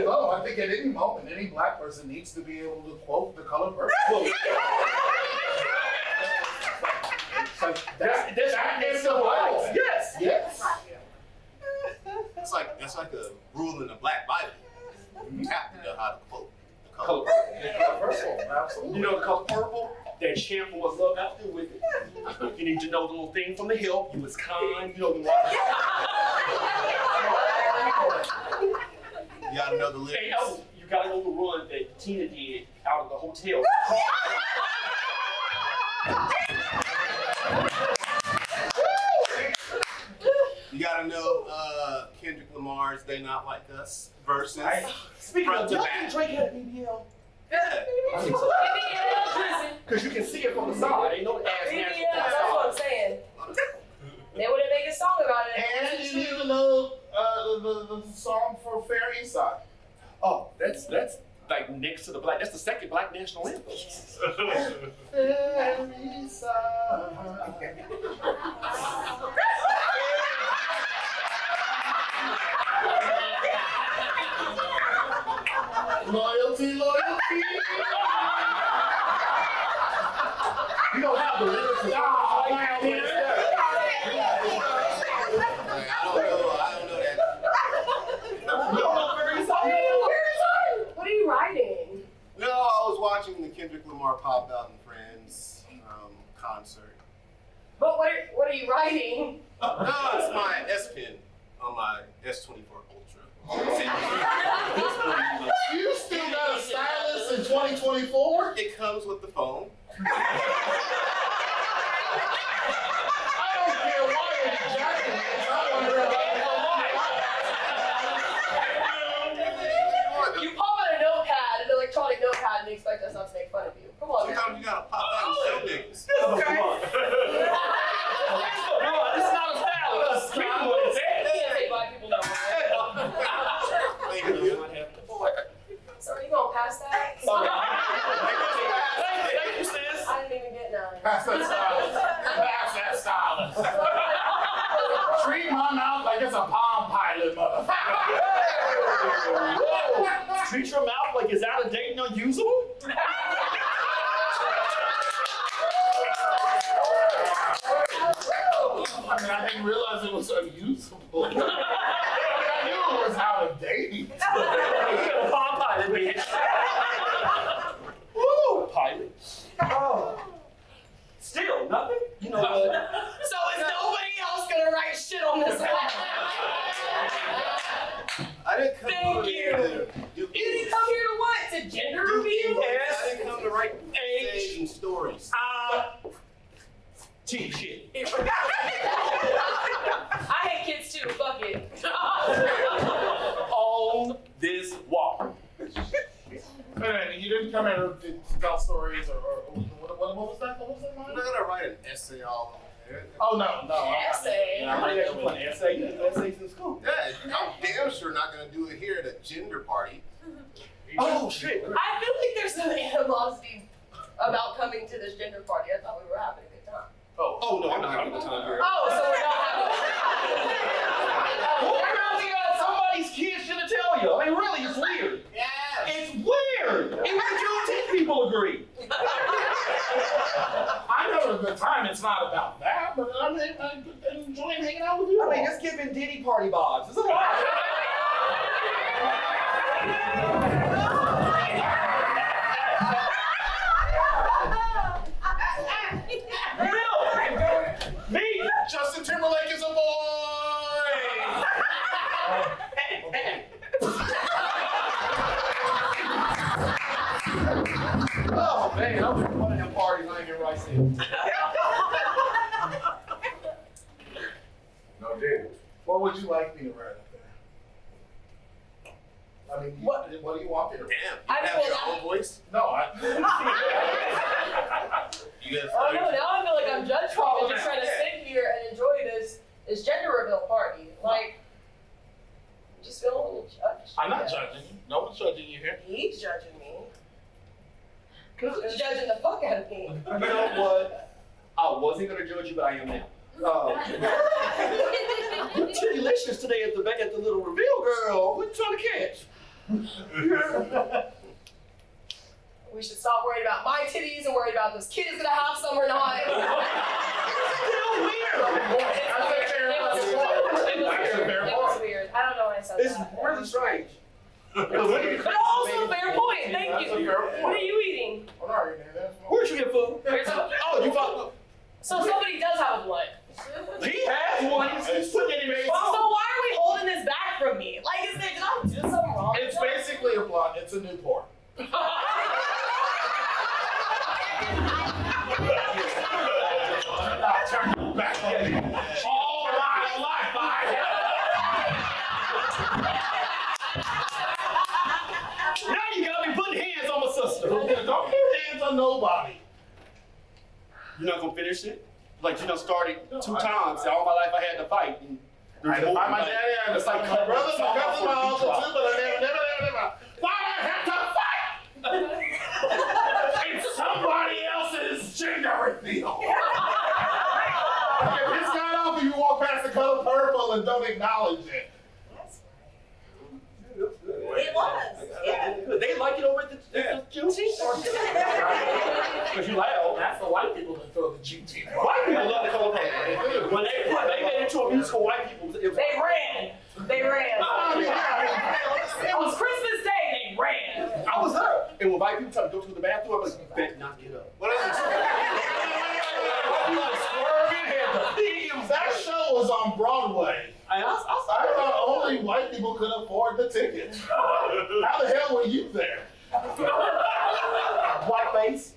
Oh, I think at any moment, any black person needs to be able to quote the color purple. That is the right. Yes. Yes. That's like a rule in the Black Bible. You have to know how to quote the color. Absolutely. You know the color purple? That champ was love out there with it. You need to know the little thing from the hill. You was kind. You know the one. You gotta know the lyrics. Hey, you gotta know the run that Tina did out of the hotel. You gotta know Kendrick Lamar's "They Not Like Us" versus. Speaking front of, to y'all back. think Drake had an BBL? Yeah. Because you can see it from the side. Ain't no ass natural. That's what I'm saying. They wouldn't make a song about it. And you need to know the song for Fair East Side. Oh, that's like next to the black. That's the second black national anthem. Fair East Side. Loyalty, loyalty. You don't have the lyrics. I don't know that. What are you writing? No, I was watching the Kendrick Lamar Pop Out and Friends concert. But what are you writing? No, it's my S Pen on my S24 Ultra. You still got a stylus in 2024? It comes with the phone. I don't care why you're jacking this. I wonder about You pop out a notepad, an electronic notepad, and expect us not to make fun of you. Come on, man. Sometimes you gotta pop out and show niggas. Okay. No, this is not a stylus. People would say You can't say black people no more. Thank you. So are you gonna pass that? Thank you, sis. I didn't even get none. Pass that stylus. Pass that stylus. Treat my mouth like it's a Palm Pilot, motherfucker. Treat your mouth like it's out of date and unusable? I mean, I didn't realize it was unusable. I knew it was out of date. Palm Pilot, bitch. Woo, pilot. Oh. Still, nothing? You know what? So is nobody else gonna write shit on this one? I didn't come Thank you. You didn't come here to what? To gender review? I didn't come to write age and stories. Cheap shit. I hate kids too. Fuck it. On this wall. Anyway, you didn't come here to tell stories or what was that? What was that? I'm not gonna write an essay all on there. Oh no. Essay. I might actually put an essay. You do essays in school. Yeah, I'm damn sure not gonna do it here at a gender party. Oh shit. I feel like there's some animosity about coming to this gender party. I thought we were having a good time. Oh no, I'm not having a good time here. Oh, so we're not having What girls you got? Somebody's kids should have tell you. I mean, really, it's weird. Yeah. It's weird. Even the Juneteenth people agree. I know it's a good time. It's not about that, but I'm enjoying hanging out with you. I mean, just giving Diddy party vibes. It's a lot. Me, Justin Timberlake is a boy. Oh man, I'm just one of them parties I ain't get right in. No, Daniel. What would you like me to write up there? I mean, what do you want me to write? Damn, I you have feel your that- own voice? No, You guys Oh no, now I feel like I'm judged for even just trying to sit here and enjoy this gender reveal party. Like, I just feel a little judged. I'm not judging you. No one's judging you here. He's judging me. He's judging the fuck out of me. You know what? I wasn't gonna judge you, but I am now. You're delicious today at the little reveal, girl. What you trying to catch? We should stop worrying about my titties and worry about this kid is gonna have some or not. It was weird. I don't know why I said It's that. really strange. But also a fair point. Thank you. What are you eating? I'm not eating that. Where'd you get food? Oh, you found. So somebody does have a blunt. He has one. He's putting it in his So why are we holding this back from me? Like, did I do something wrong? It's basically a blunt. It's a Newport. Turn back on me. All my life I Now you got me putting hands on my sister. Don't put hands on nobody. You're not gonna finish it? Like you done started 2 times. All my life I had to fight. And I had to fight my daddy. I had to fight my brother, my cousin, my uncle too, but I never. Why do I have to fight? It's somebody else's gender reveal. If it's not off if you walk past the color purple and don't acknowledge it. It was. Yeah. They like it over at the Juneteenth. Because you loud. That's the white people that throw the Juneteenth. White people love the color purple. When they made it into a musical, white people. It was, They ran. They ran. Oh, It was Christmas Day. They ran. I was there. And when white people try to go to the bathroom, I'm like, you better not get up. What else? That show was on Broadway. I thought only white people could afford the tickets. How the hell were you there? White face.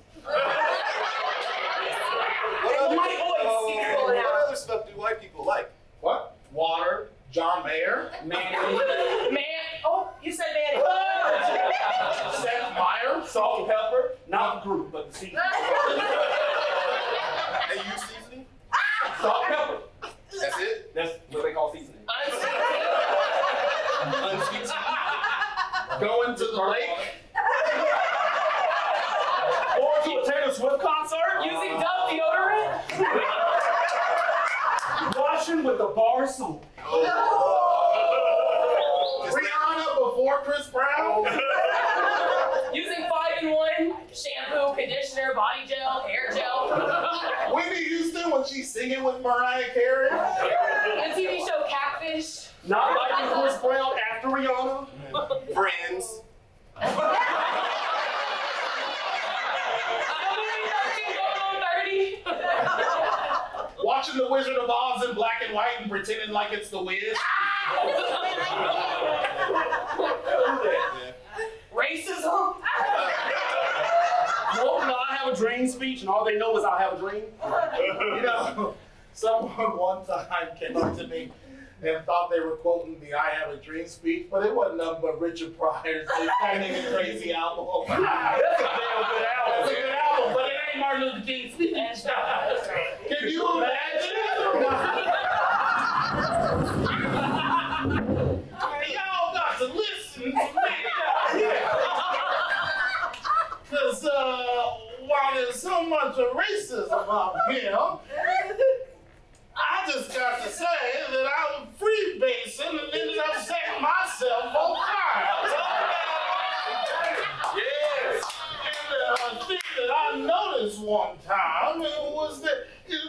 What What other stuff do white people like? What? Water, John Mayer, Man. Oh, you said man. Seth Meyer, Salt and pepper. Not the group, but the season. They use seasoning? Salt and pepper. That's it? That's what they call seasoning. Unsweet seasoning? going to the lake. Or to a Taylor Swift concert. Using Dove deodorant. Washing with the bar soap. Rihanna before Chris Brown. Using 5-in-1 shampoo, conditioner, body gel, hair gel. Whitney Houston when she's singing with Mariah Carey. The TV show Catfish. Not liking Chris Brown after Rihanna. Friends. Watching The Wizard of Oz in black and white and pretending like it's The Wiz. Racism. Nope, no, I have a dream speech and all they know is I have a dream? You know, someone one time came up to me and thought they were quoting the I Have a Dream speech, but it wasn't nothing but Richard Pryor's Kind of Crazy album. That's a damn good album. That's a good album, but it ain't Martin Luther King's speech. Can you imagine? Y'all got to listen to me. Because while there's so much of racism about him, I just got to say that I was freebasing and ended up setting myself on fire. Yes. And the thing that I noticed one time was that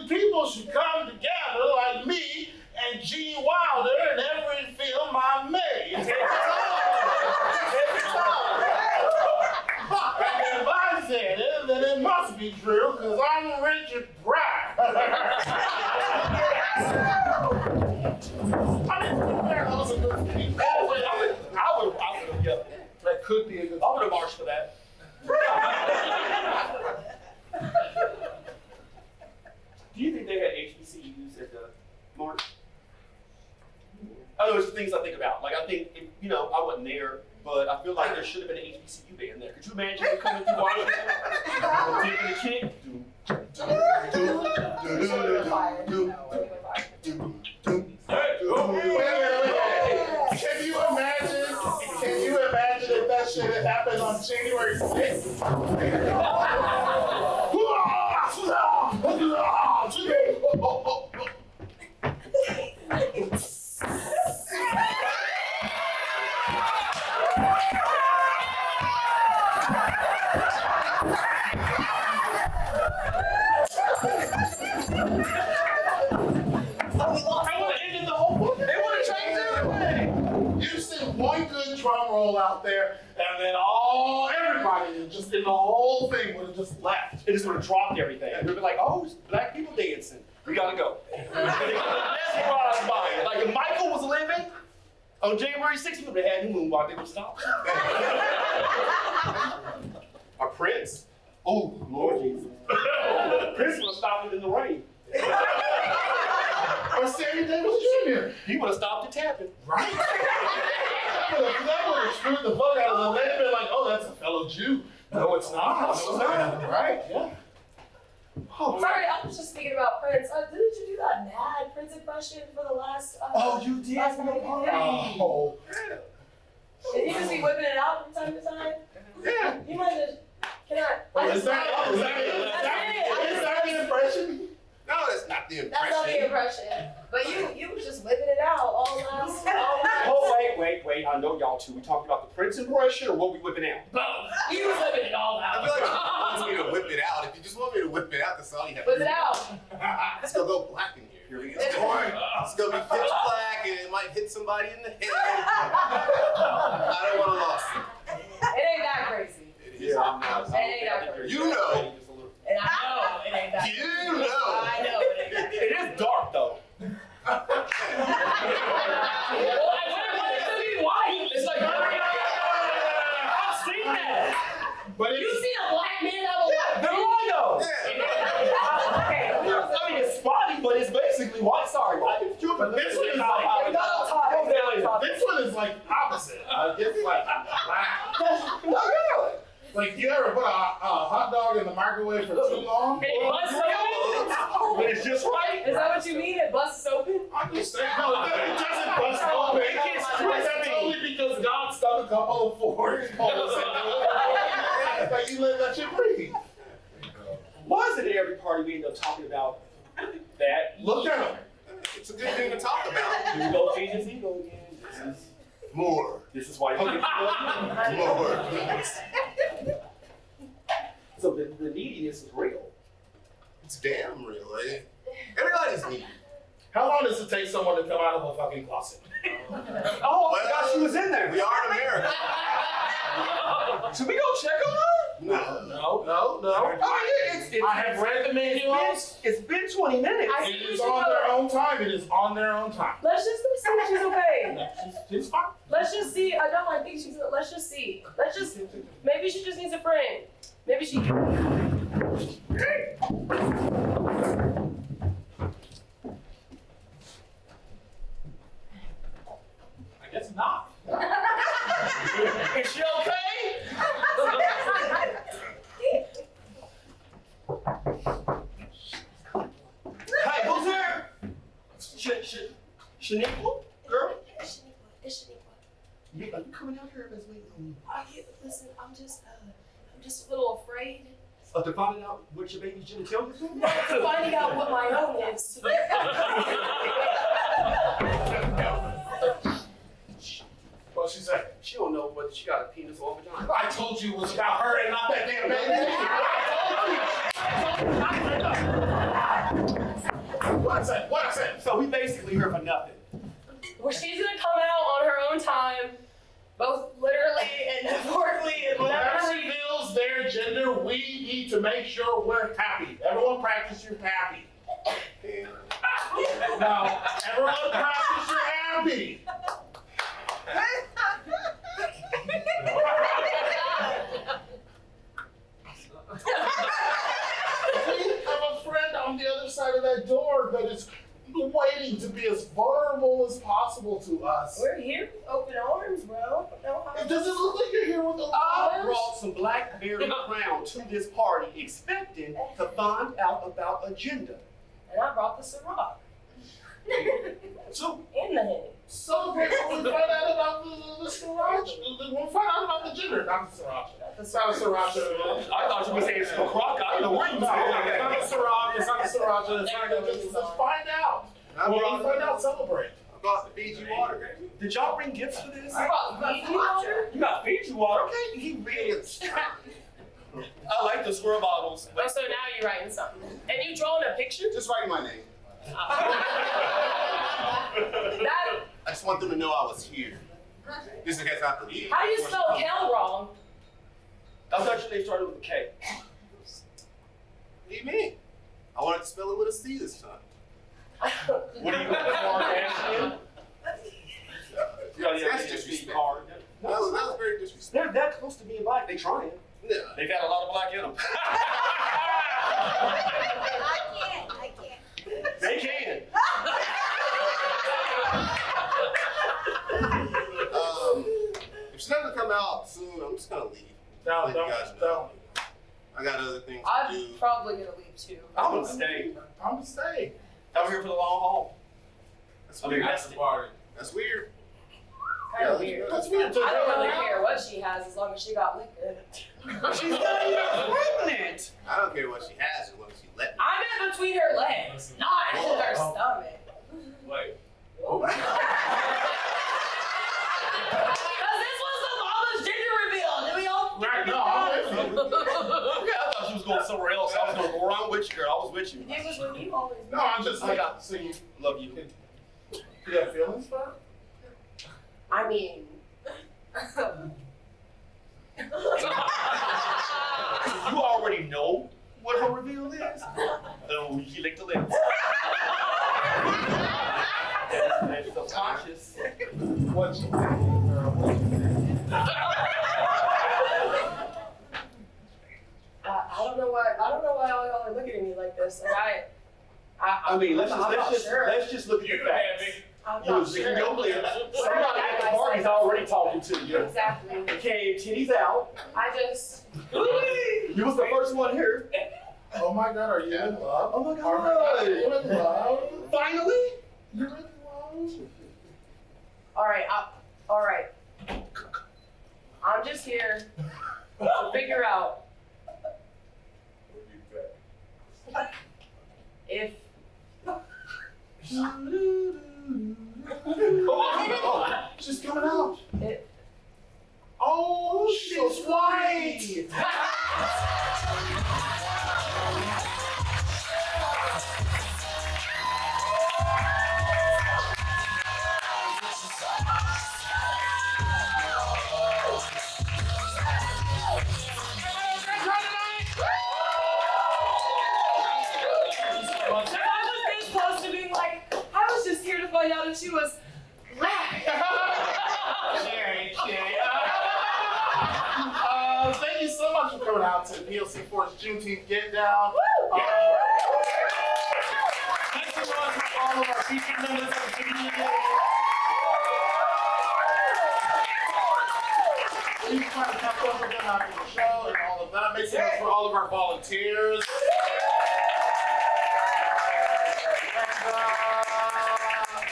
people should come together like me and Gene Wilder in every film I made. Every time. And if I said it, then it must be true, because I'm Richard Pryor. I mean, that was a good speech. I would have, yeah. That could be a good I would have marched for that. Do you think they had HBCUs at the march? I know, it's the things I think about. Like, I think, you know, I wasn't there, but I feel like there should have been an HBCU band there. Could you imagine them coming through Washington? Taking the kick? Can you imagine if that shit had happened on January 6th? You send one good drum roll out there, and then everybody just in the whole thing would have just left. It just would have dropped everything. We'd be like, oh, black people dancing. We gotta go. Like if Michael was living on January 6th, he would have had him moonwalk. They would stop. Our Prince. Oh, Lord Jesus. Prince would have stopped it in the rain. Or Sammy Davis Jr. He would have stopped it tapping. Right? That would have screwed the fuck out of them. They'd been like, oh, that's a fellow Jew. No, it's not. No, it's not. Right? Yeah. Oh, sorry, I was just speaking about Prince. Didn't you do that mad Prince impression for the last? Oh, you did. Last time you did. Oh. Did you just be whipping it out from time to time? Yeah. You might have. Can I? Is that the impression? No, that's not the impression. That's not the impression. But you was just whipping it out all last. Oh, wait. I know y'all two. We talking about the Prince impression or what we whipping out? Both. You was whipping it all out. I feel like you want me to whip it out. If you just want me to whip it out, that's all you have to Whip do. it out. It's gonna go black in here. It's gonna be pitch black and it might hit somebody in the head. I don't want a lawsuit. It ain't that crazy. It is. I'm not. It ain't that crazy. You know. And I know it ain't that crazy. You know. I know it ain't that crazy. It is dark though. Well, I want it to be white. It's like, I've seen that. But You see a black man have a white They're man? white though. Okay. I mean, it's spotty, but it's basically white. Sorry. But this one is like opposite. It's like black. Like you ever put a hot dog in the microwave for too long? It busts open? But it's just right. Is that what you mean? It busts open? I'm just saying, no, it doesn't bust open. It gets That's crispy. only because God stuck a couple of forks holes in it. Like you let you breathe. Why is it at every party we end up talking about that? Look at him. It's a good thing to talk about. Here we go, change his ego again. More. This is why. More. So the neediness is real. It's damn real, eh? Everybody's needy. How long does it take someone to come out of a fucking closet? Oh, I forgot she was in there. We are in America. Should we go check on her? No. Oh, yeah, I have read the manuals. It's been 20 minutes. It is on their own time. It is on their own time. Let's just see if she's okay. She's fine. Let's just see. I think she's. Let's just see. Maybe she just needs a friend. Maybe she. I guess not. Is she okay? Hey, who's there? Shaniqua? Girl? It's Shaniqua. Are you coming out here? Let's wait on you. Listen, I'm just a little afraid. To finding out what your baby's genitalia is doing? Finding out what my own is. What'd she say? She don't know whether she got a penis or a vagina. I told you it was about her and not that damn baby. What I said? What I said? So we basically here for nothing. Well, she's gonna come out on her own time, both literally and metaphorically and Whoever whatever. reveals their gender, we need to make sure we're happy. Everyone practice you're happy. Now, everyone practice you're happy. We have a friend on the other side of that door that is waiting to be as vulnerable as possible to us. We're here with open arms, bro. No harm. Does it look like you're here with open I arms? brought some blackberry crown to this party expecting to find out about a gender. And I brought the Ciroc. So, In the Henny. Celebrate when we find out about the sriracha. When we find out about the gender, not the sriracha. It's not a sriracha. I thought you were saying it's crock. I don't know where you No, were. it's not a sriracha. It's not a sriracha. It's not gonna just let's find out. When we find out, celebrate. I brought the Fiji water. Did y'all bring gifts for this? I brought Fiji water. You got Fiji water? Okay, he really is. I like the square bottles. Oh, so now you're writing something. And you drawing a picture? Just writing my name. That, I just want them to know I was here. Just in case I have to leave. how do you spell Kel wrong? I thought your name started with a K. What do you mean? I wanted to spell it with a C this time. What are you going for, That's disrespectful. That was very disrespectful. They're that close to being black. They trying. Yeah. They've had a lot of black in them. I can't. They can. If she doesn't come out soon, I'm just gonna leave. No, Let you guys know. don't. I got other things to I'm do. probably gonna leave too. I'm gonna stay. I'm gonna stay. I'm here for the long haul. That's I'm weird. invested. That's weird. Kind of weird. That's weird. I don't really care what she has as long as she got liquor. She's not even pregnant. I don't care what she has as long as she let me. I meant between her legs, not in her stomach. Wait. Because this was the mama's gender reveal. Did we all Right, figure no, it I'm out? with you. Okay, I thought she was going somewhere else. I was going to go around with you, girl. I was with you. It was when you always. No, I'm just like, so you Love you. have feelings for her? I mean. You already know what her reveal is? Oh, he licked the lips. That's subconscious. What you think, girl? What you think? I don't know why all y'all are looking at me like this. Like I mean, let's I'm not just sure. look at the facts. I'm You not was licking sure. your lips. Somebody at the party's already talking to you. Exactly. It came titties out. I just. You was the first one here. Oh my God, are you in love? Oh my Are God. you in love? Finally? You're in love? All right. I'm just here to figure out if. Oh, she's coming out. Oh, she's white. find out if she was black. Thank you so much for coming out to POC4's Juneteenth Get Down. Make some noise for all of our featured members of the community. Please try to catch up with them after the show and all of that. Make some noise for all of our volunteers.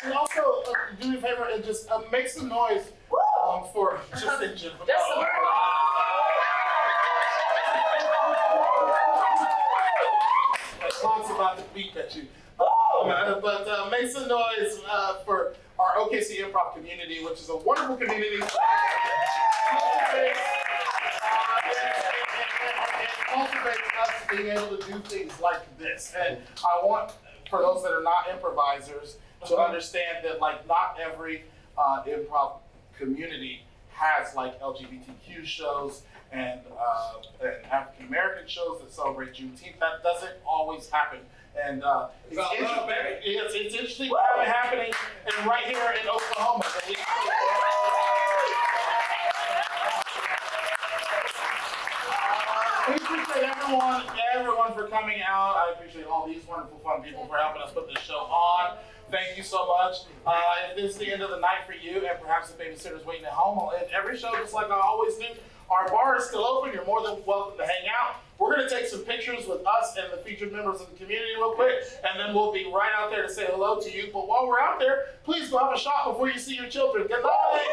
And also, do me a favor and just make some noise for just in general. Talks about the beat at you. But make some noise for our OKC Improv community, which is a wonderful community. And cultivates us being able to do things like this. And I want, for those that are not improvisers, to understand that like not every improv community has like LGBTQ shows and African American shows that celebrate Juneteenth. That doesn't always happen. And it's interesting how it's happening and right here in Oklahoma. We appreciate everyone for coming out. I appreciate all these wonderful fun people for helping us put this show on. Thank you so much. If this is the end of the night for you and perhaps the babysitter's waiting at home, I'll end every show just like I always do. Our bar is still open. You're more than welcome to hang out. We're going to take some pictures with us and the featured members of the community real quick, and then we'll be right out there to say hello to you. But while we're out there, please go have a shot before you see your children. Good night.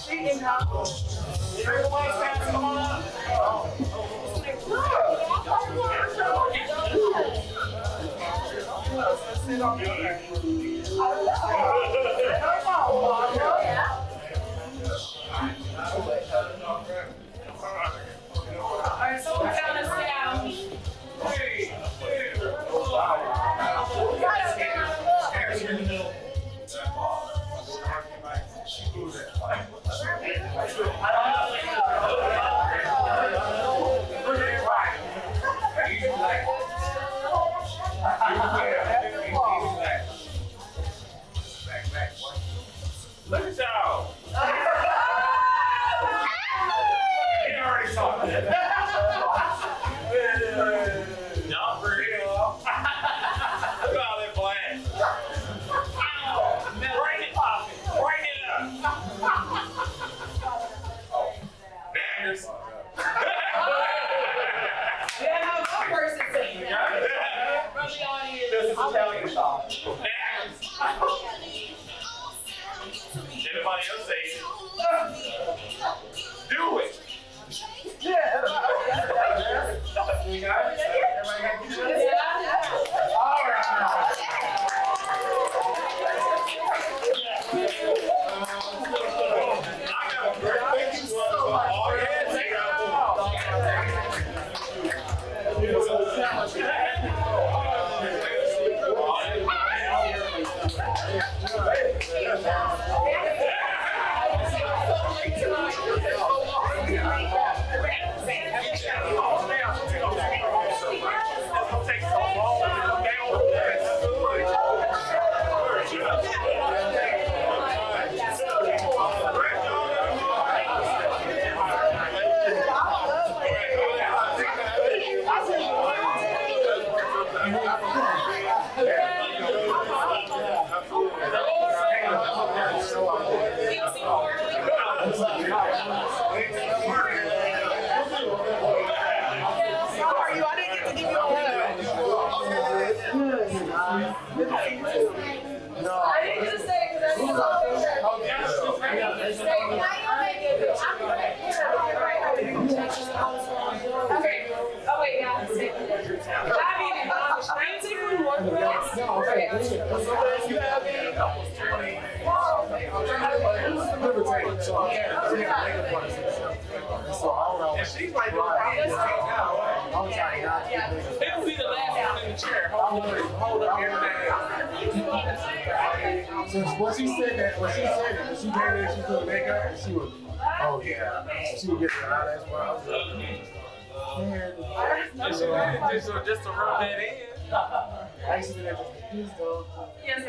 She in house. Everyone stand, come on up. Sit on me. Alright, someone count us down. 3, 2, 1. Look at y'all. He already saw that. Not for real. Look at all that flash. Bring it up. Bring it up. Daggers. Yeah, how one person saying that. From the audience. This is Italian shop. Daggers. Anybody else say it? Do it. Yeah. You got it? Everybody got to do it? Yeah. All right. Thank you so much. Oh, yeah. Take it out. Okay. Oh wait, yeah. I mean, take one more for us? No, okay. And she's like, it'll be the last one in the chair. Hold up everything. So when she said that, when she came in, she put makeup, and she was, oh yeah, she would get the eyelash brows. Just to rub that in. I used to be like, please don't. Yes.